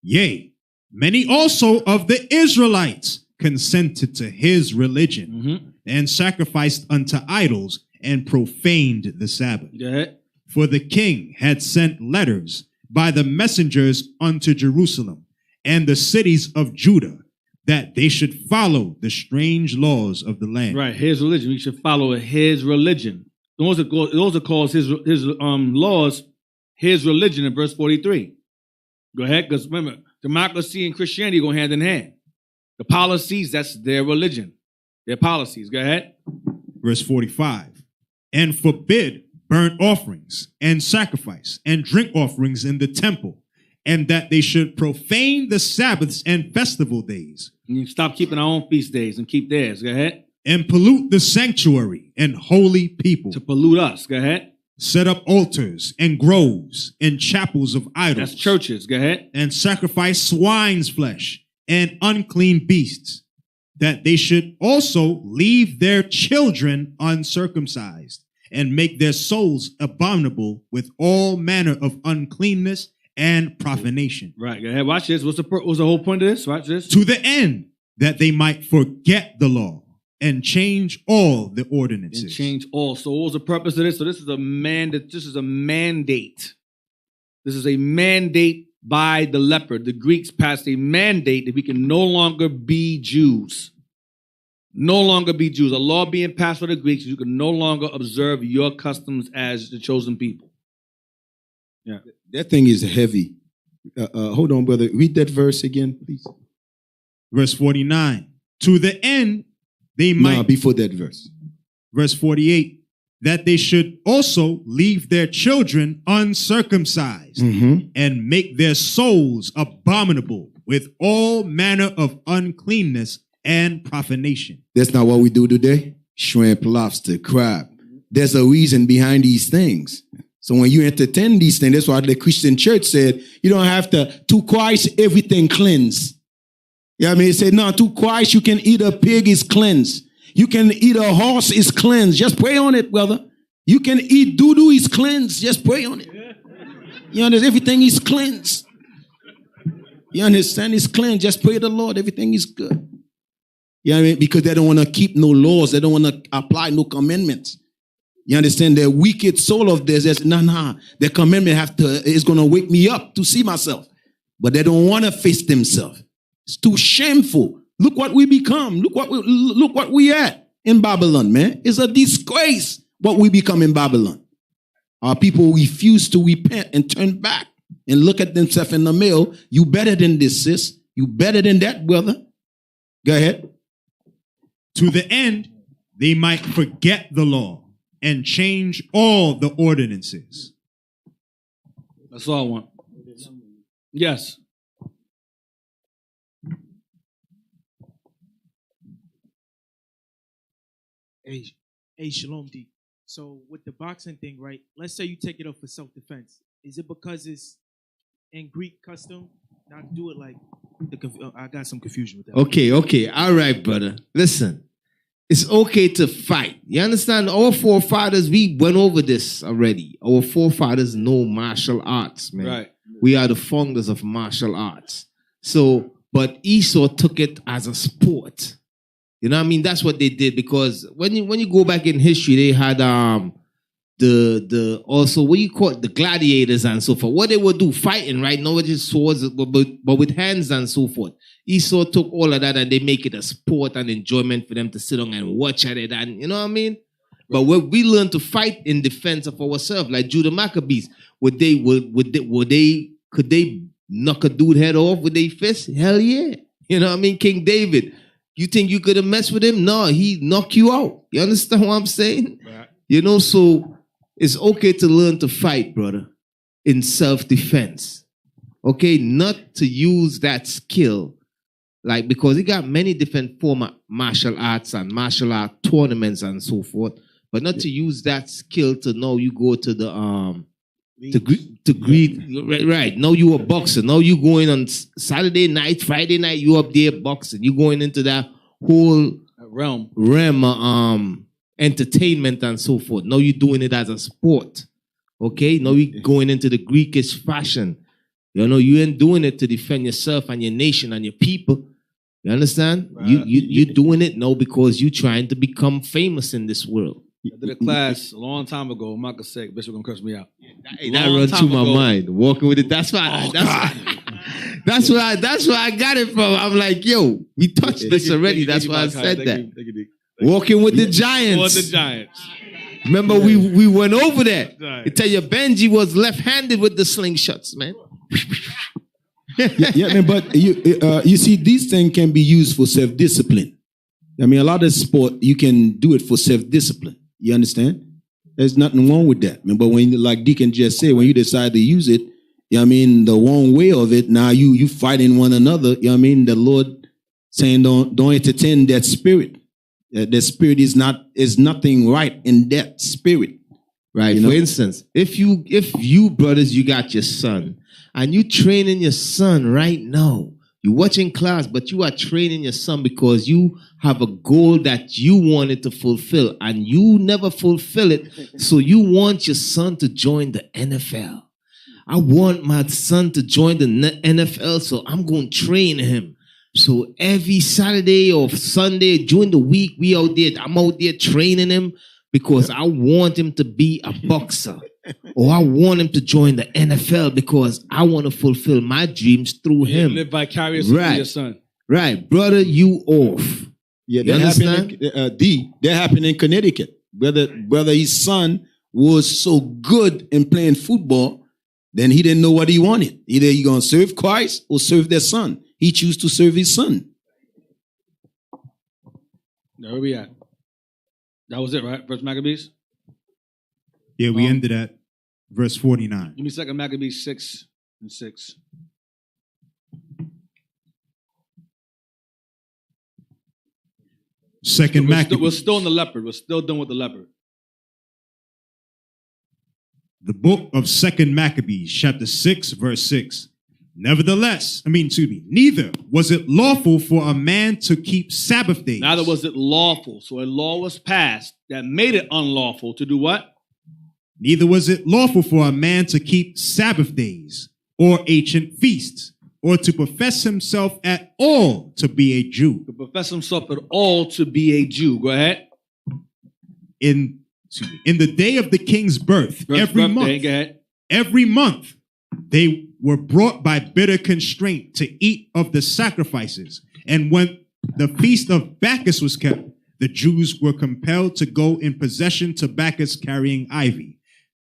Yea, many also of the Israelites consented to his religion and sacrificed unto idols and profaned the Sabbath. Go ahead. For the king had sent letters by the messengers unto Jerusalem and the cities of Judah, that they should follow the strange laws of the land. Right, his religion. We should follow his religion. Those are called his laws, his religion in verse 43. Go ahead, because remember, democracy and Christianity go hand in hand. The policies, that's their religion, their policies. Go ahead. Verse 45. And forbid burnt offerings and sacrifice and drink offerings in the temple, and that they should profane the Sabbaths and festival days. And you stop keeping our own feast days and keep theirs. Go ahead. And pollute the sanctuary and holy people. To pollute us. Go ahead. Set up altars and groves and chapels of idols. That's churches. Go ahead. And sacrifice swine's flesh and unclean beasts, that they should also leave their children uncircumcised and make their souls abominable with all manner of uncleanness and profanation. Right. Go ahead. Watch this. What's the whole point of this? Watch this. To the end that they might forget the law and change all the ordinances. And change all. So what was the purpose of this? So this is a mandate. This is a mandate. This is a mandate by the leopard. The Greeks passed a mandate that we can no longer be Jews. No longer be Jews. A law being passed by the Greeks, you can no longer observe your customs as the chosen people. Yeah. That thing is heavy. Hold on, brother. Read that verse again, please. Verse 49. To the end they might... No, before that verse. Verse 48. That they should also leave their children uncircumcised and make their souls abominable with all manner of uncleanness and profanation. That's not what we do today. Shrimp, lobster, crab. There's a reason behind these things. So when you entertain these things, that's why the Christian church said, you don't have to Christ, everything cleansed. You know what I mean? It said, no, to Christ, you can eat a pig, is cleansed. You can eat a horse, is cleansed. Just pray on it, brother. You can eat doo-doo, is cleansed. Just pray on it. You understand? Everything is cleansed. You understand? It's cleansed. Just pray to the Lord. Everything is good. You know what I mean? Because they don't want to keep no laws. They don't want to apply no commandments. You understand? The wicked soul of theirs says, nah. The commandment is going to wake me up to see myself. But they don't want to face themselves. It's too shameful. Look what we become. Look what we at in Babylon, man. It's a disgrace what we become in Babylon. Our people refuse to repent and turn back and look at themselves in the mirror. You better than this, sis. You better than that, brother. Go ahead. To the end, they might forget the law and change all the ordinances. That's all I want. Yes. Hey, Shalom D. So with the boxing thing, right? Let's say you take it up for self-defense. Is it because it's in Greek custom not to do it like I got some confusion with that. Okay. All right, brother. Listen, it's okay to fight. You understand? Our forefathers, we went over this already. Our forefathers know martial arts, man. Right. We are the founders of martial arts. So, but Esau took it as a sport. You know what I mean? That's what they did, because when you go back in history, they had the also what you call it, the gladiators and so forth. What they would do, fighting, right? Not with just swords, but with hands and so forth. Esau took all of that and they make it a sport and enjoyment for them to sit on and watch at it, and you know what I mean? But when we learn to fight in defense of ourselves, like Judah Maccabees, could they knock a dude head off with their fist? Hell yeah. You know what I mean? King David. You think you could have messed with him? No, he knocked you out. You understand what I'm saying? Right. You know, so it's okay to learn to fight, brother, in self-defense. Okay, not to use that skill, like, because he got many different form of martial arts and martial art tournaments and so forth, but not to use that skill to know you go to the to greet, right? Now you a boxer. Now you going on Saturday night, Friday night. You up there boxing. You going into that whole realm, entertainment and so forth. Now you doing it as a sport. Okay, now we going into the Greekish fashion. You know, you ain't doing it to defend yourself and your nation and your people. You understand? You're doing it now because you're trying to become famous in this world. I did a class a long time ago. I'm not gonna say, Bishop gonna curse me out. That runs through my mind. Walking with it. That's why. That's where I got it from. I'm like, yo, we touched this already. That's why I said that. Walking with the Giants. With the Giants. Remember, we went over that. I tell you, Benji was left-handed with the slingshots, man. Yeah, man, but you see, these things can be used for self-discipline. I mean, a lot of sport, you can do it for self-discipline. You understand? There's nothing wrong with that. But when, like Deacon just said, when you decide to use it, you know what I mean, the wrong way of it, now you fighting one another. You know what I mean? The Lord saying don't entertain that spirit. That spirit is nothing right in that spirit. Right. For instance, if you brothers, you got your son and you training your son right now, you're watching class, but you are training your son because you have a goal that you wanted to fulfill and you never fulfill it. So you want your son to join the NFL. I want my son to join the NFL, so I'm going to train him. So every Saturday or Sunday during the week, I'm out there training him because I want him to be a boxer. Or I want him to join the NFL because I want to fulfill my dreams through him. Live vicariously through your son. Right. Brother, you off. Yeah, that happened in Connecticut. Brother, his son was so good in playing football, then he didn't know what he wanted. Either he going to serve Christ or serve their son. He chose to serve his son. Where we at? That was it, right? First Maccabees? Yeah, we ended at verse 49. Give me 2 Maccabees 6:6. Second Maccabees. We're still in the leopard. We're still done with the leopard. The book of 2 Maccabees, chapter 6, verse 6. Neither was it lawful for a man to keep Sabbath days. Neither was it lawful. So a law was passed that made it unlawful to do what? Neither was it lawful for a man to keep Sabbath days or ancient feasts, or to profess himself at all to be a Jew. To profess himself at all to be a Jew. Go ahead. In the day of the king's birth, every month, they were brought by bitter constraint to eat of the sacrifices. And when the feast of Bacchus was kept, the Jews were compelled to go in procession to Bacchus carrying ivy.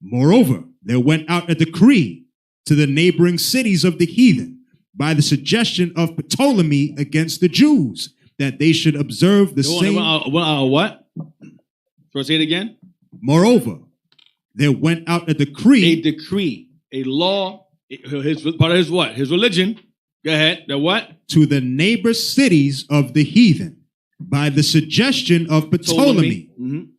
Moreover, there went out a decree to the neighboring cities of the heathen by the suggestion of Ptolemy against the Jews, that they should observe the same. What? First, say it again. Moreover, there went out a decree. A law. Part of his what? His religion. Go ahead. The what? To the neighbor cities of the heathen by the suggestion of Ptolemy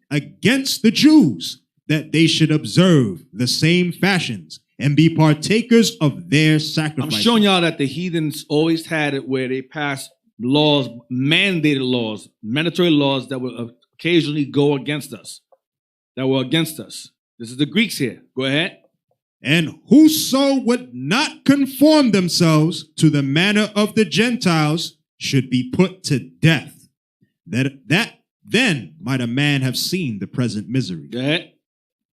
against the Jews, that they should observe the same fashions and be partakers of their sacrifices. I'm showing y'all that the heathens always had it where they passed laws, mandated laws, mandatory laws that would occasionally go against us, that were against us. This is the Greeks here. Go ahead. And whoso would not conform themselves to the manner of the Gentiles should be put to death. That then might a man have seen the present misery. Go ahead.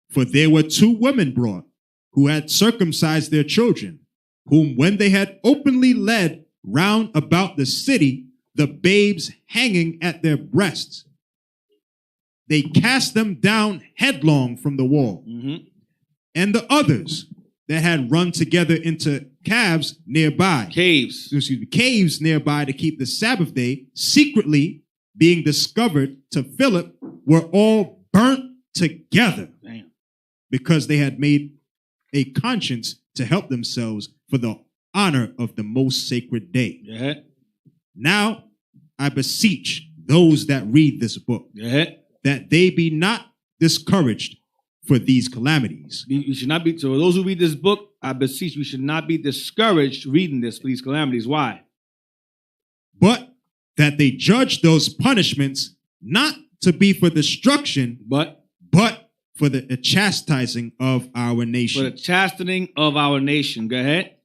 For there were 2 women brought who had circumcised their children, whom when they had openly led round about the city, the babes hanging at their breasts, they cast them down headlong from the wall. And the others that had run together into caves nearby to keep the Sabbath day, secretly being discovered to Philip, were all burnt together. Damn. Because they had made a conscience to help themselves for the honor of the most sacred day. Yeah. Now I beseech those that read this book that they be not discouraged for these calamities. You should not be. So those who read this book, I beseech you should not be discouraged reading this for these calamities. Why? But that they judge those punishments not to be for destruction, but for the chastising of our nation. For the chastening of our nation. Go ahead.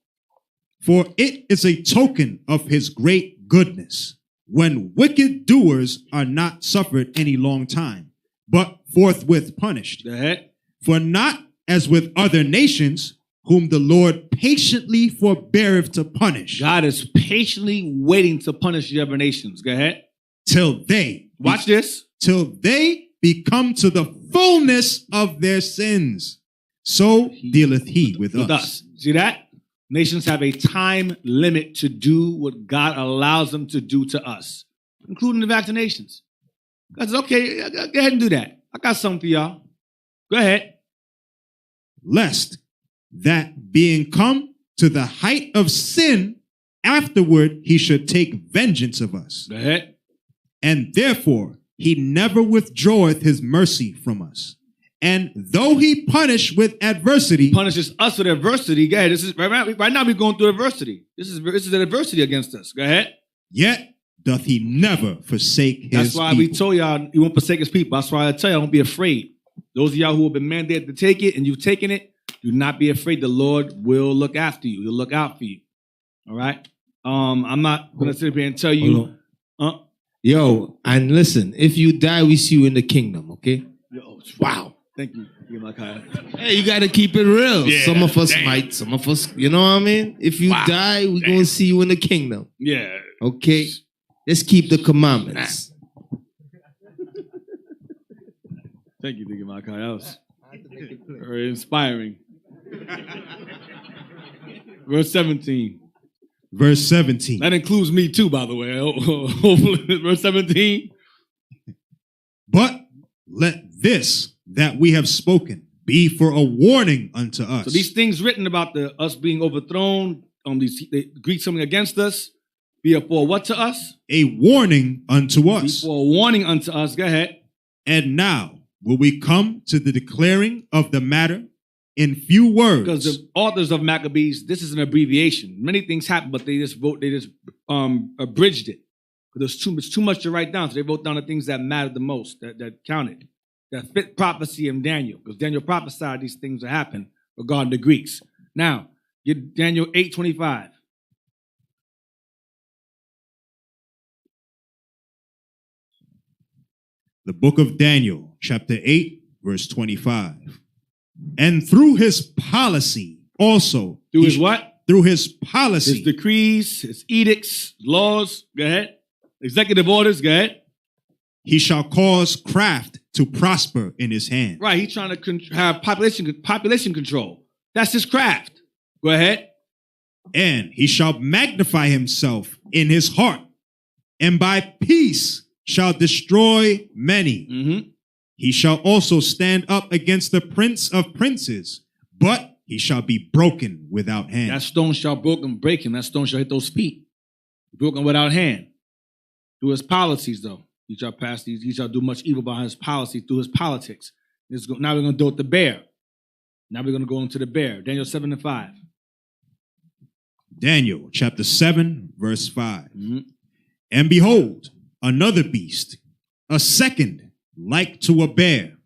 For it is a token of his great goodness, when wicked doers are not suffered any long time, but forthwith punished. Go ahead. For not as with other nations, whom the Lord patiently forbeareth to punish. God is patiently waiting to punish the other nations. Go ahead. Till they, watch this, till they become to the fullness of their sins. So dealeth he with us. See that? Nations have a time limit to do what God allows them to do to us, including the vaccinations. God says, okay, go ahead and do that. I got something for y'all. Go ahead. Lest that being come to the height of sin, afterward he should take vengeance of us. Go ahead. And therefore he never withdraweth his mercy from us. And though he punish with adversity, punishes us with adversity. Go ahead. This is right now we're going through adversity. This is an adversity against us. Go ahead. Yet doth he never forsake his That's why people. we told y'all he won't forsake his people. That's why I tell y'all, don't be afraid. Those of y'all who have been mandated to take it and you've taken it, do not be afraid. The Lord will look after you. He'll look out for you. All right. I'm not going to sit here and tell you. Yo, and listen, if you die, we see you in the kingdom, okay? Yo, wow. Thank you. Hey, you got to keep it real. Yeah, some of us might, some of us, you know what I mean? If you die, we're going to see you in the kingdom. Yeah. Okay? Let's keep the commandments. Thank you, Deacon Malachi. That was very inspiring. Verse 17. Verse 17. That includes me too, by the way. Hopefully, verse 17. But let this that we have spoken be for a warning unto us. So these things written about us being overthrown, the Greeks coming against us, be for what to us? A warning unto us. Be for a warning unto us. Go ahead. And now will we come to the declaring of the matter in few words. Because the authors of Maccabees, this is an abbreviation. Many things happen, but they just abridged it. Because there's too much to write down. So they wrote down the things that mattered the most, that counted, that fit prophecy in Daniel. Because Daniel prophesied these things to happen regarding the Greeks. Now, get Daniel 8:25. The book of Daniel, chapter 8, verse 25. And through his policy also. Through his what? Through his policy. His decrees, his edicts, laws. Go ahead. Executive orders. Go ahead. He shall cause craft to prosper in his hand. Right. He's trying to have population control. That's his craft. Go ahead. And he shall magnify himself in his heart, and by peace shall destroy many. Mm-hmm. He shall also stand up against the prince of princes, but he shall be broken without hand. That stone shall break him. That stone shall hit those feet. Broken without hand. Through his policies, though. He shall pass these. He shall do much evil by his policy through his politics. Now we're going to deal with the bear. Now we're going to go into the bear. Daniel 7:5. Daniel chapter 7, verse 5. Mm-hmm. And behold, another beast, a second, like to a bear,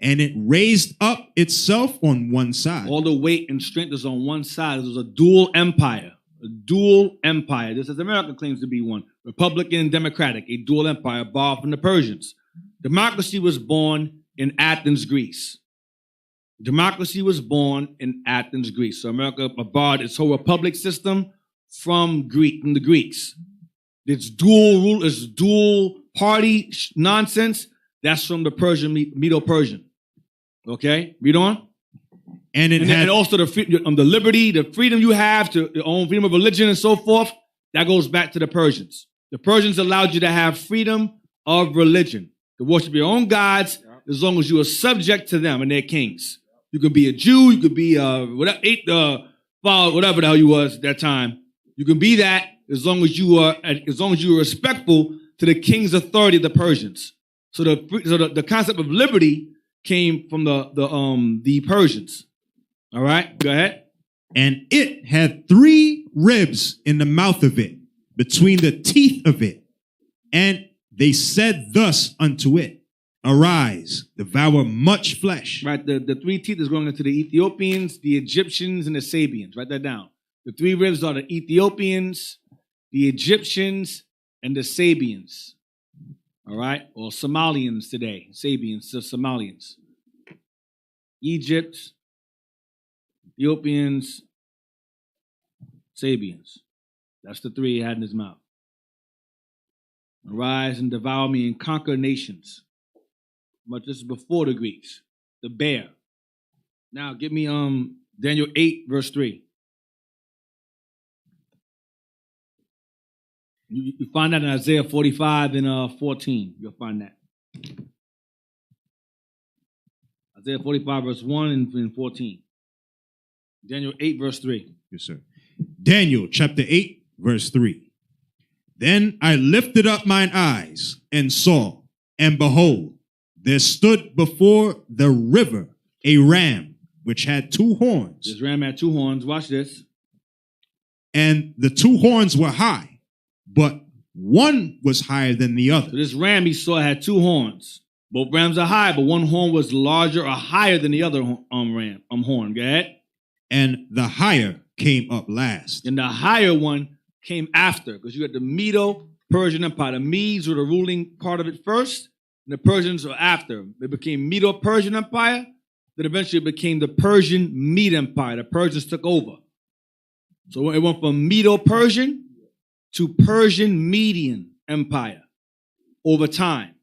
and it raised up itself on one side. All the weight and strength is on one side. It was a dual empire. A dual empire. This is America claims to be one. Republican and Democratic. A dual empire borrowed from the Persians. Democracy was born in Athens, Greece. Democracy was born in Athens, Greece. So America borrowed its whole republic system from the Greeks. It's dual rule, it's dual party nonsense. That's from the Medo-Persian. Okay, read on. And also the liberty, the freedom you have to your own freedom of religion and so forth. That goes back to the Persians. The Persians allowed you to have freedom of religion, to worship your own gods as long as you are subject to them and their kings. You could be a Jew, you could be whatever the hell you was at that time. You can be that as long as you are respectful to the king's authority of the Persians. So the concept of liberty came from the Persians. All right, go ahead. And it had 3 ribs in the mouth of it, between the teeth of it. And they said thus unto it, arise, devour much flesh. Right, the three teeth is going into the Ethiopians, the Egyptians, and the Sabians. Write that down. The three ribs are the Ethiopians, the Egyptians, and the Sabians. All right, or Somalians today. Sabians, so Somalians. Egypt, Ethiopians, Sabians. That's the three he had in his mouth. Arise and devour me and conquer nations. But this is before the Greeks. The bear. Now give me Daniel 8, verse 3. You find that in Isaiah 45 and 14. You'll find that. Isaiah 45, verse 1 and 14. Daniel 8, verse 3. Yes, sir. Daniel chapter 8, verse 3. Then I lifted up mine eyes and saw, and behold, there stood before the river a ram which had two horns. This ram had two horns. Watch this. And the two horns were high, but one was higher than the other. So this ram he saw had two horns. Both rams are high, but one horn was larger or higher than the other horn. Go ahead. And the higher came up last. And the higher one came after, because you had the Medo-Persian Empire. The Medes were the ruling part of it first, and the Persians were after. It became Medo-Persian Empire, then eventually it became the Persian Mede Empire. The Persians took over. So it went from Medo-Persian to Persian Median Empire over time.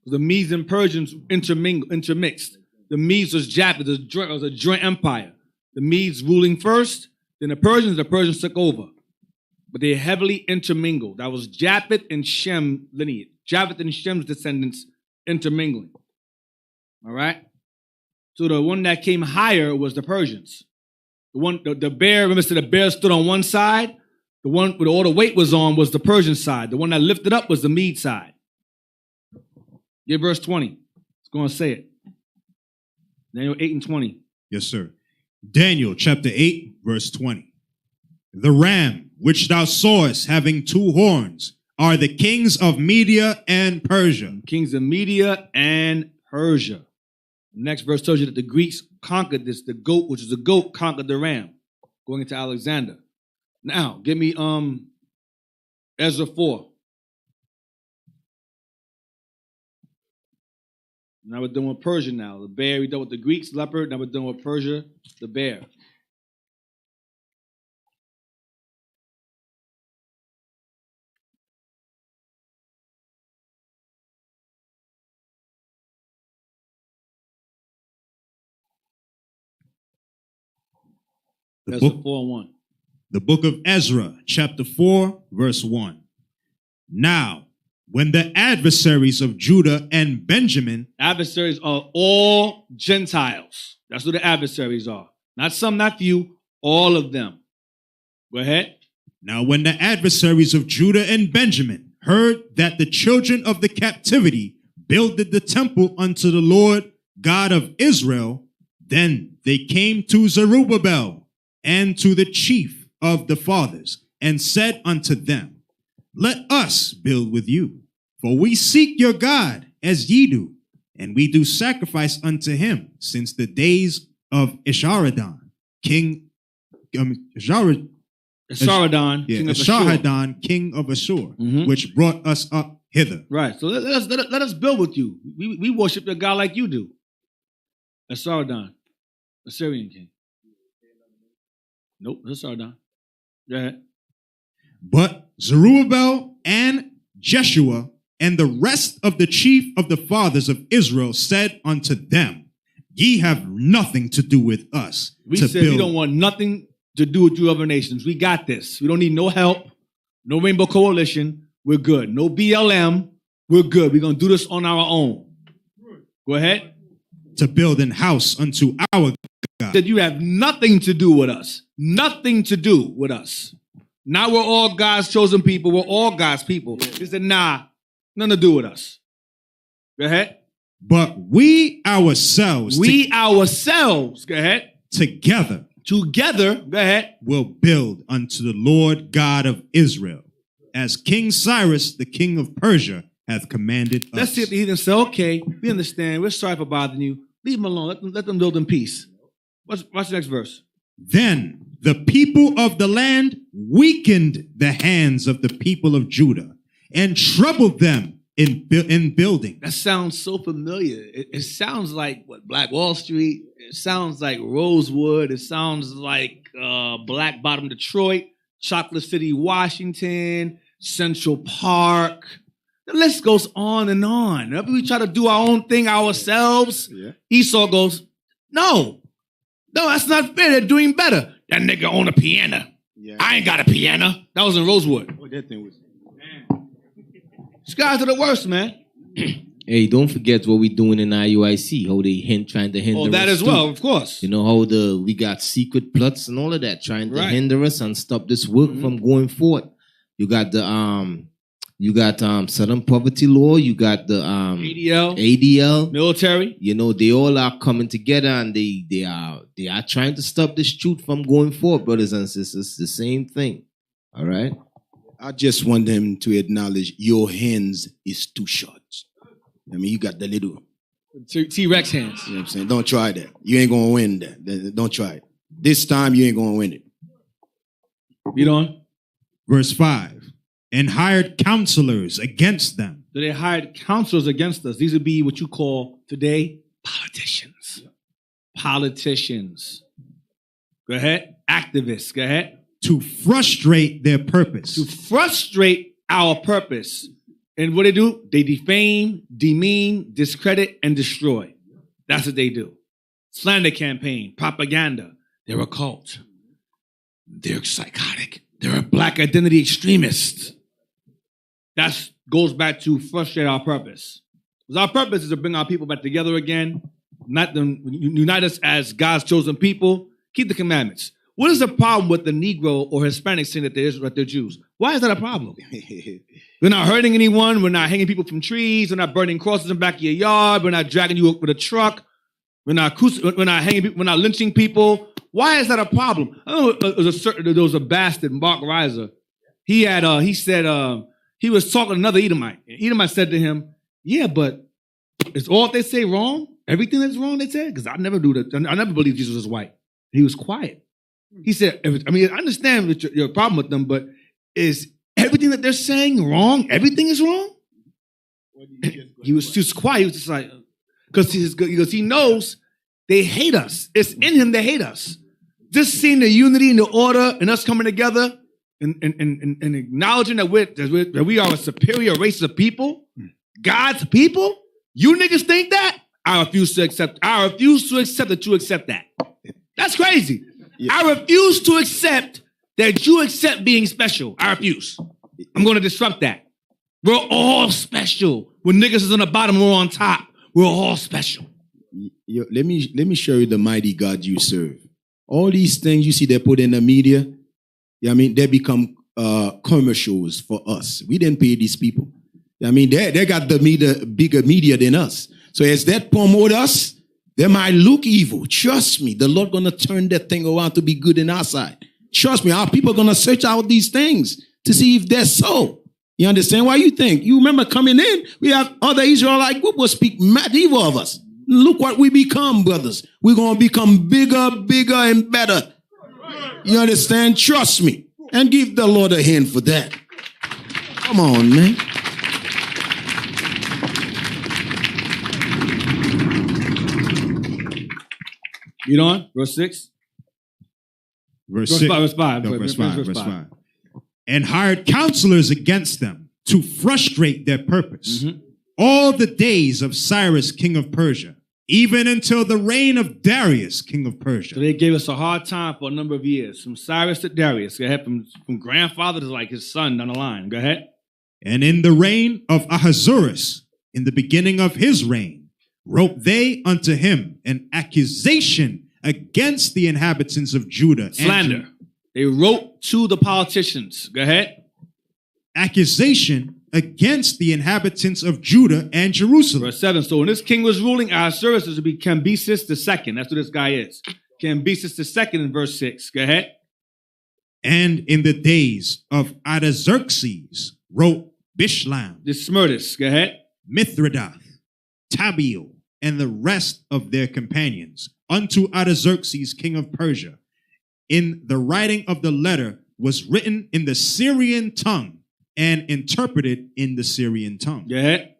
The Medes and Persians intermixed. The Medes was Japhet, it was a joint empire. The Medes ruling first, then the Persians took over. But they heavily intermingled. That was Japhet and Shem lineage. Japhet and Shem's descendants intermingling. All right? So the one that came higher was the Persians. The bear, remember, so the bear stood on one side. The one with all the weight was on was the Persian side. The one that lifted up was the Mede side. Get verse 20. It's going to say it. Daniel 8 and 20. Yes, sir. Daniel chapter 8, verse 20. The ram which thou sawest having two horns are the kings of Media and Persia. Kings of Media and Persia. The next verse tells you that the Greeks conquered this. The goat, which is a goat, conquered the ram, going into Alexander. Now, give me Ezra 4. Now we're doing with Persia now. The bear, we dealt with the Greeks, leopard. Now we're doing with Persia, the bear. Ezra 4 and 1. The book of Ezra, chapter 4, verse 1. Now, when the adversaries of Judah and Benjamin... Adversaries are all Gentiles. That's what the adversaries are. Not some, not few, all of them. Go ahead. Now, when the adversaries of Judah and Benjamin heard that the children of the captivity builded the temple unto the Lord God of Israel, then they came to Zerubbabel and to the chief of the fathers, and said unto them, Let us build with you, for we seek your God as ye do, and we do sacrifice unto him since the days of Esarhaddon, king Esarhaddon, king of Ashur, which brought us up hither. Right. So let us build with you. We worship a God like you do. Esarhaddon, Assyrian king. Nope, Esarhaddon. Go ahead. But Zerubbabel and Jeshua and the rest of the chief of the fathers of Israel said unto them, Ye have nothing to do with us. We said we don't want nothing to do with you other nations. We got this. We don't need no help, no Rainbow Coalition. We're good. No BLM. We're good. We're going to do this on our own. Go ahead. To build an house unto our God. That you have nothing to do with us. Nothing to do with us. Now we're all God's chosen people. We're all God's people. He said, nah, nothing to do with us. Go ahead. But we ourselves. Go ahead. Together. Go ahead. Will build unto the Lord God of Israel, as King Cyrus, the king of Persia, hath commanded us. Let's see if the heathen say, okay, we understand. We're sorry for bothering you. Leave them alone. Let them build in peace. Watch the next verse. Then the people of the land weakened the hands of the people of Judah and troubled them in building. That sounds so familiar. It sounds like what, Black Wall Street. It sounds like Rosewood. It sounds like Black Bottom Detroit, Chocolate City, Washington, Central Park. The list goes on and on. Whenever we try to do our own thing ourselves, Esau goes, no, that's not fair. They're doing better. That nigga own a piano. Yeah. I ain't got a piano. That was in Rosewood. Oh, that thing was. These guys are the worst, man. Hey, don't forget what we doing in IUIC. How they trying to hinder us. Oh, that as well, of course. You know how we got secret plots and all of that trying to hinder us and stop this work from going forward. You got the Southern Poverty Law. You got the ADL, military. You know, they all are coming together and they are trying to stop this truth from going forward, brothers and sisters. The same thing. All right. I just want them to acknowledge your hands is too short. I mean, you got the little T-Rex hands. You know what I'm saying? Don't try that. You ain't gonna win that. Don't try it. This time you ain't gonna win it. Read on. Verse 5. And hired counselors against them. So they hired counselors against us. These would be what you call today politicians. Politicians. Go ahead. Activists. Go ahead. To frustrate their purpose. To frustrate our purpose. And what they do? They defame, demean, discredit, and destroy. That's what they do. Slander campaign, propaganda. They're a cult. They're psychotic. They're a black identity extremist. That goes back to frustrate our purpose. Because our purpose is to bring our people back together again, unite us as God's chosen people, keep the commandments. What is the problem with the Negro or Hispanic saying that they're Jews? Why is that a problem? We're not hurting anyone. We're not hanging people from trees. We're not burning crosses in the back of your yard. We're not dragging you up with a truck. We're not hanging people. We're not lynching people. Why is that a problem? Oh, there was a bastard, Mark Reiser. He was talking to another Edomite. And Edomite said to him, yeah, but is all they say wrong? Everything that's wrong, they said? Because I never do that. I never believed Jesus was white. He was quiet. He said, I understand your problem with them, but is everything that they're saying wrong? Everything is wrong? He was just quiet. He was just like, because he knows they hate us. It's in him they hate us. Just seeing the unity and the order and us coming together and acknowledging that we are a superior race of people, God's people. You niggas think that? I refuse to accept that you accept that. That's crazy. Yeah. I refuse to accept that you accept being special. I refuse. I'm going to disrupt that. We're all special. When niggas is on the bottom, we're on top. We're all special. Let me show you the mighty God you serve. All these things you see they put in the media, they become commercials for us. We didn't pay these people. They got the bigger media than us. So as that promote us, they might look evil. Trust me, the Lord gonna turn that thing around to be good in our side. Trust me, our people gonna search out these things to see if they're so. You understand why you think? You remember coming in, we have other Israelite group will speak mad evil of us. Look what we become, brothers. We're gonna become bigger, and better. You understand? Trust me. And give the Lord a hand for that. Come on, man. You know, verse 6? Verse 5. And hired counselors against them to frustrate their purpose. Mm-hmm. All the days of Cyrus, king of Persia, even until the reign of Darius, king of Persia. So they gave us a hard time for a number of years, from Cyrus to Darius. Go ahead, from grandfather to like his son down the line. Go ahead. And in the reign of Ahasuerus, in the beginning of his reign, wrote they unto him an accusation against the inhabitants of Judah. Slander. They wrote to the politicians. Go ahead. Accusation against the inhabitants of Judah and Jerusalem. Verse 7. So when this king was ruling, Ahasuerus would be Cambyses II. That's what this guy is. Cambyses II in verse 6. Go ahead. And in the days of Artaxerxes wrote Bishlam, the Smyrtus, go ahead. Mithridath, Tabeel, and the rest of their companions, unto Artaxerxes, king of Persia. In the writing of the letter was written in the Syrian tongue and interpreted in the Syrian tongue. Go ahead.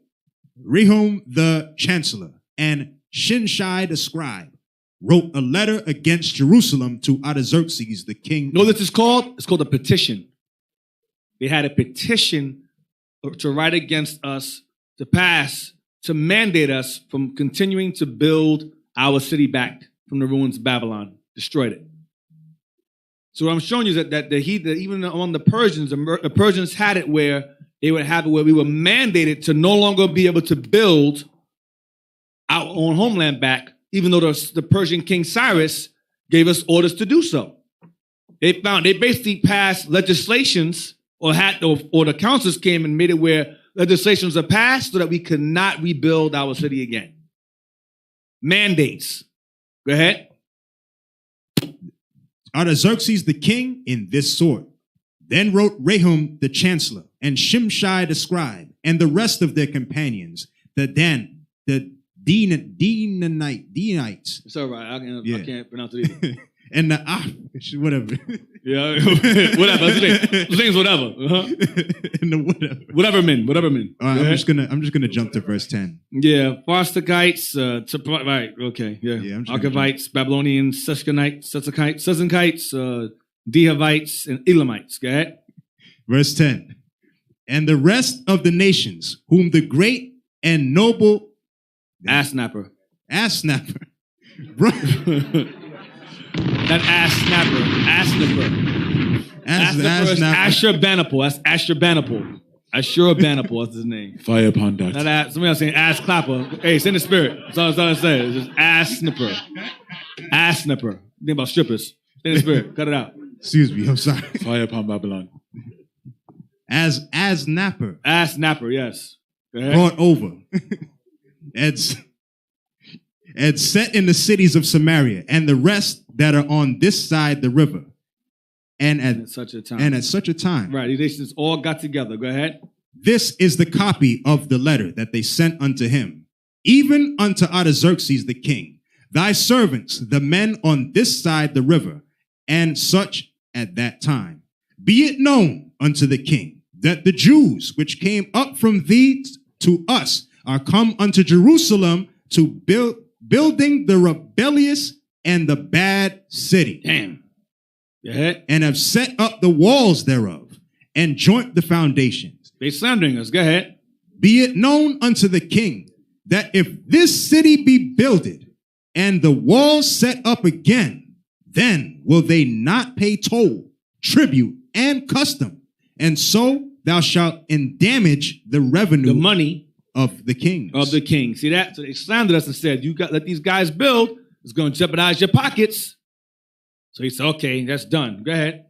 Rehum the chancellor and Shimshai the scribe wrote a letter against Jerusalem to Artaxerxes, the king. You know what this is called? It's called a petition. They had a petition to write against us, to pass, to mandate us from continuing to build our city back from the ruins of Babylon. Destroyed it. So what I'm showing you is that even among the Persians had it where they would have it where we were mandated to no longer be able to build our own homeland back, even though the Persian King Cyrus gave us orders to do so. They basically passed legislations or the councils came and made it where legislations are passed so that we could not rebuild our city again. Mandates. Go ahead. Artaxerxes the king in this sort. Then wrote Rehum the chancellor and Shimshai the scribe and the rest of their companions, the Danites. It's all right. I can't pronounce it either. And the whatever. Yeah, whatever. Those names, whatever. And the whatever. Whatever men. All right, I'm just gonna jump to verse 10. Yeah, Pharsakites, right, okay, yeah. Archavites, Babylonians, Sushanites, Dehavites, and Elamites. Go ahead. Verse 10. And the rest of the nations, whom the great and noble ass snapper. That ass snapper. Ashurbanipal. That's Ashurbanipal. Ashurbanipal, that's his name. Fire upon that. Somebody else saying ass clapper. Hey, it's in the spirit. That's all I'm saying. It's just ass snipper. Ass snipper. Think about strippers. It's in the spirit. Cut it out. Excuse me, I'm sorry. Fire upon Babylon. As Napper. Ass snapper, yes. Brought over. and set in the cities of Samaria and the rest that are on this side the river. And at such a time. Right, these nations all got together. Go ahead. This is the copy of the letter that they sent unto him, even unto Artaxerxes the king, thy servants, the men on this side the river, and such at that time. Be it known unto the king that the Jews which came up from thee to us are come unto Jerusalem to building the rebellious and the bad city. Damn. Go ahead. And have set up the walls thereof and joint the foundations. They slandering us. Go ahead. Be it known unto the king that if this city be builded and the walls set up again, then will they not pay toll, tribute, and custom. And so thou shalt endamage the revenue, the money of the kings. See that? So they slandered us and said, you got let these guys build. It's going to jeopardize your pockets. So he said, okay, that's done. Go ahead.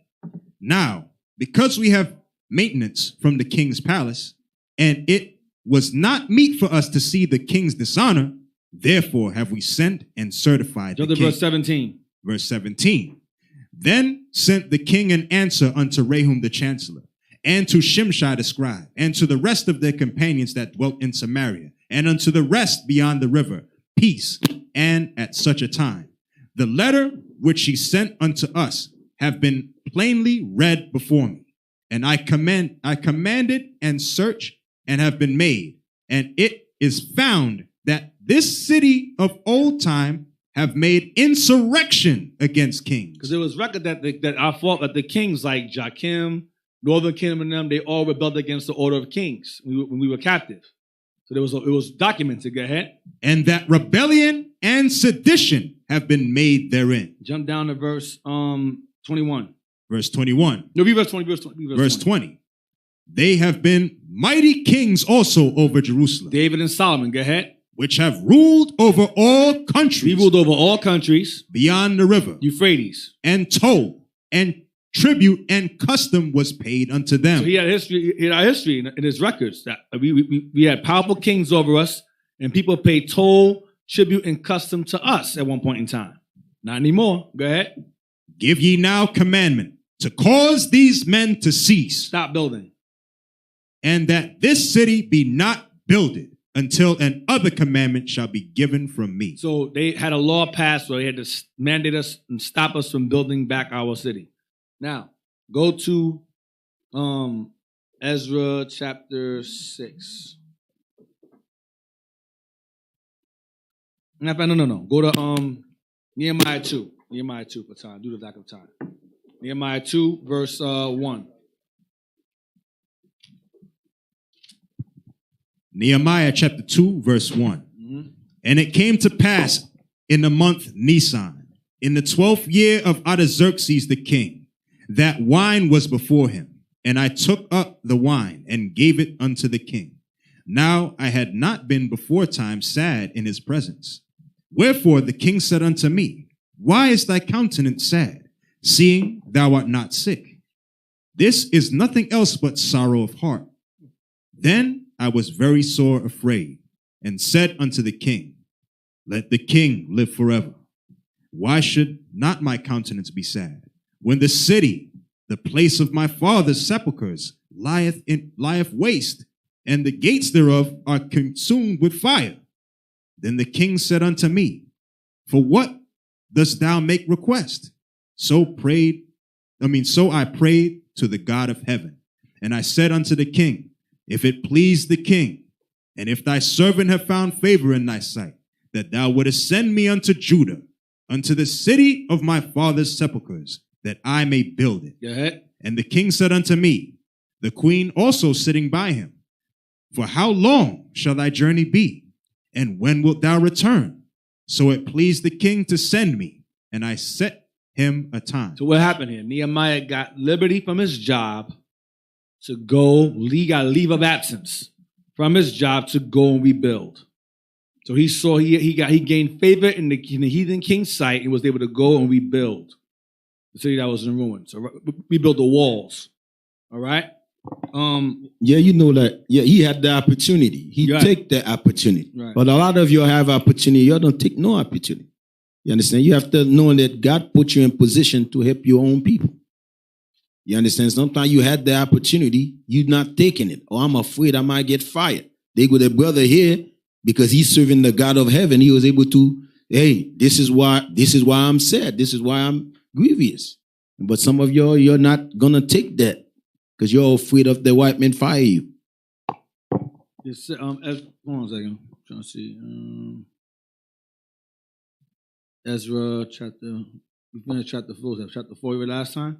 Now, because we have maintenance from the king's palace, and it was not meet for us to see the king's dishonor, therefore have we sent and certified the king. Verse 17. Verse 17. Then sent the king an answer unto Rehum the chancellor, and to Shimshai the scribe, and to the rest of their companions that dwelt in Samaria, and unto the rest beyond the river, peace, and at such a time. The letter which he sent unto us have been plainly read before me, and I commanded and searched and have been made, and it is found that this city of old time have made insurrection against kings. Because it was record that our fault that the kings like Joachim, Northern Kingdom and them, they all rebelled against the order of kings when we were captive. So it was documented. Go ahead. And that rebellion and sedition have been made therein. Jump down to verse 21. Verse 21. No, read verse 20. Verse 20. They have been mighty kings also over Jerusalem. David and Solomon. Go ahead. Which have ruled over all countries. We ruled over all countries. Beyond the river. Euphrates. And toll and tribute and custom was paid unto them. So he had our history in his records that we had powerful kings over us, and people paid toll, tribute, and custom to us at one point in time. Not anymore. Go ahead. Give ye now commandment to cause these men to cease. Stop building. and that this city be not builded until an other commandment shall be given from me. So they had a law passed where they had to mandate us and stop us from building back our city. Now, go to Ezra chapter 6. No. Go to Nehemiah 2. Nehemiah 2 for time. Do the lack of time. Nehemiah 2, verse 1. Nehemiah chapter 2, verse 1. Mm-hmm. And it came to pass in the month Nisan, in the 12th year of Artaxerxes the king, that wine was before him. And I took up the wine and gave it unto the king. Now I had not been before time sad in his presence. Wherefore the king said unto me, Why is thy countenance sad, seeing thou art not sick? This is nothing else but sorrow of heart. Then I was very sore afraid, and said unto the king, Let the king live forever. Why should not my countenance be sad, when the city, the place of my father's sepulchres, lieth waste, and the gates thereof are consumed with fire? Then the king said unto me, For what dost thou make request? So I prayed to the God of heaven. And I said unto the king, If it please the king, and if thy servant have found favor in thy sight, that thou wouldest send me unto Judah, unto the city of my father's sepulchres, that I may build it. Go ahead. And the king said unto me, the queen also sitting by him, For how long shall thy journey be? And when wilt thou return? So it pleased the king to send me, and I set him a time. So what happened here? Nehemiah got liberty from his job to go, he got a leave of absence from his job to go and rebuild. So he gained favor in the heathen king's sight and was able to go and rebuild the city that was in ruins. So rebuild the walls. All right. He had the opportunity. He take the opportunity. Right. But a lot of you have opportunity. You don't take no opportunity. You understand? You have to know that God put you in position to help your own people. You understand? Sometimes you had the opportunity, you're not taking it. Oh, I'm afraid I might get fired. They go, the brother here, because he's serving the God of heaven, he was able to, hey, this is why I'm sad. This is why I'm grievous. But some of you, you're not going to take that because you're afraid of the white man fire you. Yes, hold on a second. I'm trying to see. Ezra chapter, we finished chapter 4. Chapter 4 you read last time?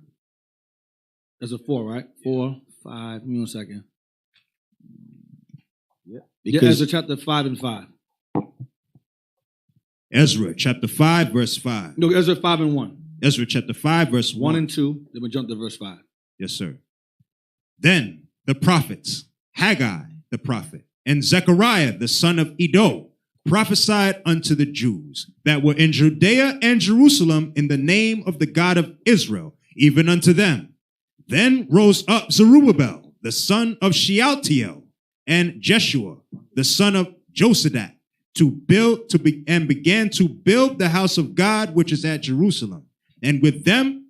Ezra 4, right? 4, 5. Give me 1 second. Yeah, Ezra chapter 5 and 5. Ezra chapter 5, verse 5. No, Ezra 5 and 1. Ezra chapter 5, verse 1. 1 and 2. Then we jump to verse 5. Yes, sir. Then the prophets, Haggai the prophet, and Zechariah the son of Iddo, prophesied unto the Jews that were in Judea and Jerusalem in the name of the God of Israel, even unto them. Then rose up Zerubbabel, the son of Shealtiel, and Jeshua, the son of Josadak, and began to build the house of God, which is at Jerusalem. And with them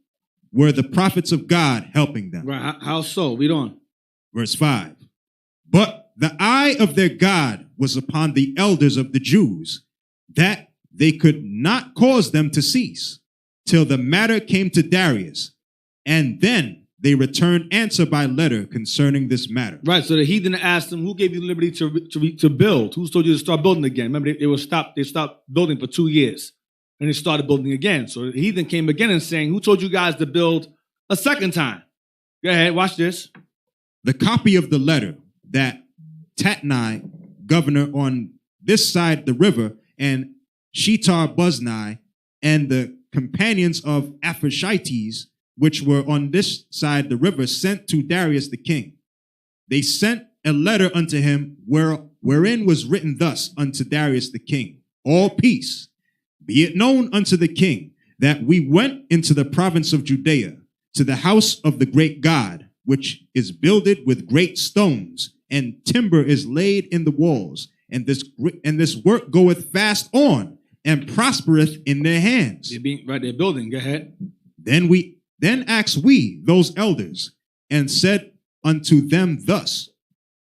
were the prophets of God helping them. Right. How so? Read on. Verse 5. But the eye of their God was upon the elders of the Jews, that they could not cause them to cease, till the matter came to Darius. And then they returned answer by letter concerning this matter. Right. So the heathen asked them, who gave you liberty to build? Who told you to start building again? Remember, they stopped building for 2 years. And they started building again. So the heathen came again and saying, who told you guys to build a second time? Go ahead, watch this. The copy of the letter that Tatnai, governor on this side the river, and Shetar-Boznai, and the companions of Aphrodites, which were on this side the river, sent to Darius the king. They sent a letter unto him, wherein was written thus unto Darius the king, all peace. Be it known unto the king that we went into the province of Judea to the house of the great God, which is builded with great stones, and timber is laid in the walls, and this work goeth fast on, and prospereth in their hands. They're building. Go ahead. Then asked we those elders, and said unto them thus,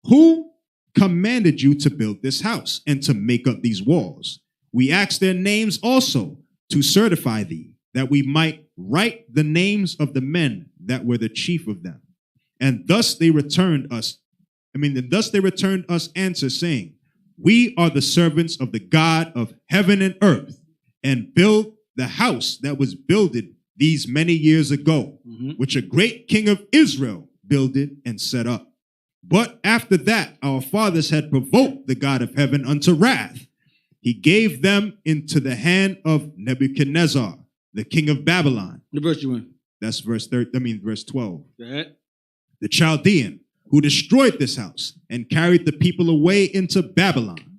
who commanded you to build this house and to make up these walls? We asked their names also to certify thee, that we might write the names of the men that were the chief of them. And thus they returned us answer, saying, we are the servants of the God of heaven and earth, and build the house that was builded these many years ago, which a great king of Israel builded and set up. But after that, our fathers had provoked the God of heaven unto wrath. He gave them into the hand of Nebuchadnezzar, the king of Babylon. The verse you in? That's verse 12. Go ahead. The Chaldean, who destroyed this house and carried the people away into Babylon.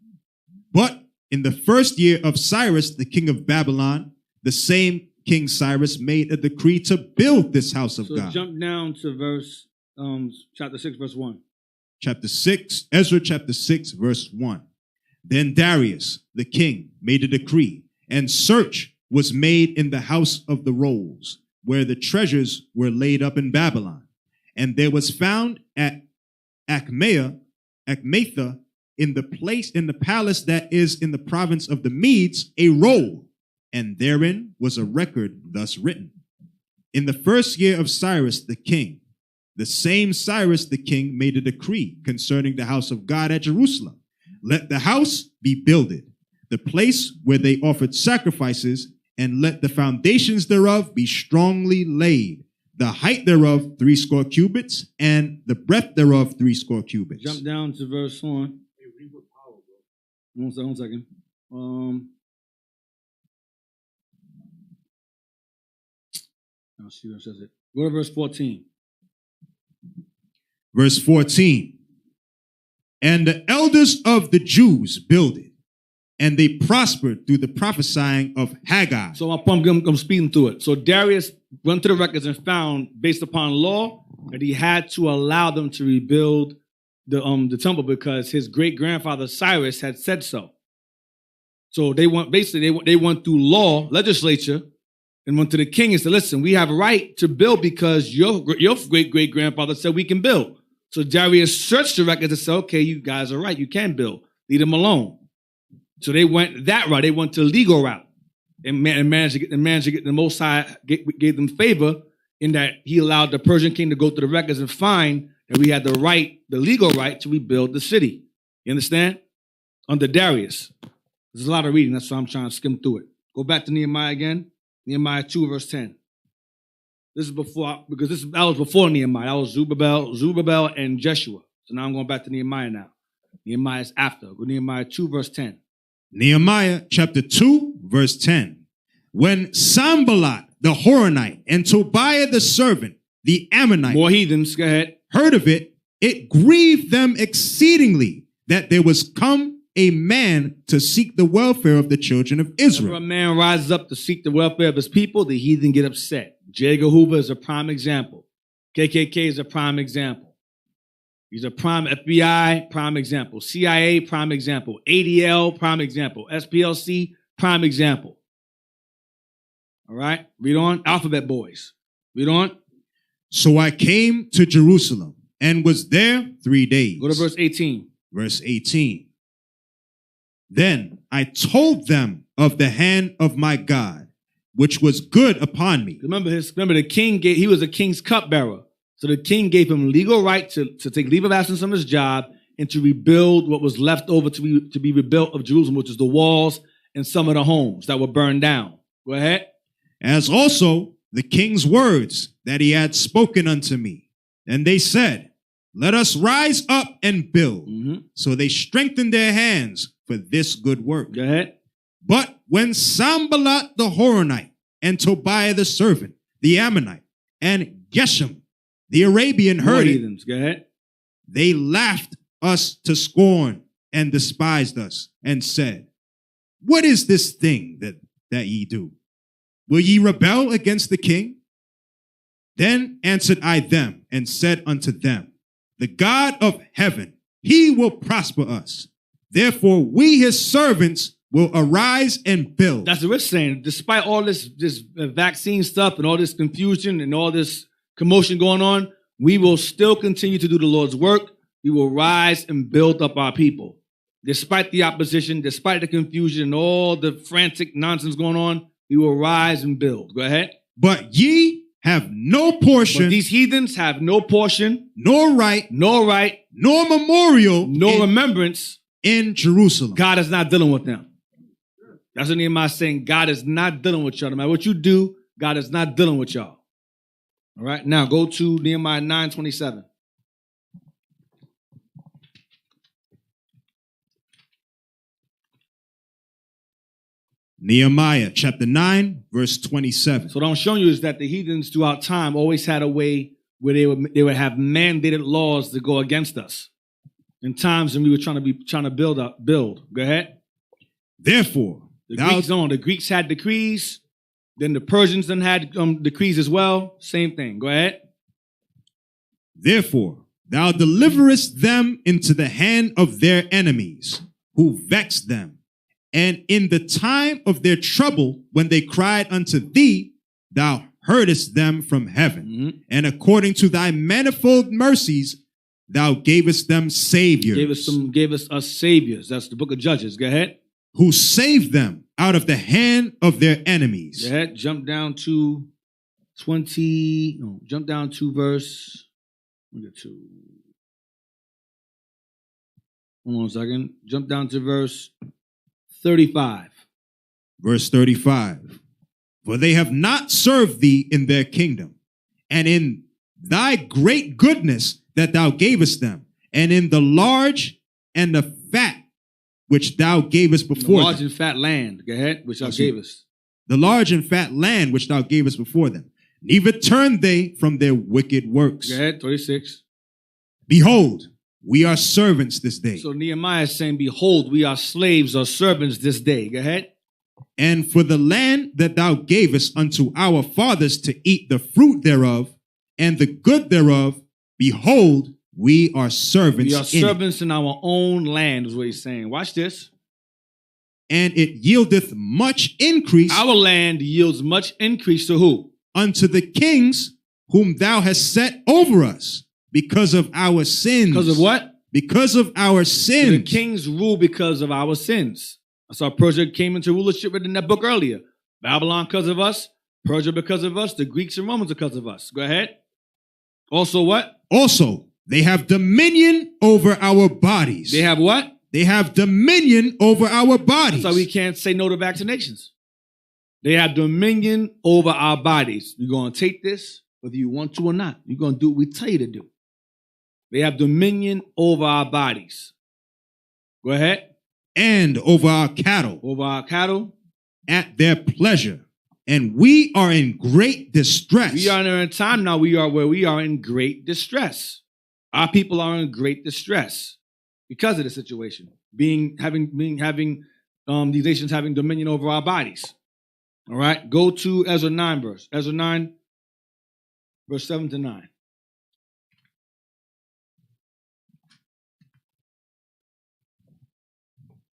But in the first year of Cyrus, the king of Babylon, the same King Cyrus made a decree to build this house of God. Jump down to verse chapter 6, verse 1. Ezra chapter 6, verse 1. Then Darius, the king, made a decree, and search was made in the house of the rolls, where the treasures were laid up in Babylon. And there was found at Achmetha, in the palace that is in the province of the Medes, a roll, and therein was a record thus written. In the first year of Cyrus the king, the same Cyrus the king made a decree concerning the house of God at Jerusalem. Let the house be builded, the place where they offered sacrifices, and let the foundations thereof be strongly laid, the height thereof 80 cubits, and the breadth thereof 80 cubits. Jump down to verse 1. One second. I'll see what it says. Go to verse 14. Verse 14. And the elders of the Jews builded, and they prospered through the prophesying of Haggai. So I'm speeding through it. So Darius went to the records and found, based upon law, that he had to allow them to rebuild the temple because his great grandfather Cyrus had said so. So they went through law, legislature, and went to the king and said, listen, we have a right to build because your great-great-grandfather said we can build. So Darius searched the records and said, okay, you guys are right, you can build. Leave them alone. So they went that route. They went to legal route and managed to get the Most High gave them favor in that he allowed the Persian king to go through the records and find that we had the legal right to rebuild the city. You understand? Under Darius. There's a lot of reading. That's why I'm trying to skim through it. Go back to Nehemiah again. Nehemiah 2, verse 10. This is before, because that was before Nehemiah. That was Zerubbabel, and Jeshua. So now I'm going back to Nehemiah now. Nehemiah is after. Go to Nehemiah 2, verse 10. Nehemiah chapter 2, verse 10. When Sanballat the Horonite and Tobiah the servant, the Ammonite, more heathens, go ahead, heard of it, it grieved them exceedingly that there was come a man to seek the welfare of the children of Israel. Whenever a man rises up to seek the welfare of his people, the heathen get upset. J. Edgar Hoover is a prime example. KKK is a prime example. He's a prime FBI, prime example. CIA, prime example. ADL, prime example. SPLC, prime example. All right, read on. Alphabet boys. Read on. So I came to Jerusalem and was there 3 days. Go to verse 18. Verse 18. Then I told them of the hand of my God, which was good upon me. Remember the king he was a king's cupbearer. So the king gave him legal right to take leave of absence from his job and to rebuild what was left over to be rebuilt of Jerusalem, which is the walls and some of the homes that were burned down. Go ahead. As also the king's words that he had spoken unto me. And they said, let us rise up and build. So they strengthened their hands for this good work. Go ahead. But when Sanballat the Horonite and Tobiah the servant, the Ammonite, and Geshem the Arabian heard it, go ahead, they laughed us to scorn and despised us and said, what is this thing that ye do? Will ye rebel against the king? Then answered I them and said unto them, the God of heaven, he will prosper us. Therefore we his servants will arise and build. That's what we're saying. Despite all this vaccine stuff and all this confusion and all this commotion going on, we will still continue to do the Lord's work. we will rise and build up our people. Despite the opposition, despite the confusion and all the frantic nonsense going on, we will rise and build. Go ahead. But ye have no portion. But these heathens have no portion, nor right, nor memorial, no remembrance in Jerusalem. God is not dealing with them. That's what Nehemiah is saying. God is not dealing with y'all. No matter what you do, God is not dealing with y'all. All right. Now go to Nehemiah 9:27. Nehemiah chapter 9, verse 27. So what I'm showing you is that the heathens throughout time always had a way where they would have mandated laws to go against us. In times when we were trying to build. Go ahead. Therefore, the Greeks had decrees. Then the Persians then had decrees as well. Same thing. Go ahead. Therefore, thou deliverest them into the hand of their enemies, who vexed them. And in the time of their trouble, when they cried unto thee, thou heardest them from heaven. Mm-hmm. And according to thy manifold mercies, thou gavest them saviors. Gave us saviors. That's the book of Judges. Go ahead. Who saved them out of the hand of their enemies. Go ahead. Jump down to verse. Hold on a second. Jump down to verse 35. Verse 35. For they have not served thee in their kingdom, and in thy great goodness that thou gavest them, and in the large and the fat which thou gavest before the large and fat land, go ahead, which thou gavest. The large and fat land which thou gavest before them. Neither turned they from their wicked works. Go ahead, 36. Behold, we are servants this day. So Nehemiah is saying, behold, we are slaves or servants this day. Go ahead. And for the land that thou gavest unto our fathers to eat the fruit thereof, and the good thereof, behold, we are servants. We are servants in our own land, is what he's saying. Watch this. And it yieldeth much increase. Our land yields much increase to who? Unto the kings whom thou hast set over us, because of our sins. Because of what? Because of our sins. So the kings rule because of our sins. That's how Persia came into rulership in that book earlier. Babylon because of us. Persia because of us. The Greeks and Romans because of us. Go ahead. Also what? Also, they have dominion over our bodies. They have what? They have dominion over our bodies. That's why we can't say no to vaccinations. They have dominion over our bodies. You're going to take this, whether you want to or not. You're going to do what we tell you to do. They have dominion over our bodies. Go ahead. And over our cattle. Over our cattle. At their pleasure. And we are in great distress. We are in a time now we are in great distress. Our people are in great distress because of the situation. Having these nations having dominion over our bodies. All right. Go to Ezra 9 verse. Ezra 9, verse 7 to 9.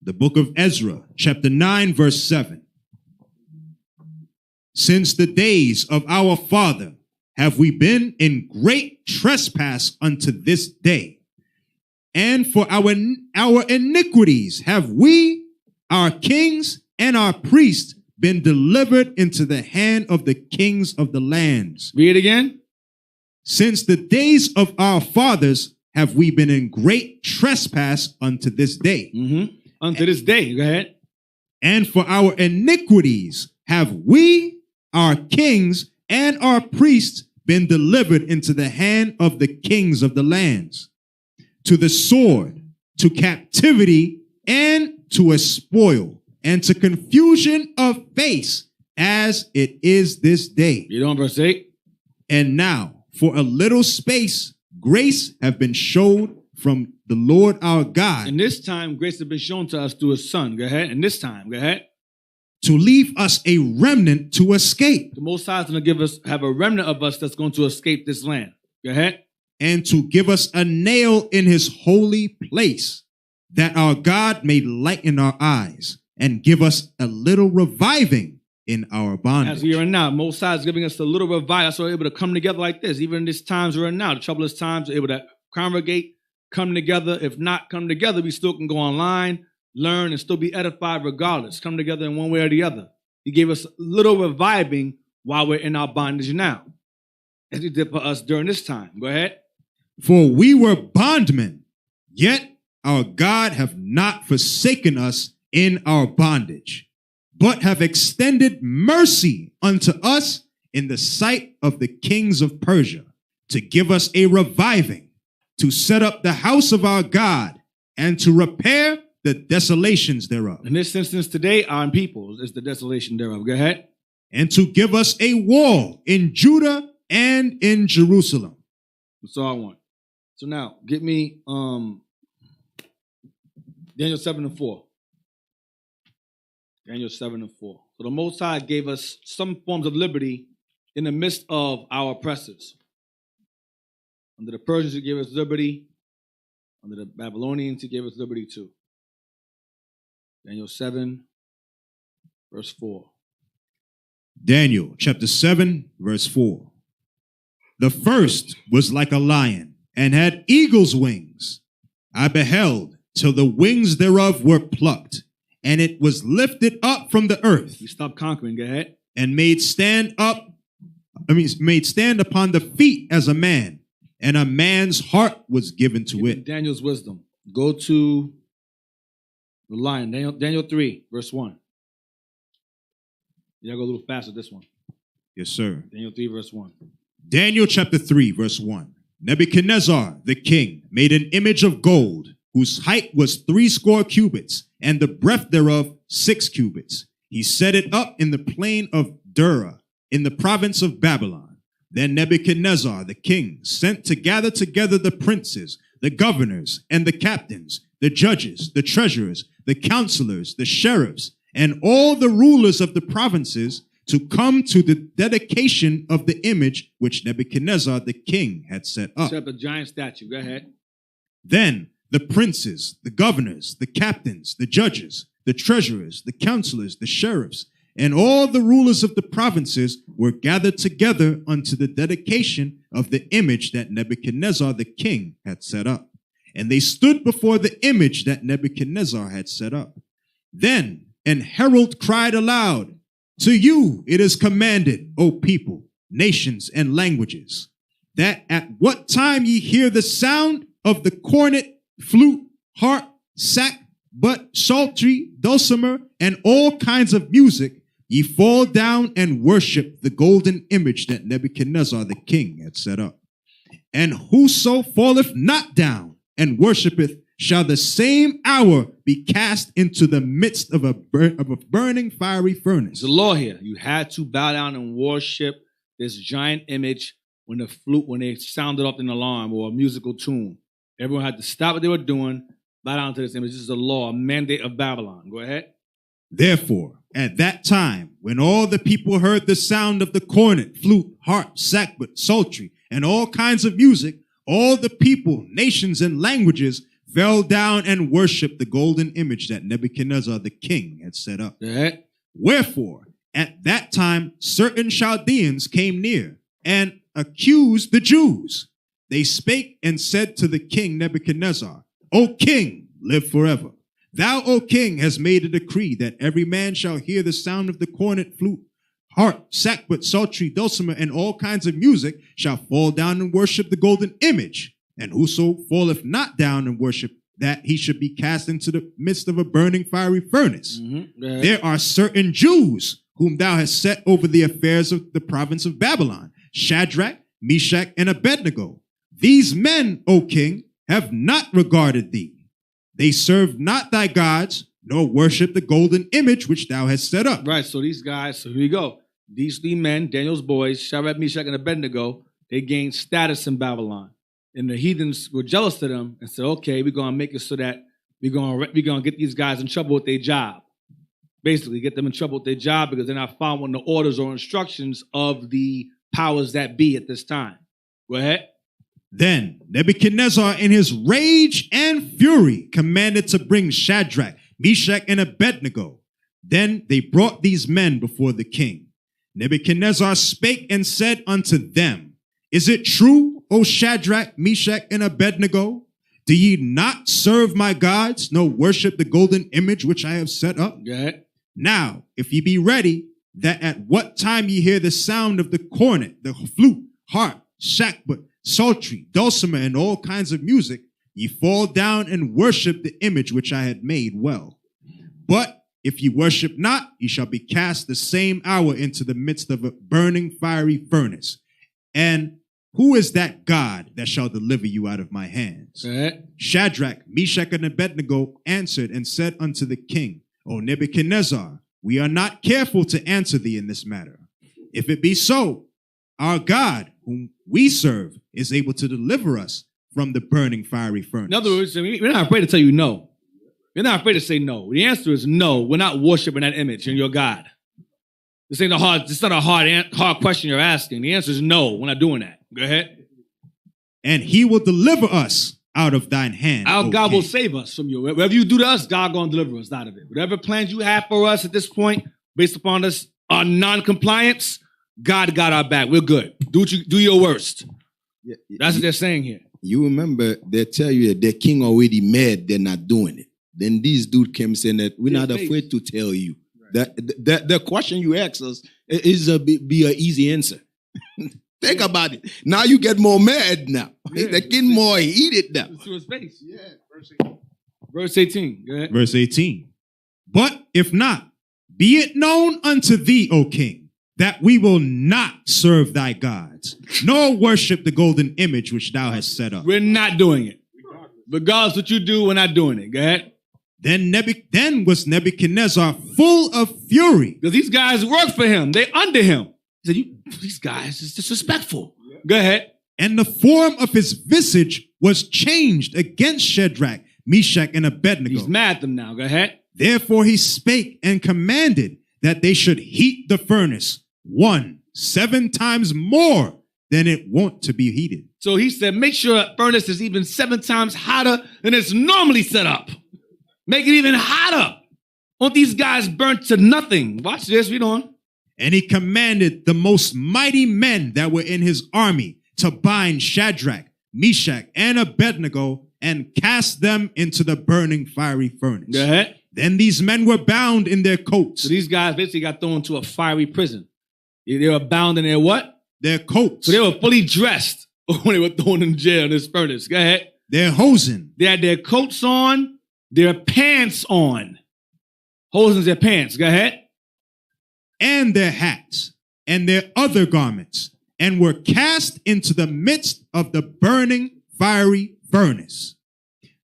The book of Ezra, chapter 9, verse 7. Since the days of our father have we been in great trespass unto this day. And for our iniquities have we, our kings and our priests, been delivered into the hand of the kings of the lands. Read it again. Since the days of our fathers have we been in great trespass unto this day. Mm-hmm. Unto this day. Go ahead. And for our iniquities have we, our kings and our priests, been delivered into the hand of the kings of the lands, to the sword, to captivity, and to a spoil, and to confusion of face, as it is this day. Read on verse 8. And now, for a little space, grace have been showed from the Lord our God. And this time, grace has been shown to us through his son. Go ahead. And this time, go ahead. To leave us a remnant to escape. The Most High is going to have a remnant of us that's going to escape this land. Go ahead. And to give us a nail in his holy place, that our God may lighten our eyes and give us a little reviving in our bondage. As we are now, Most High is giving us a little revival. That's why we're able to come together like this. Even in these times we're in now, the troublous times, we're able to congregate come together. If not come together, we still can go online, learn, and still be edified regardless. Come together in one way or the other. He gave us a little reviving while we're in our bondage now, as he did for us during this time. Go ahead. For we were bondmen, yet our God have not forsaken us in our bondage, but have extended mercy unto us in the sight of the kings of Persia, to give us a reviving, to set up the house of our God, and to repair the desolations thereof. In this instance today, our people is the desolation thereof. Go ahead. And to give us a wall in Judah and in Jerusalem. That's all I want. So now, get me Daniel 7:4. Daniel 7:4. So the Most High gave us some forms of liberty in the midst of our oppressors. Under the Persians, he gave us liberty. Under the Babylonians, he gave us liberty too. Daniel 7, verse 4. Daniel chapter 7, verse 4. The first was like a lion, and had eagle's wings. I beheld till the wings thereof were plucked, and it was lifted up from the earth. You stop conquering, go ahead. And made stand upon the feet as a man, and a man's heart was given to it. Daniel's wisdom. Go to the lion, Daniel 3, verse 1. You gotta go a little faster this one. Yes, sir. Daniel 3, verse 1. Daniel chapter 3, verse 1. Nebuchadnezzar the king made an image of gold, whose height was 80 cubits, and the breadth thereof 6 cubits. He set it up in the plain of Dura, in the province of Babylon. Then Nebuchadnezzar the king sent to gather together the princes, the governors, and the captains, the judges, the treasurers, the counselors, the sheriffs, and all the rulers of the provinces, to come to the dedication of the image which Nebuchadnezzar the king had set up. Set up a giant statue. Go ahead. Then the princes, the governors, the captains, the judges, the treasurers, the counselors, the sheriffs, and all the rulers of the provinces were gathered together unto the dedication of the image that Nebuchadnezzar the king had set up. And they stood before the image that Nebuchadnezzar had set up. Then an herald cried aloud, To you it is commanded, O people, nations, and languages, that at what time ye hear the sound of the cornet, flute, harp, sackbut, psaltery, dulcimer, and all kinds of music, ye fall down and worship the golden image that Nebuchadnezzar the king had set up. And whoso falleth not down and worshipeth shall the same hour be cast into the midst of a burning fiery furnace. There's a law here. You had to bow down and worship this giant image when they sounded up an alarm or a musical tune. Everyone had to stop what they were doing, bow down to this image. This is a law, a mandate of Babylon. Go ahead. Therefore, at that time, when all the people heard the sound of the cornet, flute, harp, sackbut, psaltery, and all kinds of music, all the people, nations, and languages fell down and worshiped the golden image that Nebuchadnezzar the king had set up. Wherefore, at that time, certain Chaldeans came near and accused the Jews. They spake and said to the king Nebuchadnezzar, O king, live forever. Thou, O king, hast made a decree that every man shall hear the sound of the cornet, flute, harp, sackbut, psaltery, dulcimer, and all kinds of music shall fall down and worship the golden image. And whoso falleth not down and worship that, he should be cast into the midst of a burning fiery furnace. There are certain Jews whom thou hast set over the affairs of the province of Babylon, Shadrach, Meshach, and Abednego. These men, O king, have not regarded thee. They serve not thy gods, nor worship the golden image which thou hast set up. Right, so these guys, so here we go. These 3 men, Daniel's boys, Shadrach, Meshach, and Abednego, they gained status in Babylon. And the heathens were jealous of them and said, okay, we're going to make it so that we're going to get these guys in trouble with their job. Basically, get them in trouble with their job because they're not following the orders or instructions of the powers that be at this time. Go ahead. Then Nebuchadnezzar, in his rage and fury, commanded to bring Shadrach, Meshach, and Abednego. Then they brought these men before the king. Nebuchadnezzar spake and said unto them, Is it true, O Shadrach, Meshach, and Abednego? Do ye not serve my gods, nor worship the golden image which I have set up? Go ahead. Now, if ye be ready, that at what time ye hear the sound of the cornet, the flute, harp, shakbut, psaltery, dulcimer, and all kinds of music, ye fall down and worship the image which I had made well. But if ye worship not, ye shall be cast the same hour into the midst of a burning fiery furnace. And who is that God that shall deliver you out of my hands? Shadrach, Meshach, and Abednego answered and said unto the king, O Nebuchadnezzar, we are not careful to answer thee in this matter. If it be so, our God, whom we serve, is able to deliver us from the burning fiery furnace. In other words, we're not afraid to tell you no. You're not afraid to say no. The answer is no. We're not worshiping that image and your God. This ain't it's not a hard question you're asking. The answer is no. We're not doing that. Go ahead. And he will deliver us out of thine hand. Our God will save us from you. Whatever you do to us, God going to deliver us out of it. Whatever plans you have for us at this point, based upon us, our non-compliance, God got our back. We're good. Do your worst. Yeah, that's what they're saying here. You remember they tell you that the king already mad, they're not doing it. Then these dude came saying that we're not afraid to tell you. Right. That the question you ask us is be an easy answer. Think about it. Now you get more mad now. Yeah. They're getting more heated now. To his face. Yeah. Verse 18. Go ahead. Verse 18. But if not, be it known unto thee, O king, that we will not serve thy gods, nor worship the golden image which thou hast set up. We're not doing it. Regardless what you do, we're not doing it. Go ahead. Then was Nebuchadnezzar full of fury. Because these guys work for him. They under him. He said, these guys is disrespectful. Yeah. Go ahead. And the form of his visage was changed against Shadrach, Meshach, and Abednego. He's mad at them now. Go ahead. Therefore he spake and commanded that they should heat the furnace 7 times more than it wont to be heated. So he said, make sure that furnace is even 7 times hotter than it's normally set up. Make it even hotter. Want these guys burnt to nothing. Watch this. Read on. And he commanded the most mighty men that were in his army to bind Shadrach, Meshach, and Abednego and cast them into the burning fiery furnace. Go ahead. Then these men were bound in their coats. So these guys basically got thrown into a fiery prison. They were bound in their what? Their coats. So they were fully dressed when they were thrown in jail in this furnace. Go ahead. Their hosen. They had their coats on, their pants on. Hosen their pants. Go ahead. And their hats and their other garments, and were cast into the midst of the burning fiery furnace.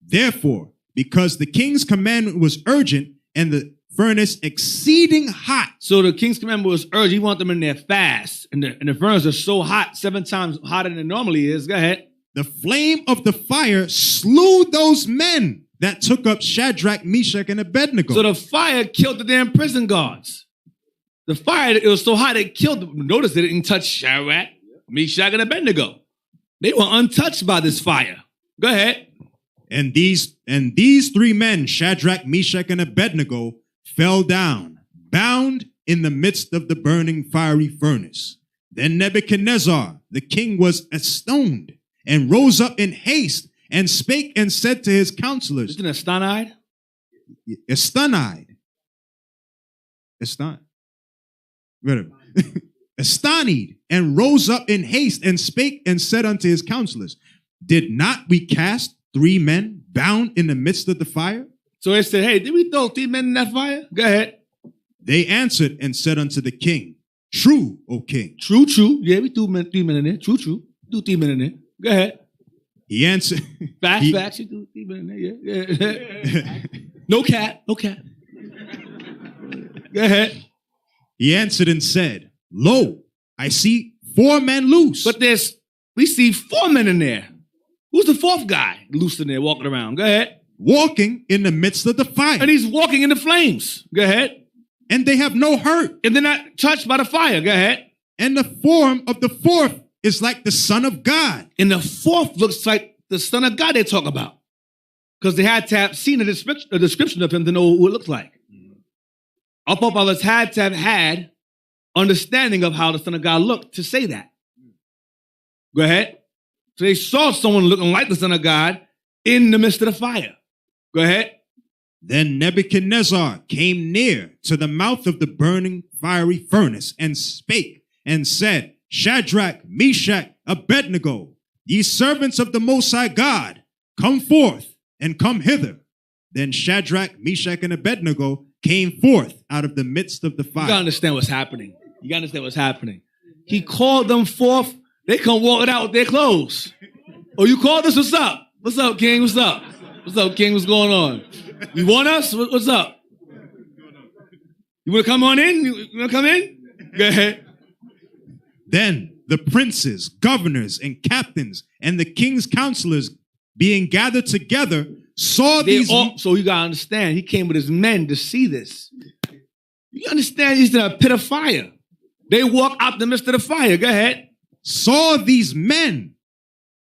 Therefore, because the king's commandment was urgent and the furnace exceeding hot. So the king's commandment was urgent. He wanted them in there fast. And the furnace is so hot, 7 times hotter than it normally is. Go ahead. The flame of the fire slew those men that took up Shadrach, Meshach, and Abednego. So the fire killed the damn prison guards. The fire, it was so hot it killed them. Notice it didn't touch Shadrach, Meshach, and Abednego. They were untouched by this fire. Go ahead. And these 3 men, Shadrach, Meshach, and Abednego, fell down, bound in the midst of the burning fiery furnace. Then Nebuchadnezzar, the king, was astonished and rose up in haste and spake and said to his counselors. Isn't it astonished? Astonished. Astonished and rose up in haste and spake and said unto his counselors, did not we cast 3 men bound in the midst of the fire? So they said, hey, did we throw 3 men in that fire? Go ahead. They answered and said unto the king, true, O king. True. Yeah, we threw 3 men in there. True. Do 3 men in there. Go ahead. He answered. Facts. You do 3 men in there. Yeah. No cat. Go ahead. He answered and said, lo, I see 4 men loose. But we see 4 men in there. Who's the 4th guy loose in there walking around? Go ahead. Walking in the midst of the fire. And he's walking in the flames. Go ahead. And they have no hurt. And they're not touched by the fire. Go ahead. And the form of the 4th is like the Son of God. And the 4th looks like the Son of God they talk about. Because they had to have seen a description of him to know who it looked like. Our forefathers had to have had understanding of how the Son of God looked to say that. Go ahead. So they saw someone looking like the Son of God, in the midst of the fire. Go ahead. Then Nebuchadnezzar came near to the mouth of the burning fiery furnace and spake and said, Shadrach, Meshach, Abednego, ye servants of the Most High God, come forth and come hither. Then Shadrach, Meshach, and Abednego came forth out of the midst of the fire. You gotta understand what's happening. You gotta understand what's happening. He called them forth. They come walking out with their clothes. Oh, you called us? What's up? What's up, King? What's up? What's up, King? What's going on? You want us? What's up? You want to come on in? You want to come in? Go ahead. Then the princes, governors, and captains, and the king's counselors being gathered together, saw these... So you got to understand, he came with his men to see this. You understand he's in a pit of fire. They walk out the midst of the fire. Go ahead. Saw these men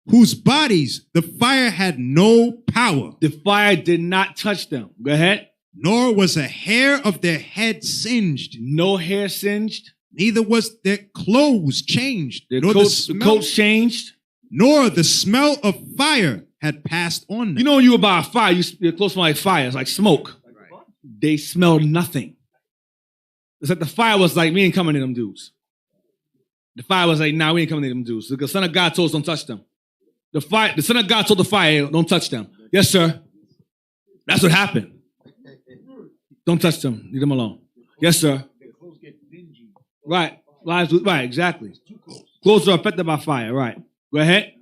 whose bodies the fire had no power. The fire did not touch them. Go ahead. Nor was a hair of their head singed. No hair singed. Neither was their clothes changed. The coats changed. Nor the smell of fire had passed on them. You know when you were by a fire, your clothes smell like fire. It's like smoke. Right. They smelled nothing. It's like the fire was like, we ain't coming to them dudes. The fire was like, nah, we ain't coming to them dudes. The Son of God told us don't touch them. The Son of God told the fire, don't touch them. Yes, sir. That's what happened. Don't touch them. Leave them alone. Yes, sir. Right. Right, exactly. Clothes are affected by fire. Right. Go ahead.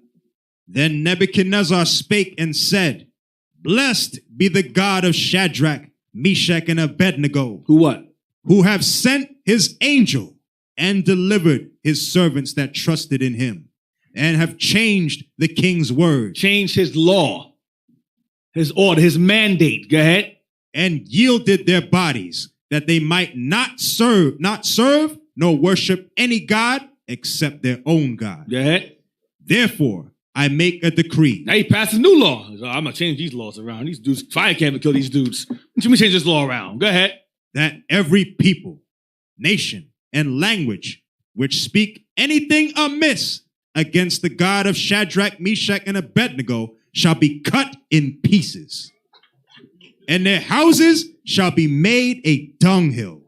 Then Nebuchadnezzar spake and said, Blessed be the God of Shadrach, Meshach, and Abednego. Who what? Who have sent his angel and delivered his servants that trusted in him, and have changed the king's word. Changed his law, his order, his mandate. Go ahead. And yielded their bodies, that they might not serve nor worship any God except their own God. Go ahead. Therefore, I make a decree. Now he passes new law. I'm going to change these laws around. These dudes, fire can't even kill these dudes. Let me change this law around. Go ahead. That every people, nation, and language which speak anything amiss against the God of Shadrach, Meshach, and Abednego shall be cut in pieces, and their houses shall be made a dunghill.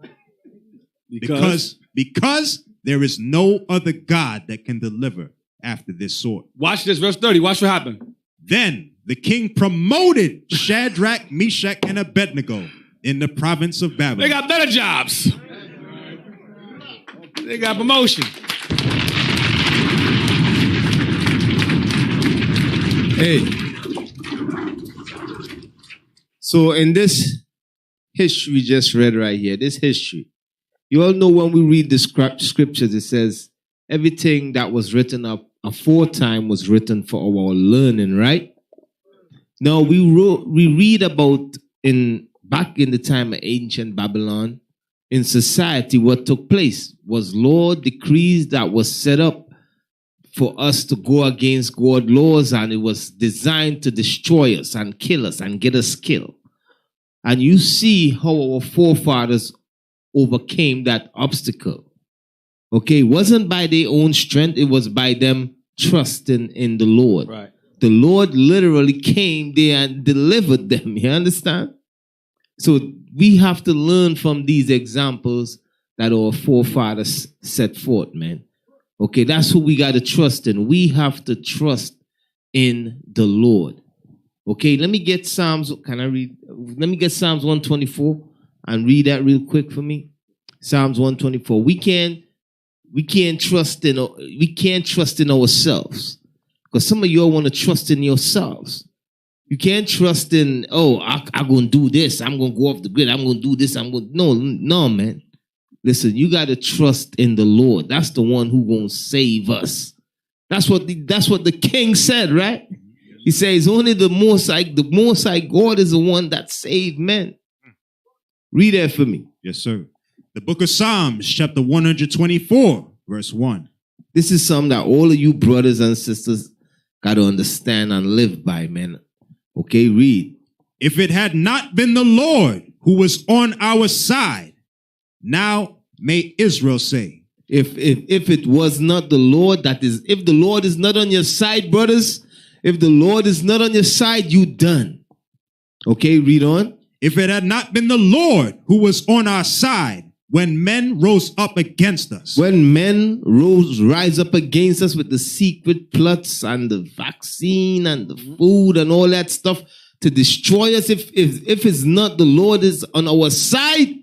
Because there is no other God that can deliver after this sort. Watch this, verse 30. Watch what happened. Then the king promoted Shadrach, Meshach, and Abednego in the province of Babylon. They got better jobs. They got promotion. Hey. So in this history we just read right here, this history, you all know when we read the scriptures, it says everything that was written up aforetime was written for our learning, right? Now we read about back in the time of ancient Babylon, in society, what took place was law decrees that was set up for us to go against God's laws, and it was designed to destroy us and kill us and get us killed. And you see how our forefathers overcame that obstacle. Okay, it wasn't by their own strength, it was by them trusting in the Lord. Right. The Lord literally came there and delivered them. You understand? So we have to learn from these examples that our forefathers set forth, man. Okay, that's who we got to trust in. We have to trust in the Lord. Okay, let me get Psalms. Can I read? Let me get Psalms 124 and read that real quick for me. Psalms 124. We can't trust in ourselves, because some of y'all want to trust in yourselves. You can't trust in, I'm going to do this. I'm going to go off the grid. I'm going to do this. No, man. Listen, you got to trust in the Lord. That's the one who going to save us. That's what the king said, right? He says only the Most High God is the one that saved men. Read that for me. Yes, sir. The book of Psalms, chapter 124, verse 1. This is something that all of you brothers and sisters got to understand and live by, man. Okay, read. If it had not been the Lord who was on our side, now may Israel say. If it was not the Lord, if the Lord is not on your side, brothers, If the Lord is not on your side, you done. Okay, read on. If it had not been the Lord who was on our side when men rose up against us. When men rise up against us with the secret plots and the vaccine and the food and all that stuff to destroy us, if it's not the Lord is on our side,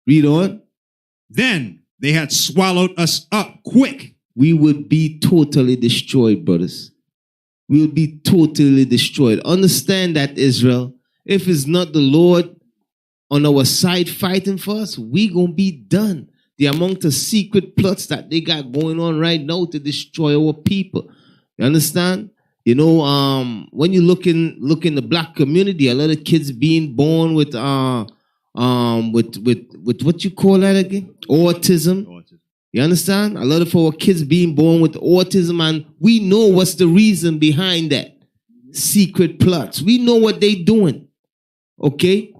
read on. Then they had swallowed us up quick. We would be totally destroyed, brothers. We would be totally destroyed. Understand that, Israel. If it's not the Lord on our side fighting for us, we gonna be done. The amount of secret plots that they got going on right now to destroy our people. You understand? You know, when you look in the black community, a lot of kids being born with what you call that again? Autism. You understand? A lot of our kids being born with autism, and we know what's the reason behind that. Secret plots. We know what they doing. Okay?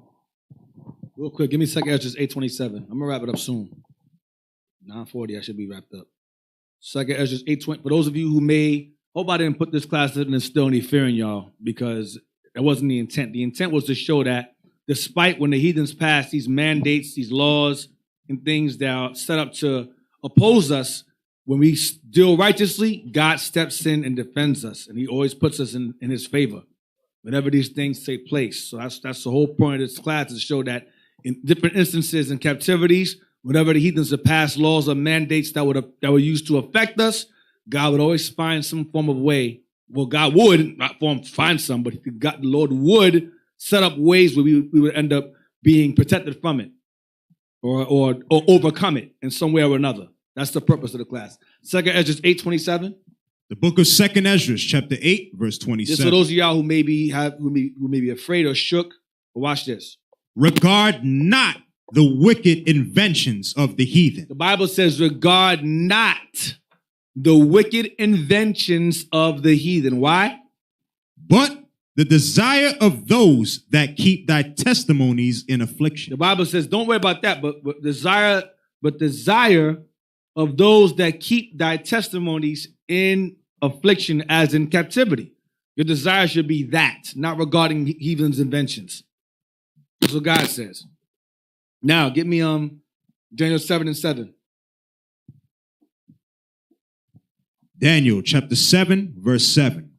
Real quick, give me 2 Esdras 8:27. I'm gonna wrap it up soon. 9:40, I should be wrapped up. 2 Esdras 8:20. For those of you who hope I didn't put this class to instill any fear in y'all, because that wasn't the intent. The intent was to show that despite when the heathens passed these mandates, these laws, and things that are set up to oppose us, when we deal righteously, God steps in and defends us, and he always puts us in his favor whenever these things take place. So that's the whole point of this class, is to show that in different instances in captivities, whenever the heathens have passed laws or mandates that were used to affect us, God would always find some form of way. Well, God would not find some, but the Lord would set up ways where we would end up being protected from it or overcome it in some way or another. That's the purpose of the class. 2 Esdras 8:27. The book of 2 Esdras, chapter 8, verse 27. Just for those of y'all who may be afraid or shook, watch this. Regard not the wicked inventions of the heathen. The Bible says, regard not the wicked inventions of the heathen. Why? But the desire of those that keep thy testimonies in affliction. The Bible says, don't worry about that, but desire of those that keep thy testimonies in affliction, as in captivity. Your desire should be that, not regarding heathen's inventions. That's what God says. Now, get me Daniel 7:7. Daniel chapter 7, verse 7.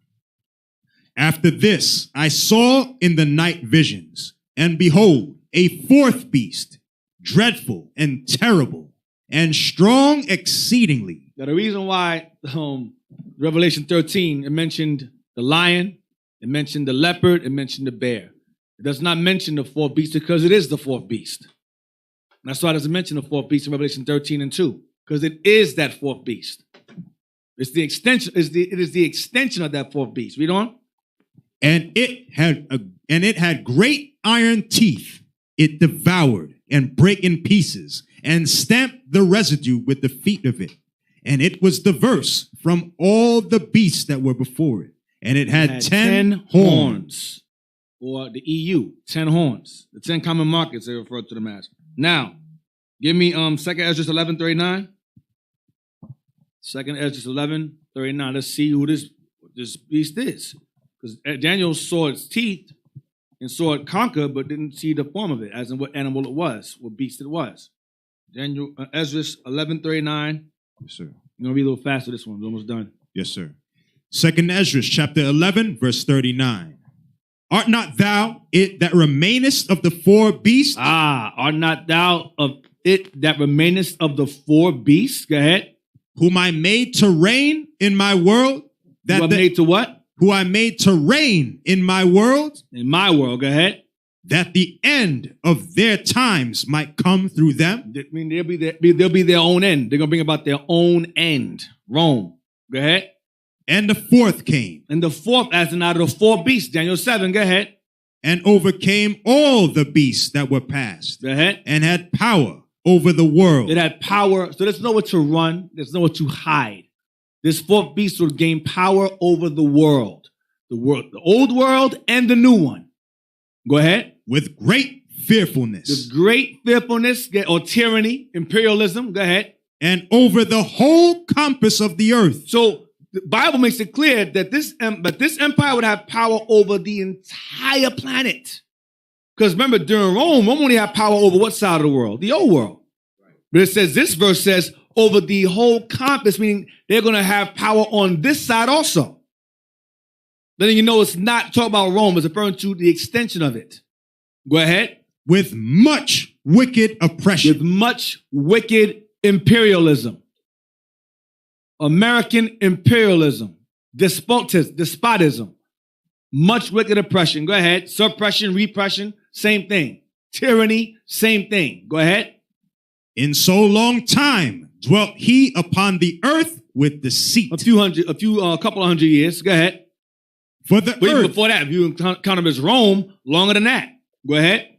After this, I saw in the night visions, and behold, a fourth beast, dreadful and terrible, and strong exceedingly. Now, the reason why Revelation 13, it mentioned the lion, it mentioned the leopard, it mentioned the bear. It does not mention the fourth beast because it is the fourth beast. And that's why it doesn't mention the fourth beast in Revelation 13 and 2, because it is that fourth beast. It's the extension. It is the extension of that fourth beast. Read on. And it had great iron teeth. It devoured and brake in pieces and stamped the residue with the feet of it. And it was diverse from all the beasts that were before it. And it had 10 horns. Or the EU, 10 horns. The 10 common markets, they refer to them as. Now, give me 2 Esdras 11:39. 2 Esdras 11:39. Let's see who this beast is. Because Daniel saw its teeth and saw it conquer, but didn't see the form of it, as in what animal it was, what beast it was. Daniel Esdras 11:39. Yes, sir. You're going to be a little faster this one. We're almost done. Yes, sir. 2 Esdras chapter 11, verse 39. Art not thou it that remainest of the four beasts? Art not thou of it that remainest of the four beasts? Go ahead. Whom I made to reign in my world. Made to what? Who I made to reign in my world. In my world, go ahead. That the end of their times might come through them. I mean, they'll be their own end. They're going to bring about their own end. Rome. Go ahead. And the fourth came. And the fourth, as in out of the four beasts. Daniel 7, go ahead. And overcame all the beasts that were past. Go ahead. And had power over the world. It had power. So there's nowhere to run. There's nowhere to hide. This fourth beast will gain power over the world. The old world and the new one. Go ahead. With great fearfulness. With great fearfulness or tyranny, imperialism. Go ahead. And over the whole compass of the earth. So the Bible makes it clear that this empire would have power over the entire planet. Because remember, during Rome only had power over what side of the world? The old world. But it says, this verse says, over the whole compass, meaning they're going to have power on this side also. Then you know it's not talking about Rome, it's referring to the extension of it. Go ahead. With much wicked oppression. With much wicked imperialism. American imperialism. Despotism. Much wicked oppression. Go ahead. Suppression, repression, same thing. Tyranny, same thing. Go ahead. In so long time dwelt he upon the earth with deceit. A couple of hundred years. Go ahead. For the Even earth. before that, if you count them as Rome, longer than that. Go ahead.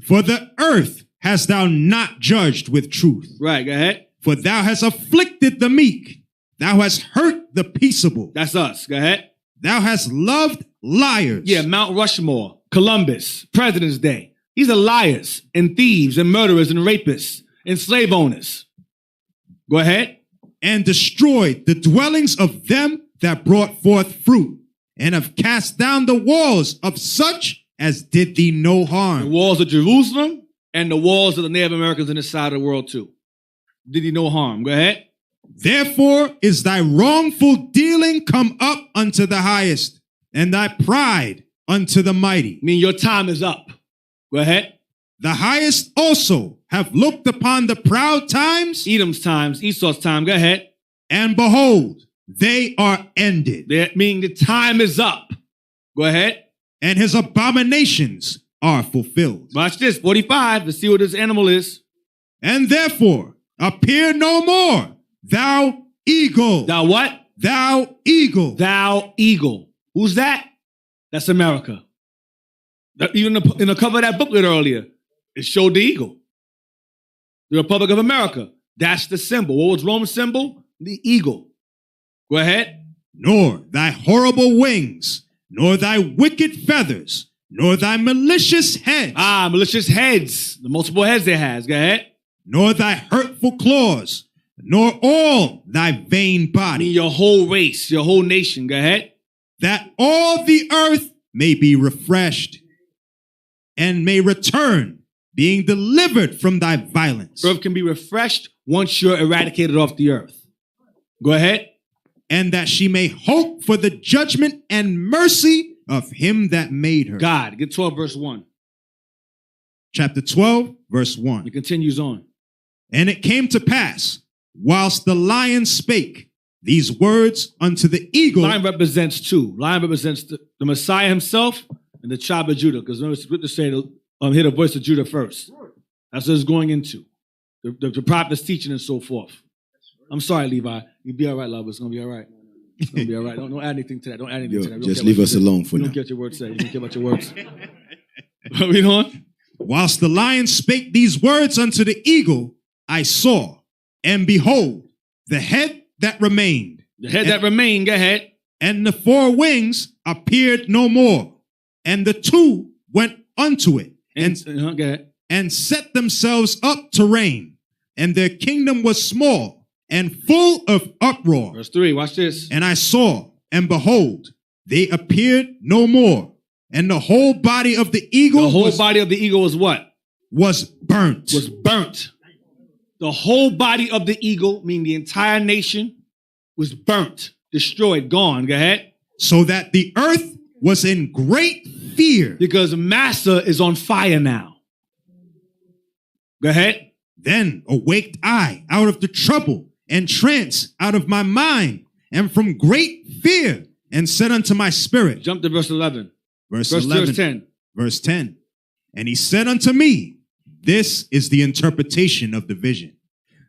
For the earth hast thou not judged with truth. Right, go ahead. For thou hast afflicted the meek. Thou hast hurt the peaceable. That's us. Go ahead. Thou hast loved liars. Yeah, Mount Rushmore, Columbus, President's Day. These are liars and thieves and murderers and rapists and slave owners. Go ahead. And destroyed the dwellings of them that brought forth fruit, and have cast down the walls of such as did thee no harm. The walls of Jerusalem and the walls of the Native Americans in this side of the world too. Did thee no harm. Go ahead. Therefore is thy wrongful dealing come up unto the highest, and thy pride unto the mighty. I mean, your time is up. Go ahead. The highest also have looked upon the proud times. Edom's times, Esau's time. Go ahead. And behold, they are ended. That meaning the time is up. Go ahead. And his abominations are fulfilled. Watch this, 45. Let's see what this animal is. And therefore appear no more, thou eagle. Thou what? Thou eagle. Thou eagle. Who's that? That's America. Even in the cover of that booklet earlier, it showed the eagle. The Republic of America. That's the symbol. What was Rome's symbol? The eagle. Go ahead. Nor thy horrible wings, nor thy wicked feathers, nor thy malicious heads. Malicious heads. The multiple heads they has. Go ahead. Nor thy hurtful claws, nor all thy vain body. I mean your whole race, your whole nation. Go ahead. That all the earth may be refreshed and may return, being delivered from thy violence. Earth can be refreshed once you're eradicated off the earth. Go ahead. And that she may hope for the judgment and mercy of him that made her. God. Get 12 verse 1. Chapter 12, verse 1. It continues on. And it came to pass, whilst the lion spake these words unto the eagle. Lion represents two. Lion represents the Messiah himself and the tribe of Judah. Because remember, it's good to say, hear the voice of Judah first. That's what it's going into. The prophet's teaching and so forth. I'm sorry, Levi. You'll be all right, love. It's going to be all right. It's going to be all right. Don't add anything to that. Don't add anything to that. Just leave us alone for now. You don't get your words said. You don't care about your words. What we doing? Whilst the lion spake these words unto the eagle, I saw, and behold, the head that remained. The head that remained, go ahead. And the four wings appeared no more. And the two went unto it, Go ahead. And set themselves up to reign. And their kingdom was small and full of uproar. Verse 3, watch this. And I saw, and behold, they appeared no more. And the whole body of the eagle. The whole body of the eagle was what? Was burnt. Was burnt. The whole body of the eagle, meaning the entire nation, was burnt, destroyed, gone. Go ahead. So that the earth was in great fear. Because Massa is on fire now. Go ahead. Then awaked I out of the trouble and trance out of my mind, and from great fear, and said unto my spirit. Jump to verse 11. Verse 10. Verse 10. And he said unto me, this is the interpretation of the vision.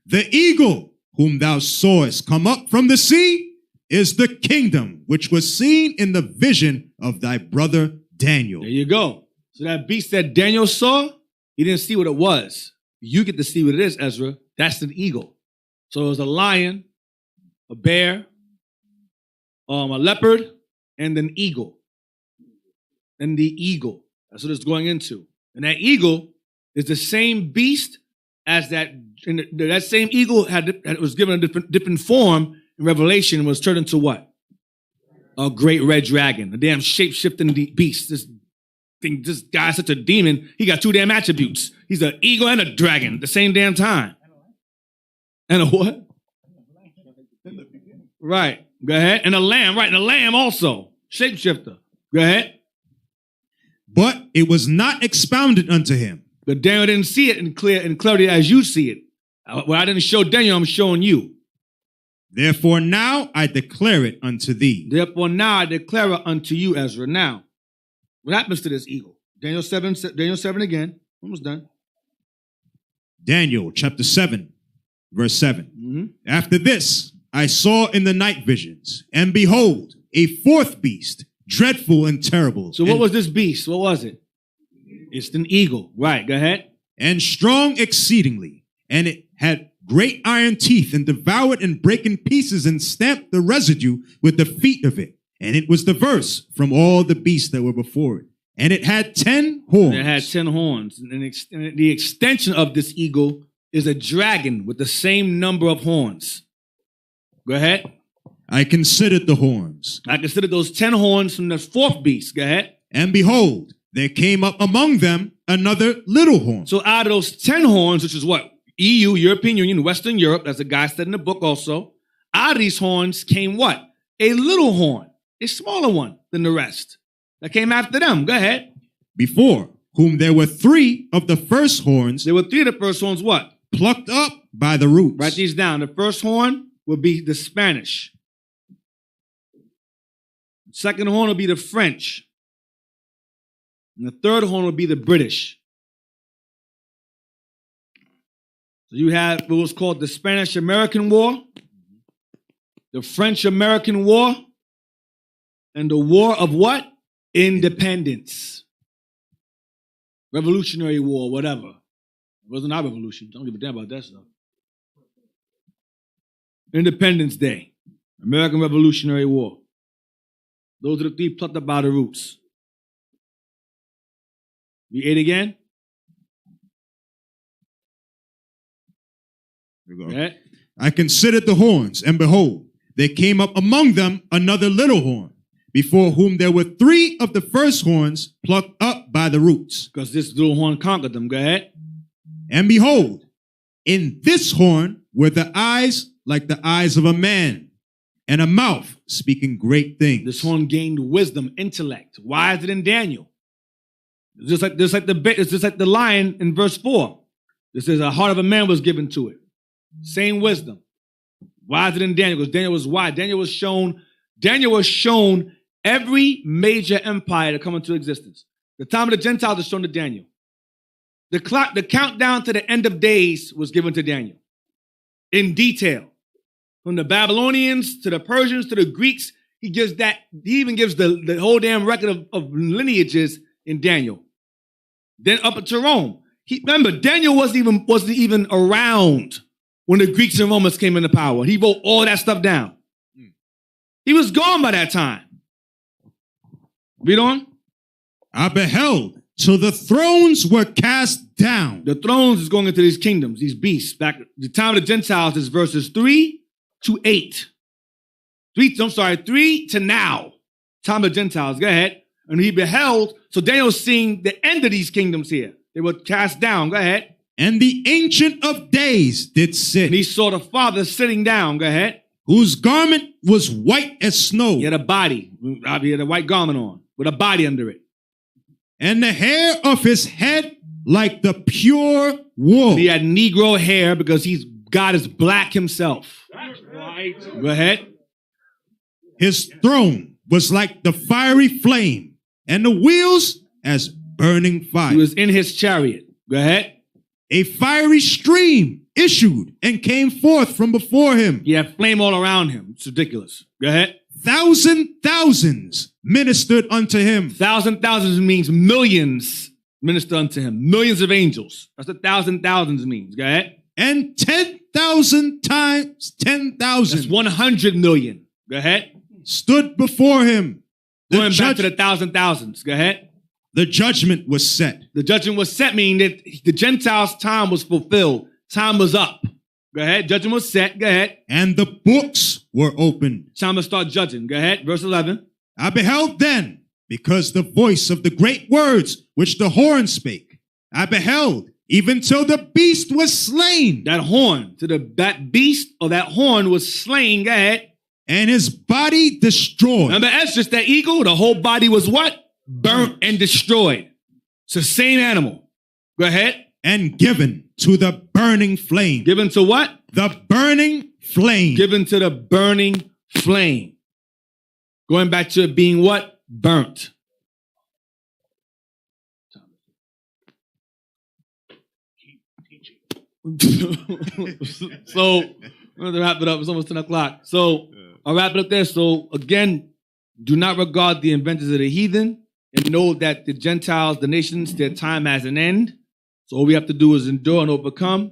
The eagle whom thou sawest come up from the sea is the kingdom which was seen in the vision of thy brother Daniel. There you go. So that beast that Daniel saw, he didn't see what it was. You get to see what it is, Ezra. That's an eagle. So it was a lion, a bear, a leopard, and an eagle. And the eagle. That's what it's going into. And that eagle is the same beast as that. And that same eagle was given a different form in Revelation was turned into what? A great red dragon, a damn shape-shifting beast. This guy's such a demon. He got two damn attributes. He's an eagle and a dragon at the same damn time. And a what? Right. Go ahead. And a lamb. Right. And a lamb also. Shapeshifter. Go ahead. But it was not expounded unto him. But Daniel didn't see it in clarity as you see it. Well, I didn't show Daniel, I'm showing you. Therefore now I declare it unto thee. Therefore now I declare it unto you, Ezra. Now, what happens to this eagle? Daniel 7 again. Almost done. Daniel chapter 7, verse 7. Mm-hmm. After this, I saw in the night visions, and behold, a fourth beast, dreadful and terrible. So what was this beast? What was it? It's an eagle. Right, go ahead. And strong exceedingly, and it had great iron teeth, and devoured and brake in pieces, and stamped the residue with the feet of it. And it was diverse from all the beasts that were before it. And it had 10 horns. It had 10 horns. And the extension of this eagle is a dragon with the same number of horns. Go ahead. I considered the horns. I considered those 10 horns from the fourth beast. Go ahead. And behold, there came up among them another little horn. So out of those 10 horns, which is what? EU, European Union, Western Europe, as the guy said in the book also, out of these horns came what? A little horn, a smaller one than the rest. That came after them. Go ahead. Before whom there were 3 of the first horns. There were 3 of the first horns what? Plucked up by the roots. Write these down. The first horn will be the Spanish. The second horn will be the French. And the third horn will be the British. So you have what was called the Spanish-American War, the French-American War, and the War of what? Independence. Revolutionary War, whatever. It wasn't our revolution. Don't give a damn about that stuff. Independence Day. American Revolutionary War. Those are the 3 plucked up by the roots. You 8 again? Here we go. Okay. I considered the horns, and behold, there came up among them another little horn, before whom there were 3 of the first horns plucked up by the roots. Because this little horn conquered them. Go ahead. And behold, in this horn were the eyes like the eyes of a man, and a mouth speaking great things. This horn gained wisdom, intellect. Why is it in Daniel? It's just like the lion in verse 4. This is a heart of a man was given to it. Same wisdom. Why is it in Daniel? Because Daniel was wise. Daniel was shown every major empire to come into existence. The time of the Gentiles is shown to Daniel. The countdown to the end of days was given to Daniel in detail. From the Babylonians to the Persians to the Greeks, he even gives the whole damn record of lineages in Daniel. Then up to Rome. Remember, Daniel wasn't even around when the Greeks and Romans came into power. He wrote all that stuff down. He was gone by that time. Read on. I beheld till the thrones were cast down. The thrones is going into these kingdoms, these beasts. Back the time of the Gentiles is verses 3 to 8. 3 to now. Time of the Gentiles. Go ahead. And he beheld. So Daniel's seeing the end of these kingdoms here. They were cast down. Go ahead. And the Ancient of Days did sit. And he saw the Father sitting down. Go ahead. Whose garment was white as snow. He had a body. He had a white garment on with a body under it. And the hair of his head like the pure wool. He had Negro hair because God is black himself. That's right. Go ahead. His throne was like the fiery flame, and the wheels as burning fire. He was in his chariot. Go ahead. A fiery stream issued and came forth from before him. He had flame all around him. It's ridiculous. Go ahead. Thousands ministered unto him. Thousands means millions ministered unto him. Millions of angels. That's what thousands means. Go ahead. And 10,000 times 10,000. That's 100 million. Go ahead. Stood before him. Going back to the thousands. Go ahead. The judgment was set. The judgment was set, meaning that the Gentiles' time was fulfilled. Time was up. Go ahead. Judgment was set. Go ahead. and the books were opened. Time to start judging. Go ahead. Verse 11. I beheld then, because the voice of the great words which the horn spake, I beheld, even till the beast was slain. That horn, that beast or that horn was slain. Go ahead. And his body destroyed. Remember Esdras, that eagle, the whole body was what? Burnt and destroyed. It's the same animal. Go ahead. And given to the burning flame. Given to what? The burning flame. Given to the burning flame. Going back to it being what? Burnt. So, I'm going to wrap it up. It's almost 10 o'clock. So, I'll wrap it up there. So, again, do not regard the inventors of the heathen and know that the Gentiles, the nations, their time has an end. So all we have to do is endure and overcome,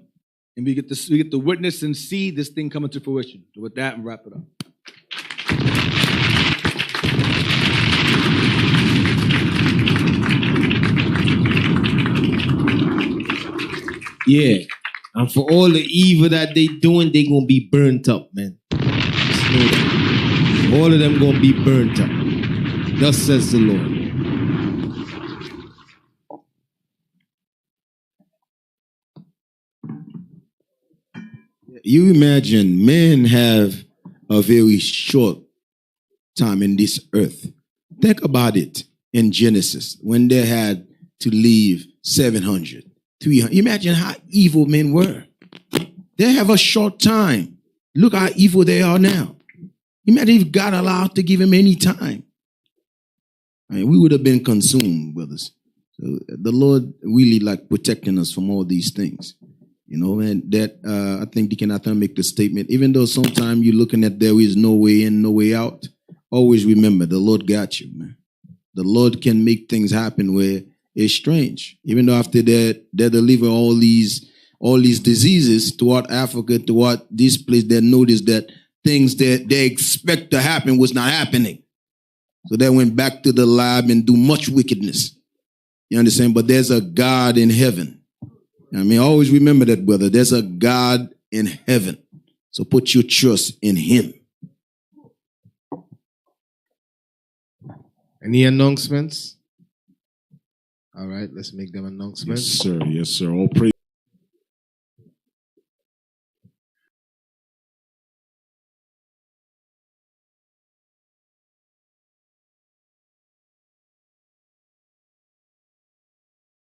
and we get to witness and see this thing coming to fruition. So with that, and wrap it up. Yeah. And for all the evil that they doing, they gonna be burnt up, man. Just know that. All of them gonna be burnt up. Thus says the Lord. You imagine men have a very short time in this earth. Think about it in Genesis when they had to leave 700, 300. Imagine how evil men were. They have a short time. Look how evil they are now. Imagine if God allowed to give them any time. I mean, we would have been consumed, brothers. So the Lord really like protecting us from all these things. You know, and that I think Deacon Nathan make the statement, even though sometimes you're looking at there is no way in, no way out, always remember the Lord got you, man. The Lord can make things happen where it's strange. Even though after that, they deliver all these diseases toward Africa, toward this place, they noticed that things that they expect to happen was not happening. So they went back to the lab and do much wickedness. You understand? But there's a God in heaven. I mean, always remember that, brother. There's a God in heaven. So put your trust in him. Any announcements? All right, let's make them announcements. Yes, sir. Yes, sir. All praise.